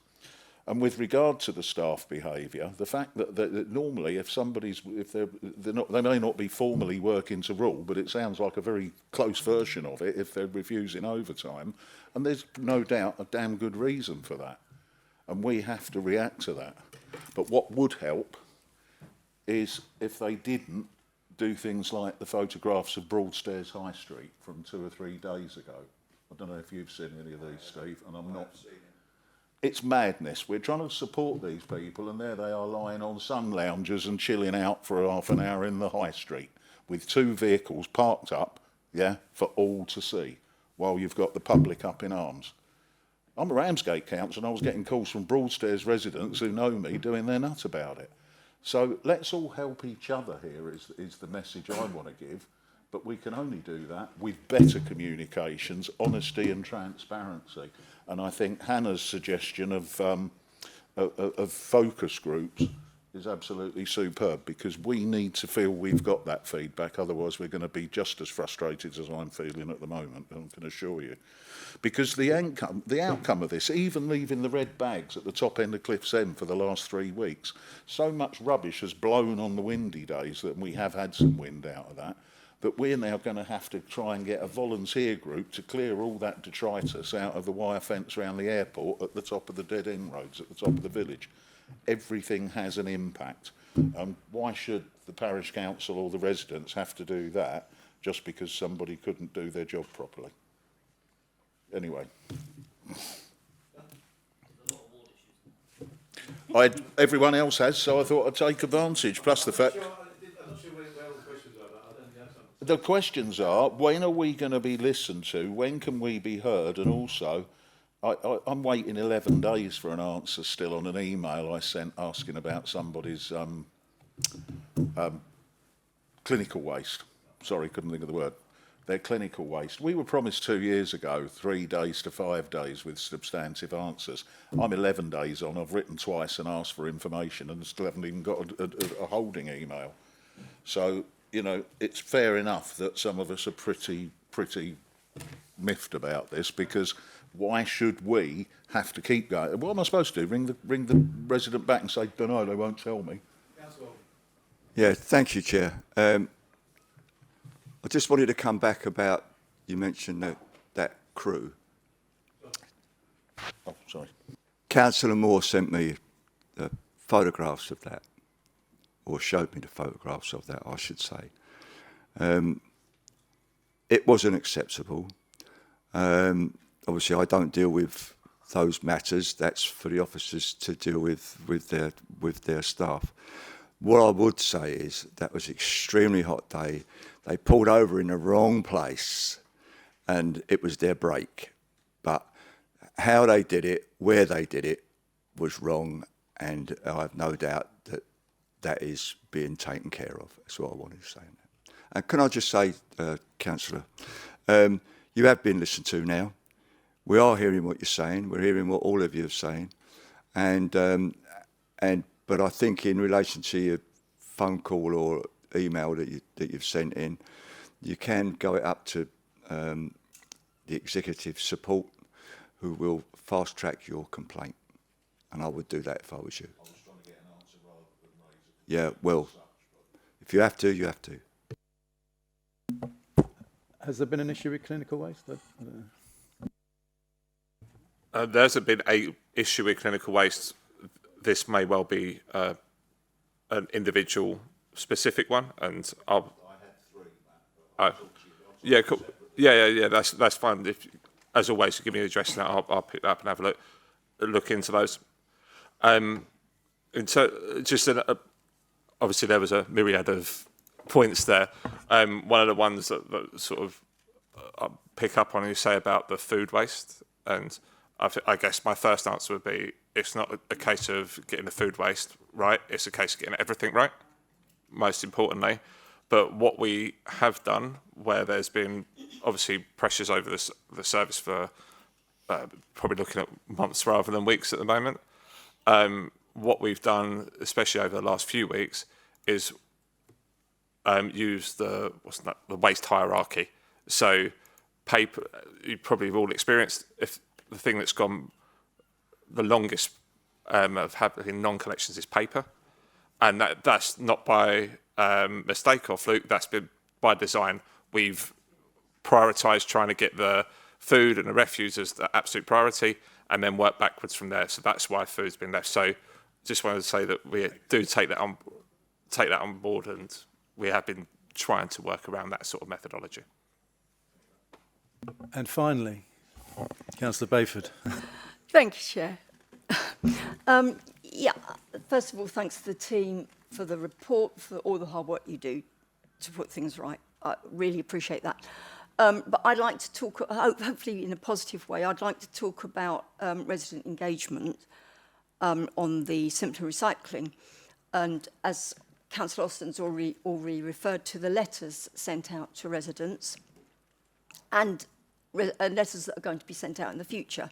And with regard to the staff behaviour, the fact that normally if they may not be formally working to rule, but it sounds like a very close version of it if they're refusing overtime, and there's no doubt a damn good reason for that. And we have to react to that. But what would help is if they didn't do things like the photographs of Broadstairs High Street from 2 or 3 days ago. I don't know if you've seen any of these, Steve, and I'm not. It's madness. We're trying to support these people, and there they are lying on sun loungers and chilling out for half an hour in the high street with 2 vehicles parked up, for all to see, while you've got the public up in arms. I'm a Ramsgate council, and I was getting calls from Broadstairs residents who know me doing their nut about it. So let's all help each other here is the message I want to give, but we can only do that with better communications, honesty and transparency. And I think Hannah's suggestion of focus groups is absolutely superb, because we need to feel we've got that feedback, otherwise we're going to be just as frustrated as I'm feeling at the moment, I can assure you. Because the outcome of this, even leaving the red bags at the top end of Cliff's End for the last 3 weeks, so much rubbish has blown on the windy days, that we have had some wind out of that, that we're now going to have to try and get a volunteer group to clear all that detritus out of the wire fence around the airport at the top of the dead end roads, at the top of the village. Everything has an impact. Why should the parish council or the residents have to do that just because somebody couldn't do their job properly? Anyway. Everyone else has, so I thought I'd take advantage, plus the fact... The questions are, when are we going to be listened to? When can we be heard? And also, I'm waiting 11 days for an answer still on an email I sent asking about somebody's clinical waste. Sorry, couldn't think of the word. Their clinical waste. We were promised 2 years ago, 3 days to 5 days with substantive answers. I'm 11 days on. I've written twice and asked for information and still haven't even got a holding email. So, it's fair enough that some of us are pretty miffed about this, because why should we have to keep going? What am I supposed to do? Ring the resident back and say, don't know, they won't tell me? Yeah, thank you, Chair. I just wanted to come back about, you mentioned that crew. Oh, sorry. Councillor Moore sent me the photographs of that, or showed me the photographs of that, I should say. It wasn't acceptable. Obviously, I don't deal with those matters. That's for the officers to deal with their staff. What I would say is that was an extremely hot day. They pulled over in the wrong place, and it was their break. But how they did it, where they did it, was wrong, and I have no doubt that is being taken care of. That's what I wanted to say. And can I just say, Councillor, you have been listened to now. We are hearing what you're saying. We're hearing what all of you are saying, but I think in relation to your phone call or email that you've sent in, you can go it up to the executive support, who will fast track your complaint. and I would do that if I was you. Yeah, well, if you have to, you have to. Has there been an issue with clinical waste? There's been a issue with clinical waste. This may well be an individual specific one, and I'll. Yeah, cool. Yeah. That's fine. If, as always, give me the address, and I'll pick that up and have a look into those. And so, just obviously there was a myriad of points there. One of the ones that sort of I pick up on you say about the food waste, and I guess my first answer would be it's not a case of getting the food waste right, it's a case of getting everything right, most importantly. But what we have done, where there's been obviously pressures over the service for probably looking at months rather than weeks at the moment, what we've done, especially over the last few weeks, is use the waste hierarchy. So paper, you probably have all experienced, if the thing that's gone the longest of having non-collections is paper, and that's not by mistake or fluke, that's been by design. We've prioritised trying to get the food and the refuse as the absolute priority, and then work backwards from there. So that's why food's been left. So just wanted to say that we do take that on board, and we have been trying to work around that sort of methodology. And finally, Councillor Bayford. Thank you, Chair. Yeah, first of all, thanks to the team for the report, for all the hard work you do to put things right. I really appreciate that. But I'd like to talk, hopefully in a positive way, I'd like to talk about resident engagement on the simpler recycling. And as Councillor Austin's already referred to, the letters sent out to residents and letters that are going to be sent out in the future.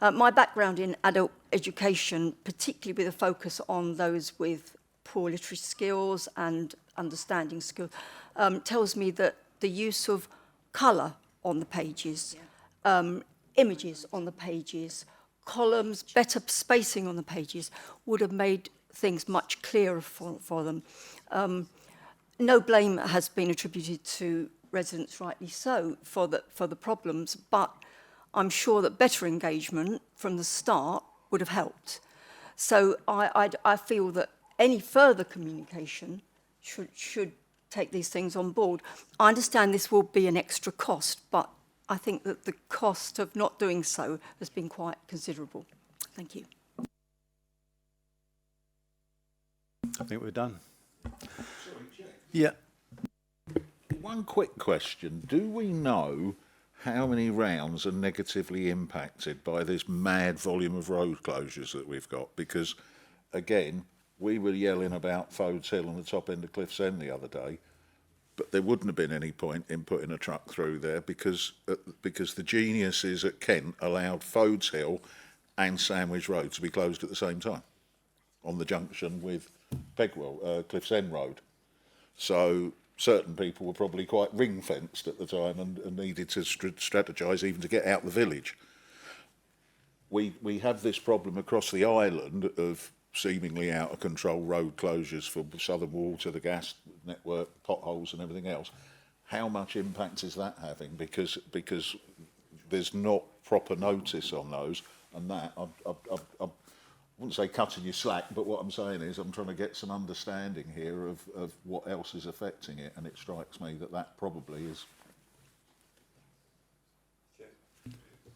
My background in adult education, particularly with a focus on those with poor literacy skills and understanding skills, tells me that the use of colour on the pages, images on the pages, columns, better spacing on the pages would have made things much clearer for them. No blame has been attributed to residents, rightly so, for the problems, but I'm sure that better engagement from the start would have helped. So I feel that any further communication should take these things on board. I understand this will be an extra cost, but I think that the cost of not doing so has been quite considerable. Thank you. I think we're done. Yeah. One quick question. Do we know how many rounds are negatively impacted by this mad volume of road closures that we've got? Because, again, we were yelling about Fodes Hill on the top end of Cliffs End the other day, but there wouldn't have been any point in putting a truck through there because the geniuses at Kent allowed Fodes Hill and Sandwich Road to be closed at the same time on the junction with Cliffs End Road. So certain people were probably quite ring-fenced at the time and needed to strategise even to get out the village. We have this problem across the island of seemingly out of control road closures for Southern Water, the gas network, potholes and everything else. How much impact is that having? Because there's not proper notice on those, and that I wouldn't say cutting you slack, but what I'm saying is I'm trying to get some understanding here of what else is affecting it, and it strikes me that probably is.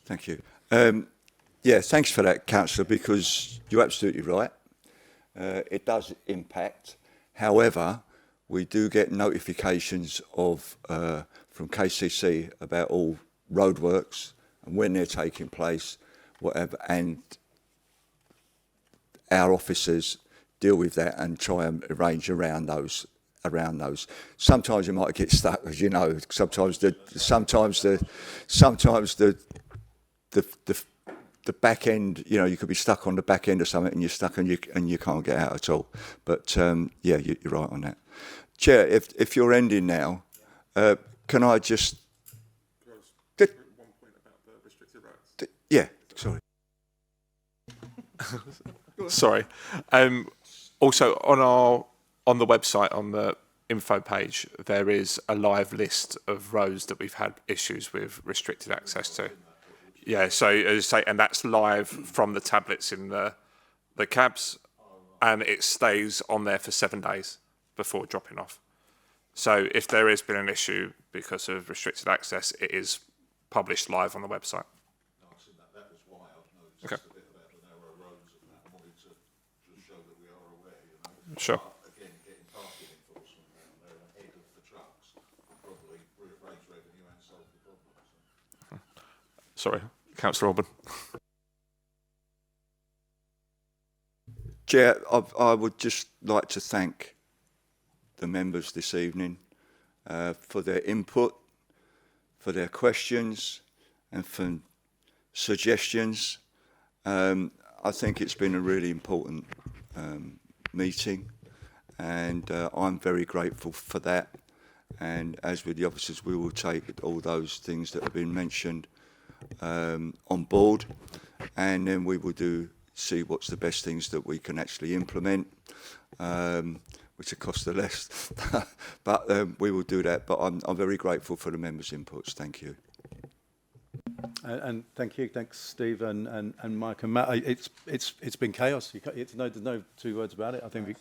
Thank you. Yeah, thanks for that, Councillor, because you're absolutely right. It does impact. However, we do get notifications of from KCC about all roadworks and when they're taking place, whatever, and our officers deal with that and try and arrange around those. Sometimes you might get stuck, as you know. Sometimes the back end, you know, you could be stuck on the back end of something and you're stuck and you can't get out at all. But yeah, you're right on that. Chair, if you're ending now, can I just? One point about the restricted routes. Yeah, sorry. Sorry. Also, on the website, on the info page, there is a live list of roads that we've had issues with restricted access to. Yeah, so as I say, and that's live from the tablets in the cabs, and it stays on there for 7 days before dropping off. So if there has been an issue because of restricted access, it is published live on the website. That was why I've noticed Okay. a bit about the narrow roads and that. I wanted to show that we are aware, you know. Sure. But again, getting parking enforcement down there ahead of the trucks will probably raise revenue and solve the problem. So. Sorry, Councillor Orban. Chair, I would just like to thank the members this evening for their input, for their questions and for suggestions. I think it's been a really important meeting, and I'm very grateful for that. And as with the officers, we will take all those things that have been mentioned on board, and then we will see what's the best things that we can actually implement, which will cost the less. But we will do that. But I'm very grateful for the members' inputs. Thank you. And thank you, thanks Steve and Mike and Matt. It's been chaos. There's no two words about it. I think the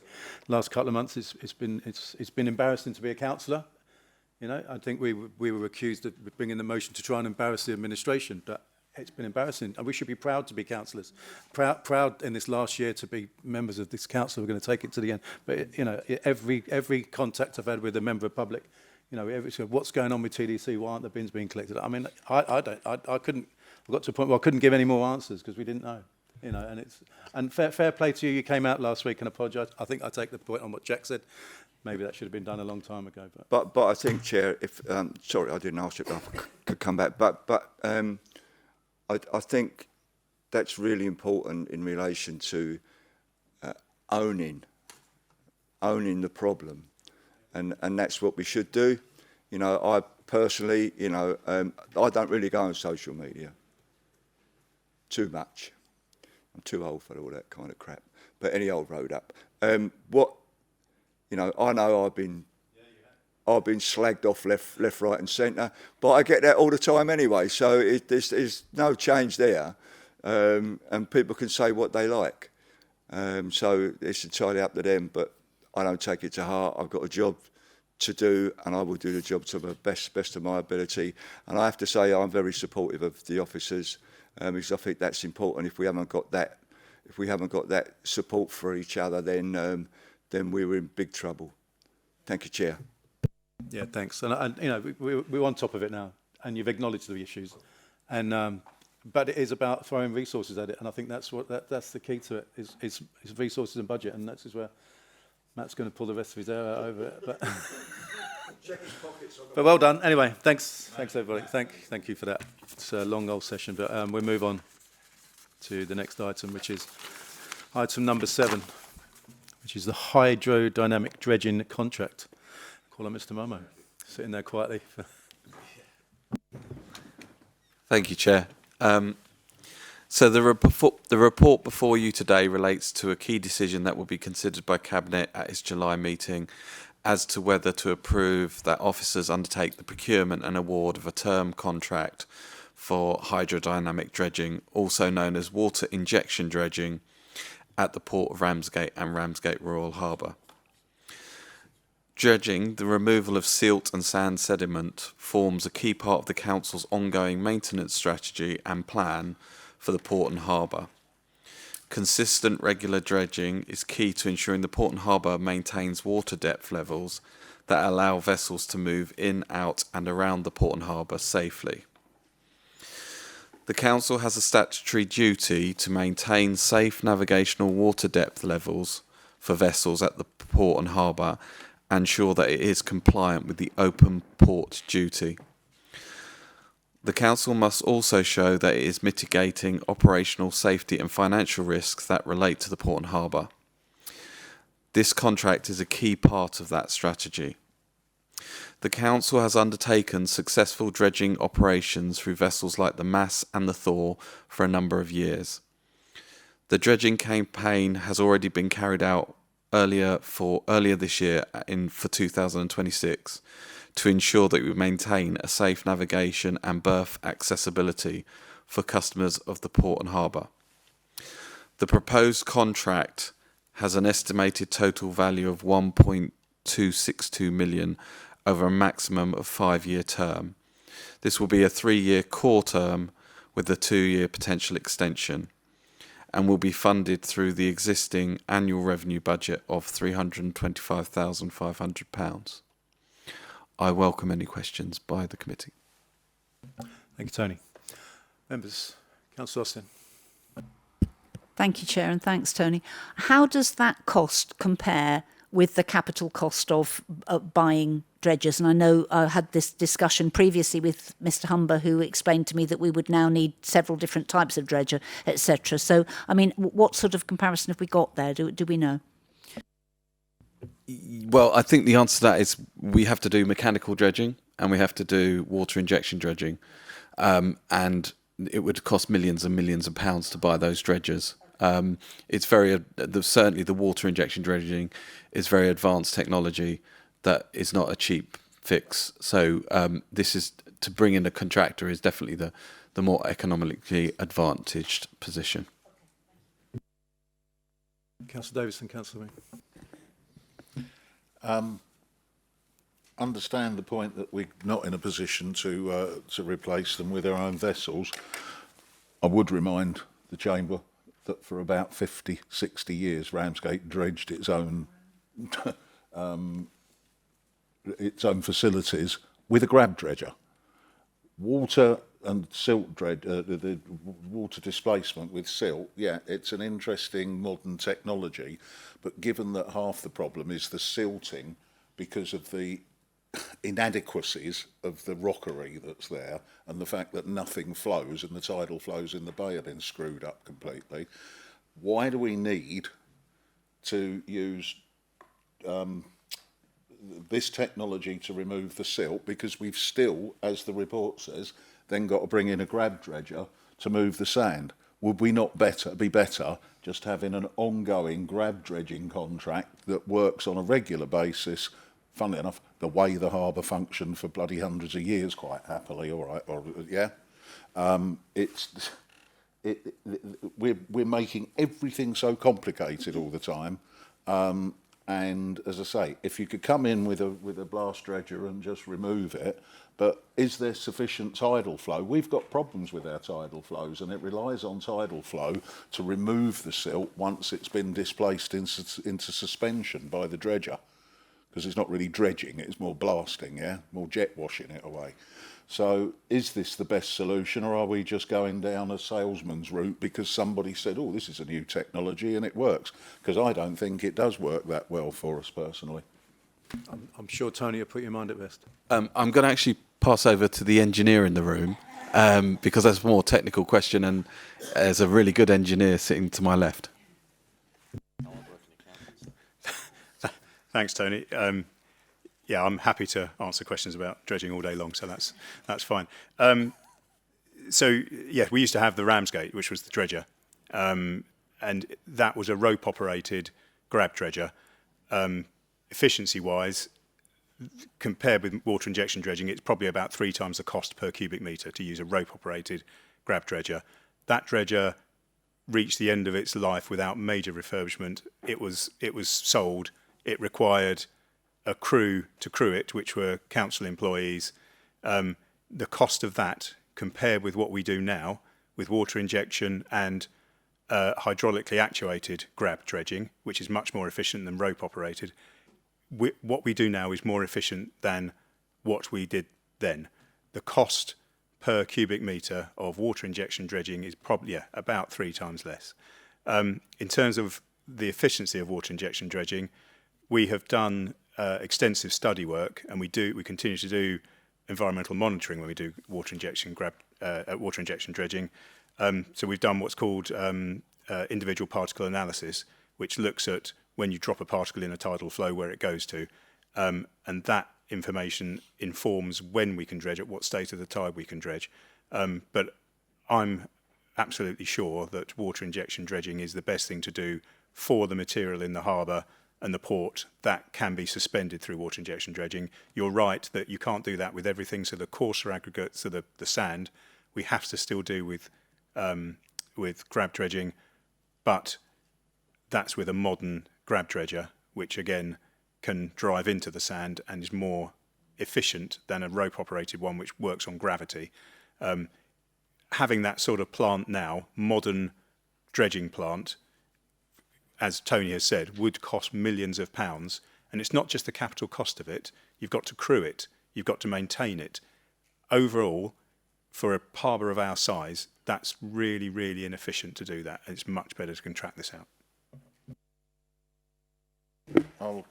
last couple of months it's been embarrassing to be a councillor. You know, I think we were accused of bringing the motion to try and embarrass the administration, but it's been embarrassing, and we should be proud to be councillors. Proud in this last year to be members of this council. We're going to take it to the end. But you know, every contact I've had with a member of public, you know, what's going on with TDC? Why aren't the bins being collected? I mean, I couldn't. I got to a point where I couldn't give any more answers because we didn't know. You know, and fair play to you. You came out last week and apologised. I think I take the point on what Jack said. Maybe that should have been done a long time ago. But I think, Chair, if sorry, I didn't ask you if I could come back. But I think that's really important in relation to owning the problem, and that's what we should do. You know, I personally, you know, I don't really go on social media too much. I'm too old for all that kind of crap. But any old road up. You know, I know I've been slagged off left, right and centre, but I get that all the time anyway, so there's no change there, and people can say what they like. So it's entirely up to them, but I don't take it to heart. I've got a job to do, and I will do the job to the best of my ability. And I have to say I'm very supportive of the officers, because I think that's important. If we haven't got that support for each other, then we're in big trouble. Thank you, Chair. Yeah, thanks. And you know, we're on top of it now, and you've acknowledged the issues, and but it is about throwing resources at it, and I think that's the key to it is resources and budget, and that's where Matt's going to pull the rest of his hair out over it. But but well done. Anyway, thanks everybody. Thank you for that. It's a long old session, but we'll move on to the next item, which is item number 7, which is the hydrodynamic dredging contract. Call on Mr. Momo, sitting there quietly. Thank you, Chair. So the report before you today relates to a key decision that will be considered by Cabinet at its July meeting as to whether to approve that officers undertake the procurement and award of a term contract for hydrodynamic dredging, also known as water injection dredging, at the Port of Ramsgate and Ramsgate Royal Harbour. Dredging, the removal of silt and sand sediment, forms a key part of the Council's ongoing maintenance strategy and plan for the port and harbour. Consistent regular dredging is key to ensuring the port and harbour maintains water depth levels that allow vessels to move in, out and around the port and harbour safely. The Council has a statutory duty to maintain safe navigational water depth levels for vessels at the port and harbour and ensure that it is compliant with the open port duty. The Council must also show that it is mitigating operational safety and financial risks that relate to the port and harbour. This contract is a key part of that strategy. The Council has undertaken successful dredging operations through vessels like the Mass and the Thor for a number of years. The dredging campaign has already been carried out earlier this year for 2026 to ensure that we maintain a safe navigation and berth accessibility for customers of the port and harbour. The proposed contract has an estimated total value of 1.262 million over a maximum of 5-year term. This will be a 3-year core term with a 2-year potential extension, and will be funded through the existing annual revenue budget of £325,500. I welcome any questions by the committee. Thank you, Tony. Members, Councillor Austin. Thank you, Chair, and thanks, Tony. How does that cost compare with the capital cost of buying dredgers? And I know I had this discussion previously with Mr. Humber, who explained to me that we would now need several different types of dredger, etc. So, I mean, what sort of comparison have we got there? Do we know? Well, I think the answer to that is we have to do mechanical dredging and we have to do water injection dredging. And it would cost millions and millions of pounds to buy those dredgers. It's certainly the water injection dredging is very advanced technology that is not a cheap fix. So this is to bring in a contractor is definitely the more economically advantaged position. Councillor Davis and Councillor Wing. Understand the point that we're not in a position to replace them with our own vessels. I would remind the Chamber that for about 50, 60 years, Ramsgate dredged its own facilities with a grab dredger. Water and silt the water displacement with silt, yeah, it's an interesting modern technology, but given that half the problem is the silting because of the inadequacies of the rockery that's there and the fact that nothing flows and the tidal flows in the bay have been screwed up completely, why do we need to use this technology to remove the silt? Because we've still, as the report says, then got to bring in a grab dredger to move the sand. Would we not be better just having an ongoing grab dredging contract that works on a regular basis? Funnily enough, the way the harbour functioned for bloody hundreds of years, quite happily, all right, or yeah. We're making everything so complicated all the time. And as I say, if you could come in with a blast dredger and just remove it, but is there sufficient tidal flow? We've got problems with our tidal flows, and it relies on tidal flow to remove the silt once it's been displaced into suspension by the dredger, because it's not really dredging, it's more blasting, yeah, more jet washing it away. So is this the best solution, or are we just going down a salesman's route because somebody said, oh, this is a new technology and it works? Because I don't think it does work that well for us personally. I'm sure Tony will put your mind at rest. I'm going to actually pass over to the engineer in the room because that's a more technical question, and there's a really good engineer sitting to my left. Thanks, Tony. Yeah, I'm happy to answer questions about dredging all day long, so that's fine. So, yeah, we used to have the Ramsgate, which was the dredger, and that was a rope-operated grab dredger. Efficiency-wise, compared with water injection dredging, it's probably about 3 times the cost per cubic metre to use a rope-operated grab dredger. That dredger reached the end of its life without major refurbishment. It was sold. It required a crew to crew it, which were council employees. The cost of that, compared with what we do now, with water injection and hydraulically actuated grab dredging, which is much more efficient than rope-operated, what we do now is more efficient than what we did then. The cost per cubic metre of water injection dredging is probably about 3 times less. In terms of the efficiency of water injection dredging, we have done extensive study work, and we continue to do environmental monitoring when we do water injection dredging. So we've done what's called individual particle analysis, which looks at when you drop a particle in a tidal flow where it goes to, and that information informs when we can dredge, at what state of the tide we can dredge. But I'm absolutely sure that water injection dredging is the best thing to do for the material in the harbour and the port. That can be suspended through water injection dredging. You're right that you can't do that with everything, so the coarser aggregates, so the sand, we have to still do with grab dredging, but that's with a modern grab dredger, which again can drive into the sand and is more efficient than a rope-operated one which works on gravity. Having that sort of plant now, modern dredging plant, as Tony has said, would cost millions of pounds. And it's not just the capital cost of it. You've got to crew it. You've got to maintain it. Overall, for a harbour of our size, that's really, really inefficient to do that. And it's much better to contract this out. I'll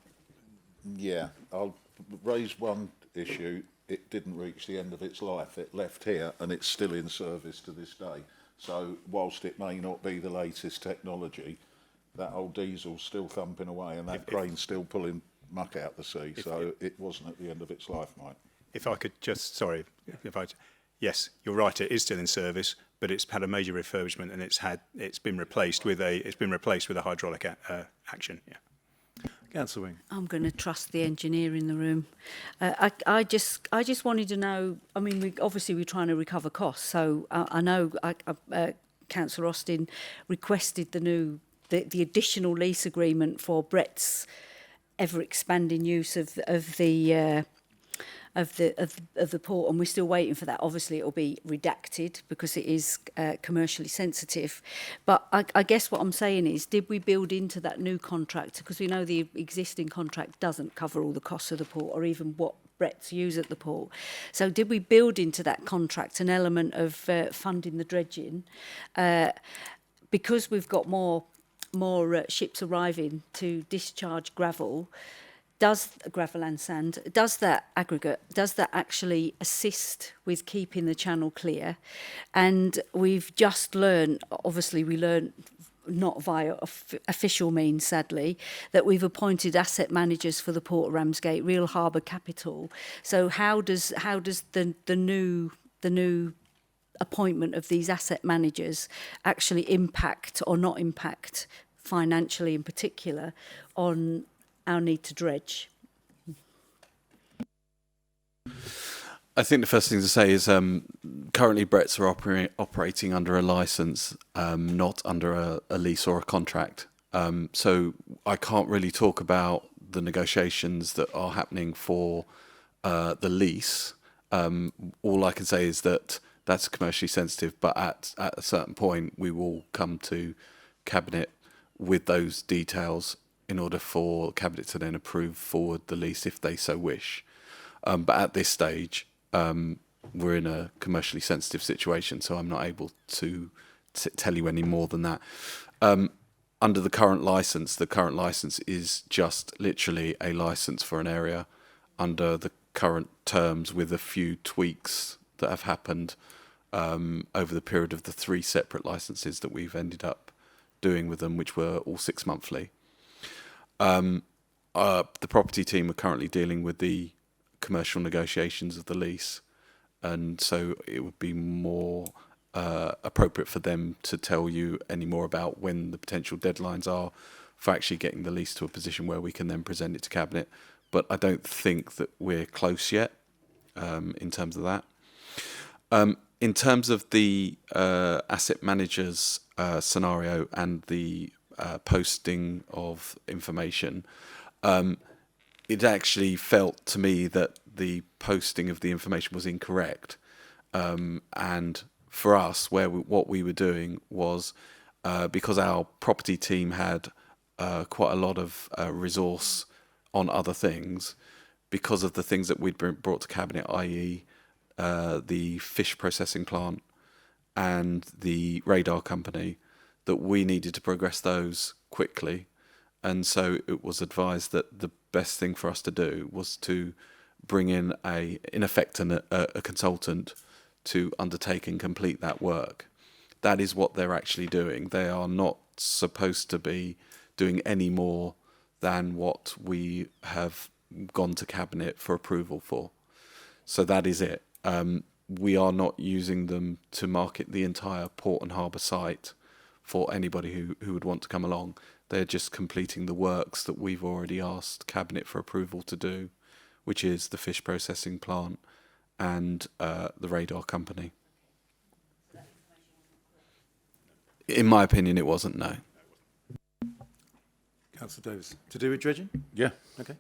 raise one issue. It didn't reach the end of its life. It left here and it's still in service to this day. So whilst it may not be the latest technology, that old diesel's still thumping away and that crane's still pulling muck out the sea. So it wasn't at the end of its life, Mike. If I could just, sorry, yes, you're right, it is still in service, but it's had a major refurbishment and it's been replaced with a hydraulic action. Yeah. Councillor Wing. I'm going to trust the engineer in the room. I just wanted to know. I mean, we're trying to recover costs. So I know Councillor Austin requested the additional lease agreement for Brett's ever expanding use of the port, and we're still waiting for that. Obviously, it will be redacted because it is commercially sensitive. But I guess what I'm saying is, did we build into that new contract? Because we know the existing contract doesn't cover all the costs of the port or even what Brett's use at the port. So did we build into that contract an element of funding the dredging? Because we've got more ships arriving to discharge gravel and sand, does that actually assist with keeping the channel clear? And we've just learned, obviously we learned not via official means, sadly, that we've appointed asset managers for the Port of Ramsgate, real harbour capital. So how does the new appointment of these asset managers actually impact or not impact financially in particular on our need to dredge? I think the first thing to say is currently Brett's are operating under a licence, not under a lease or a contract. So I can't really talk about the negotiations that are happening for the lease. All I can say is that that's commercially sensitive, but at a certain point we will come to Cabinet with those details in order for Cabinet to then approve forward the lease if they so wish. But at this stage, we're in a commercially sensitive situation, so I'm not able to tell you any more than that. Under the current licence is just literally a licence for an area under the current terms with a few tweaks that have happened over the period of the 3 separate licences that we've ended up doing with them, which were all 6 monthly. The property team are currently dealing with the commercial negotiations of the lease, and so it would be more appropriate for them to tell you any more about when the potential deadlines are for actually getting the lease to a position where we can then present it to Cabinet. But I don't think that we're close yet in terms of that. In terms of the asset managers scenario and the posting of information, it actually felt to me that the posting of the information was incorrect. And for us, what we were doing was, because our property team had quite a lot of resource on other things, because of the things that we'd brought to Cabinet, i.e. The fish processing plant and the radar company, that we needed to progress those quickly. And so it was advised that the best thing for us to do was to bring in a consultant to undertake and complete that work. That is what they're actually doing. They are not supposed to be doing any more than what we have gone to Cabinet for approval for. So that is it. we are not using them to market the entire Port and Harbour site for anybody who would want to come along. They're just completing the works that we've already asked Cabinet for approval to do, which is the fish processing plant and the radar company. In my opinion, it wasn't, no. Councillor Davis. To do with dredging? Yeah. Okay.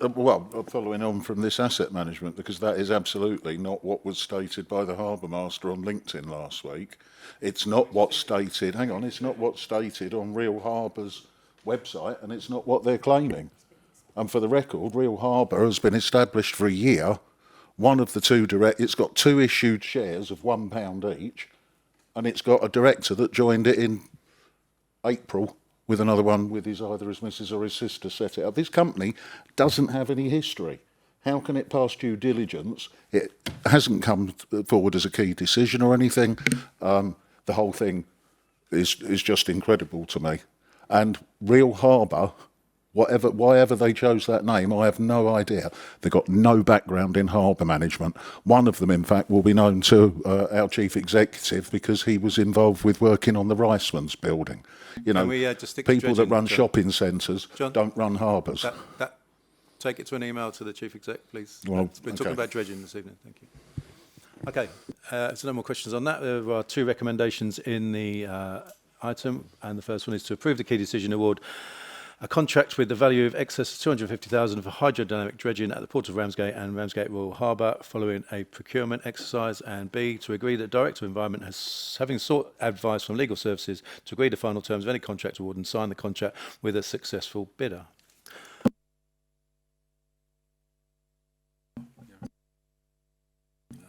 Well, following on from this asset management, because that is absolutely not what was stated by the Harbour Master on LinkedIn last week. It's not what's stated, hang on, it's not what's stated on Real Harbour's website, and it's not what they're claiming. And for the record, Real Harbour has been established for a year. One of the two it's got 2 issued shares of £1 each, and it's got a director that joined it in April with another one with either his missus or his sister set it up. This company doesn't have any history. How can it pass due diligence? It hasn't come forward as a key decision or anything. The whole thing is just incredible to me. And Real Harbour, whatever they chose that name, I have no idea. They've got no background in harbour management. One of them, in fact, will be known to our chief executive because he was involved with working on the Riceman's building. You know, people that run shopping centres don't run harbours. Take it to an email to the chief exec, please. Well, We're talking about dredging this evening. Thank you. Okay, so no more questions on that. There are 2 recommendations in the item, and the first one is to approve the key decision award a contract with the value of excess of 250,000 for hydrodynamic dredging at the Port of Ramsgate and Ramsgate Royal Harbour following a procurement exercise, and B, to agree that Director of Environment has, having sought advice from legal services, to agree the final terms of any contract award and sign the contract with a successful bidder.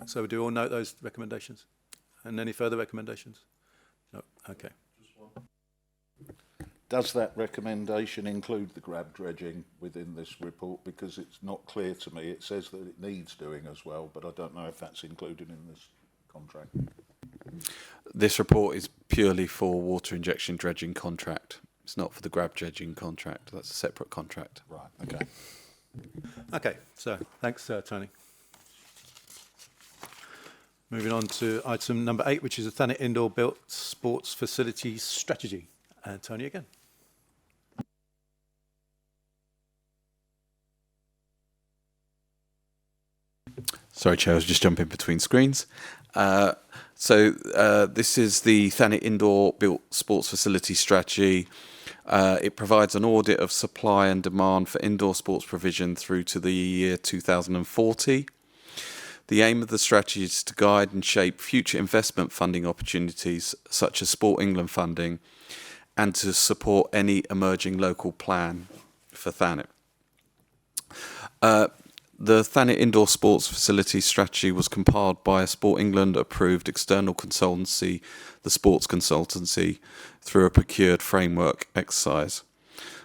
So we do all note those recommendations? And any further recommendations? No. Okay. Does that recommendation include the grab dredging within this report? Because it's not clear to me. It says that it needs doing as well, but I don't know if that's included in this contract. This report is purely for water injection dredging contract. It's not for the grab dredging contract. That's a separate contract. Right, okay. Okay, so thanks, Tony. Moving on to item number 8, which is the Thanet Indoor Built Sports Facility Strategy. Tony again. Sorry, Chair, I was just jumping between screens. This is the Thanet Indoor Built Sports Facility Strategy. It provides an audit of supply and demand for indoor sports provision through to the year 2040. The aim of the strategy is to guide and shape future investment funding opportunities, such as Sport England funding, and to support any emerging local plan for Thanet. The Thanet Indoor Sports Facility Strategy was compiled by a Sport England approved external consultancy, the Sports Consultancy, through a procured framework exercise.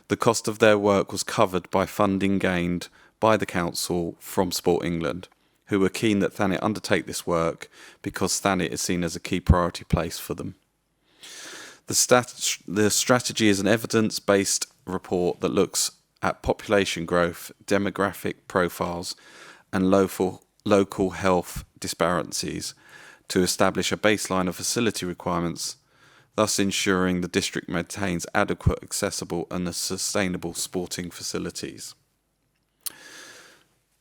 The cost of their work was covered by funding gained by the Council from Sport England, who were keen that Thanet undertake this work because Thanet is seen as a key priority place for them. The strategy is an evidence-based report that looks at population growth, demographic profiles, and local health disparities to establish a baseline of facility requirements, thus ensuring the district maintains adequate, accessible, and sustainable sporting facilities.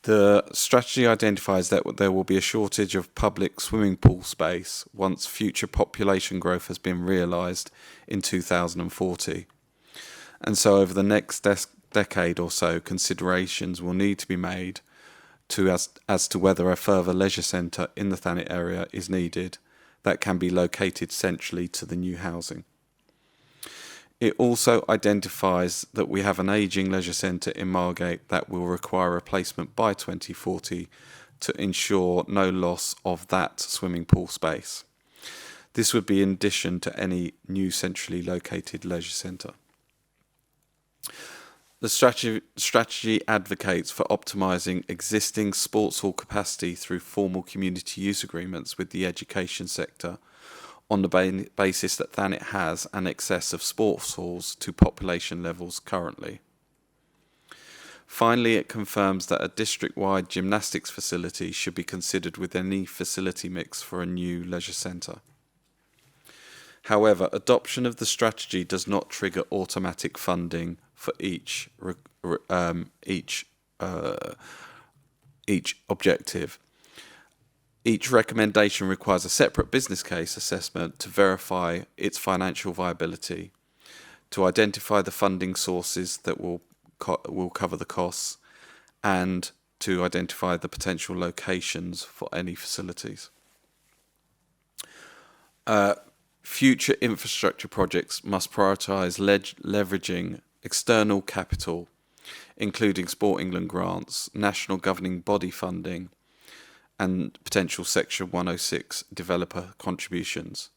The strategy identifies that there will be a shortage of public swimming pool space once future population growth has been realised in 2040. And so over the next decade or so, considerations will need to be made as to whether a further leisure centre in the Thanet area is needed that can be located centrally to the new housing. It also identifies that we have an ageing leisure centre in Margate that will require replacement by 2040 to ensure no loss of that swimming pool space. This would be in addition to any new centrally located leisure centre. The strategy advocates for optimising existing sports hall capacity through formal community use agreements with the education sector on the basis that Thanet has an excess of sports halls to population levels currently. Finally, it confirms that a district-wide gymnastics facility should be considered with any facility mix for a new leisure centre. However, adoption of the strategy does not trigger automatic funding for each objective. Each recommendation requires a separate business case assessment to verify its financial viability, to identify the funding sources that will cover the costs, and to identify the potential locations for any facilities. Future infrastructure projects must prioritise leveraging external capital, including Sport England grants, national governing body funding, and potential Section 106 developer contributions.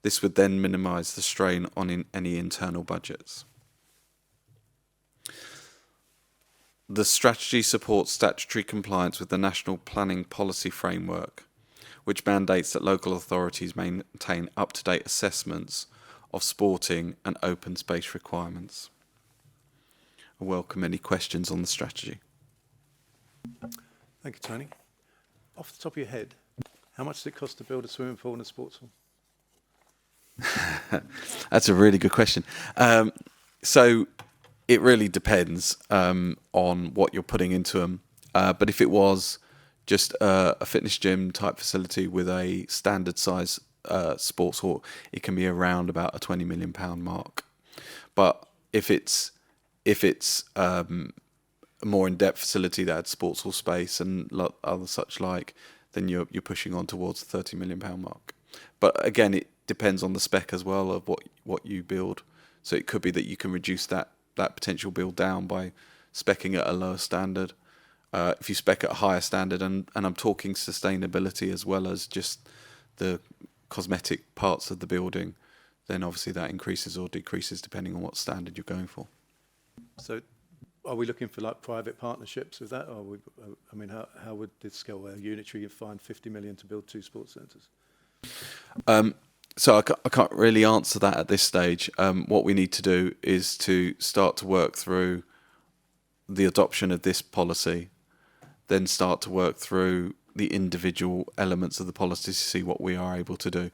This would then minimise the strain on any internal budgets. The strategy supports statutory compliance with the National Planning Policy Framework, which mandates that local authorities maintain up-to-date assessments of sporting and open space requirements. I welcome any questions on the strategy. Thank you, Tony. Off the top of your head, how much does it cost to build a swimming pool and a sports hall? That's a really good question. So it really depends on what you're putting into them. But if it was just a fitness gym type facility with a standard size sports hall, it can be around about a £20 million mark. But if it's a more in-depth facility that had sports hall space and other such like, then you're pushing on towards the £30 million mark. But again, it depends on the spec as well of what you build. So it could be that you can reduce that potential build down by speccing at a lower standard. If you spec at a higher standard, and I'm talking sustainability as well as just the cosmetic parts of the building, then obviously that increases or decreases depending on what standard you're going for. So are we looking for like private partnerships with that? Or how would this scale where Unitary find 50 million to build 2 sports centres? So I can't really answer that at this stage. What we need to do is to start to work through the adoption of this policy, then start to work through the individual elements of the policy to see what we are able to do.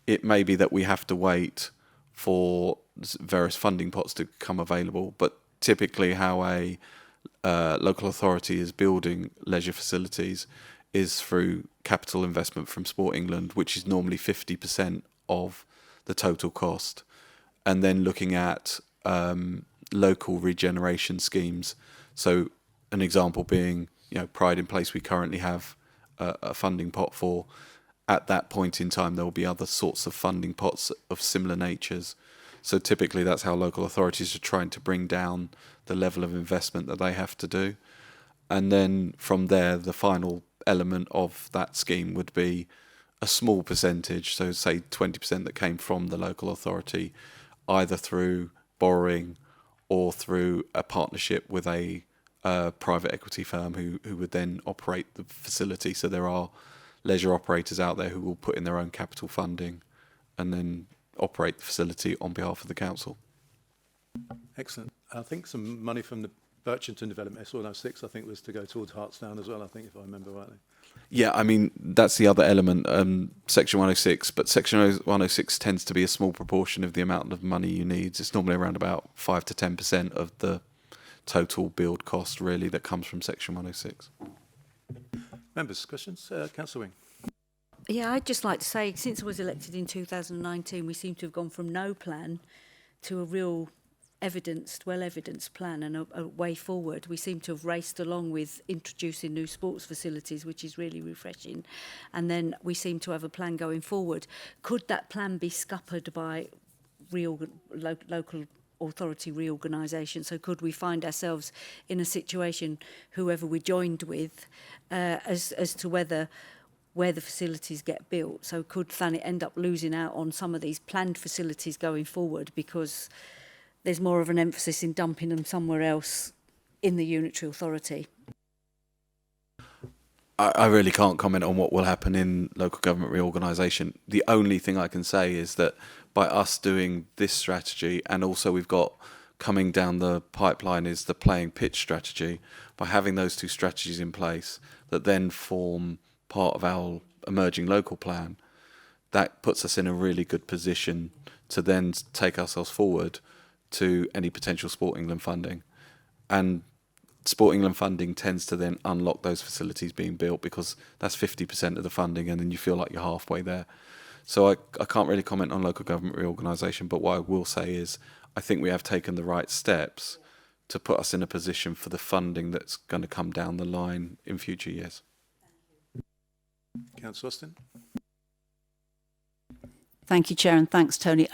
It may be that we have to wait for various funding pots to become available, but typically how a local authority is building leisure facilities is through capital investment from Sport England, which is normally 50% of the total cost, and then looking at local regeneration schemes. So an example being, Pride in Place we currently have a funding pot for. At that point in time, there will be other sorts of funding pots of similar natures. So typically that's how local authorities are trying to bring down the level of investment that they have to do. And then from there, the final element of that scheme would be a small percentage, so say 20% that came from the local authority, either through borrowing or through a partnership with a private equity firm who would then operate the facility. So there are leisure operators out there who will put in their own capital funding and then operate the facility on behalf of the council. Excellent. I think some money from the Birchington development, S106, I think was to go towards Hartsdown as well, I think, if I remember rightly. Yeah, I mean, that's the other element, Section 106, but Section 106 tends to be a small proportion of the amount of money you need. It's normally around about 5 to 10% of the total build cost, really, that comes from Section 106. Members, questions? Councillor Wing. Yeah, I'd just like to say, since I was elected in 2019, we seem to have gone from no plan to a real well-evidenced plan and a way forward. We seem to have raced along with introducing new sports facilities, which is really refreshing. And then we seem to have a plan going forward. Could that plan be scuppered by local authority reorganisation? So could we find ourselves in a situation, whoever we joined with, as to where the facilities get built? So could Thanet end up losing out on some of these planned facilities going forward because there's more of an emphasis in dumping them somewhere else in the unitary authority? I really can't comment on what will happen in local government reorganisation. The only thing I can say is that by us doing this strategy, and also we've got coming down the pipeline is the playing pitch strategy. By having those two strategies in place that then form part of our emerging local plan, that puts us in a really good position to then take ourselves forward to any potential Sport England funding. And Sport England funding tends to then unlock those facilities being built, because that's 50% of the funding, and then you feel like you're halfway there. So I can't really comment on local government reorganisation, but what I will say is I think we have taken the right steps to put us in a position for the funding that's going to come down the line in future years. Councillor Austin. Thank you, Chair, and thanks, Tony.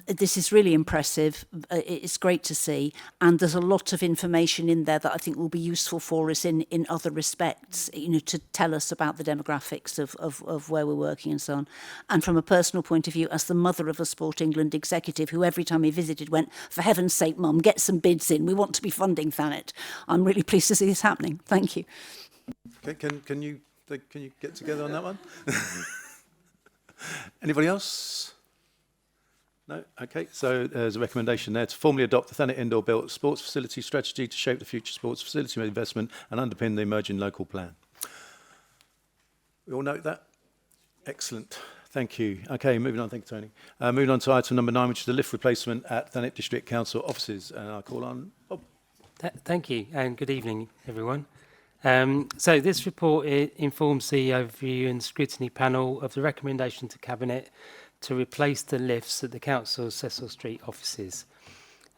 This is really impressive. It's great to see, and there's a lot of information in there that I think will be useful for us in other respects, you know, to tell us about the demographics of where we're working and so on. And from a personal point of view, as the mother of a Sport England executive who every time he visited went, for heaven's sake, Mum, get some bids in. We want to be funding Thanet. I'm really pleased to see this happening. Thank you. Okay, can you get together on that one? Anybody else? No? Okay, so there's a recommendation there to formally adopt the Thanet Indoor Built Sports Facility Strategy to shape the future sports facility investment and underpin the emerging local plan. We all note that? Excellent. Thank you. Okay, moving on. Thank you, Tony. Moving on to item number 9, which is the lift replacement at Thanet District Council offices. And I'll call on Bob. Thank you, and good evening, everyone. So this report informs the overview and scrutiny panel of the recommendation to Cabinet to replace the lifts at the Council's Cecil Street offices.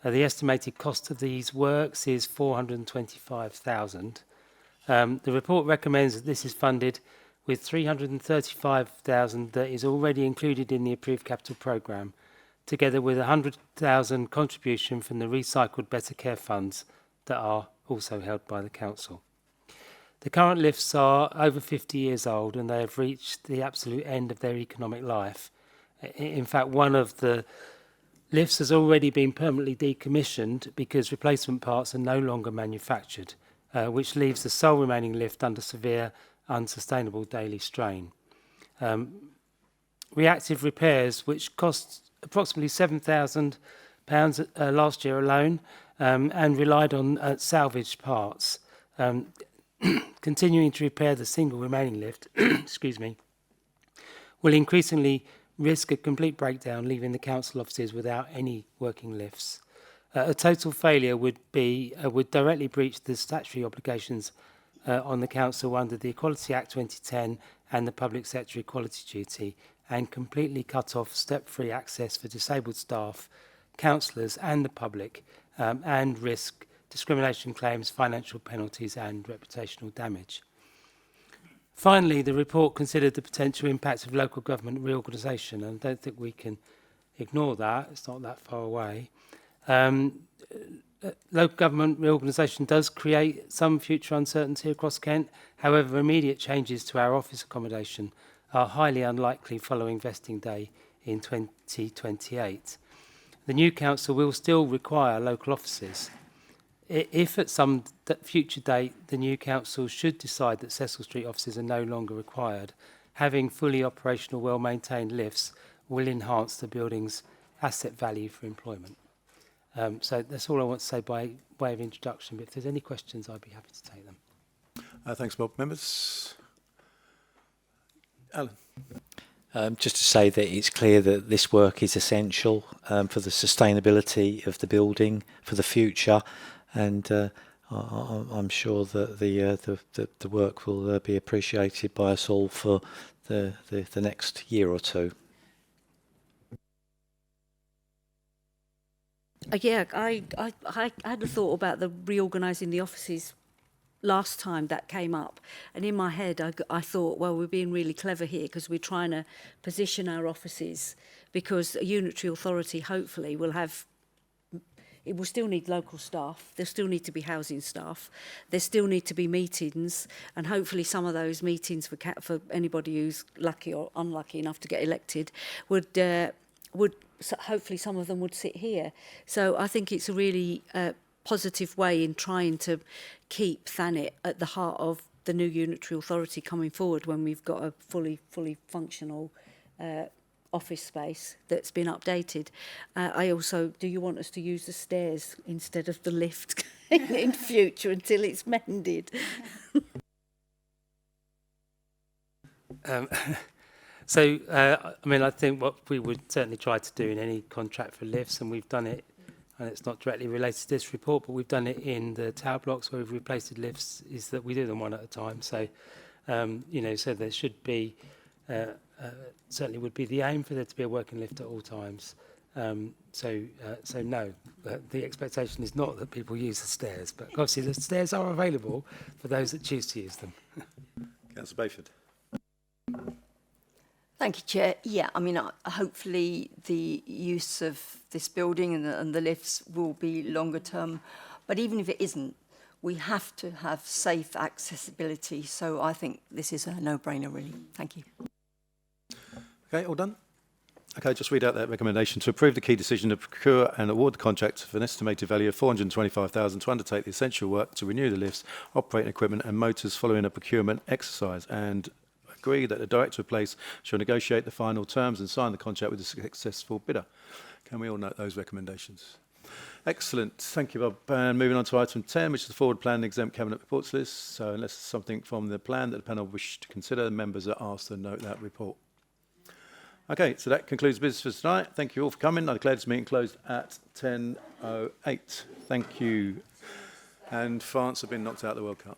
The estimated cost of these works is $425,000. The report recommends that this is funded with $335,000 that is already included in the approved capital programme, together with $100,000 contribution from the recycled Better Care funds that are also held by the Council. The current lifts are over 50 years old and they have reached the absolute end of their economic life. In fact, one of the lifts has already been permanently decommissioned because replacement parts are no longer manufactured, which leaves the sole remaining lift under severe, unsustainable daily strain. Reactive repairs, which cost approximately £7,000 last year alone, and relied on salvaged parts. Continuing to repair the single remaining lift, excuse me, will increasingly risk a complete breakdown, leaving the council offices without any working lifts. A total failure would directly breach the statutory obligations on the council under the Equality Act 2010 and the Public Sector Equality Duty, and completely cut off step-free access for disabled staff, councillors and the public, and risk discrimination claims, financial penalties and reputational damage. Finally, the report considered the potential impact of local government reorganisation, and I don't think we can ignore that. It's not that far away. Local government reorganisation does create some future uncertainty across Kent. However, immediate changes to our office accommodation are highly unlikely following vesting day in 2028. The new council will still require local offices. If at some future date the new council should decide that Cecil Street offices are no longer required, having fully operational, well-maintained lifts will enhance the building's asset value for employment. So that's all I want to say by way of introduction, but if there's any questions, I'd be happy to take them. Thanks, Bob. Members? Alan? Just to say that it's clear that this work is essential for the sustainability of the building for the future, and I'm sure that the work will be appreciated by us all for the next year or two. Yeah, I had a thought about the reorganising the offices last time that came up, and in my head I thought, well, we're being really clever here because we're trying to position our offices, because a unitary authority hopefully will have, it will still need local staff, there still need to be housing staff, there still need to be meetings, and hopefully some of those meetings for anybody who's lucky or unlucky enough to get elected would hopefully some of them would sit here. So I think it's a really positive way in trying to keep Thanet at the heart of the new unitary authority coming forward when we've got a fully functional office space that's been updated. I also, do you want us to use the stairs instead of the lift in future until it's mended? I mean, I think what we would certainly try to do in any contract for lifts, and we've done it, and it's not directly related to this report, but we've done it in the tower blocks where we've replaced the lifts, is that we do them one at a time. So, you know, so there should be, certainly would be the aim for there to be a working lift at all times. So no, the expectation is not that people use the stairs, but obviously the stairs are available for those that choose to use them. Councillor Bayford. Thank you, Chair. Yeah, I mean, hopefully the use of this building and the lifts will be longer term. But even if it isn't, we have to have safe accessibility. So I think this is a no-brainer, really. Thank you. Okay, all done? Okay, just read out that recommendation to approve the key decision to procure and award the contract for an estimated value of $425,000 to undertake the essential work to renew the lifts, operating equipment and motors following a procurement exercise, and agree that the Director of Place shall negotiate the final terms and sign the contract with the successful bidder. Can we all note those recommendations? Excellent. Thank you, Bob. And moving on to item 10, which is the forward plan and exempt cabinet reports list. So unless there's something from the plan that the panel wish to consider, the members are asked to note that report. Okay, so that concludes business for tonight. Thank you all for coming. I declare this meeting closed at 10:08. Thank you. And France have been knocked out of the World Cup.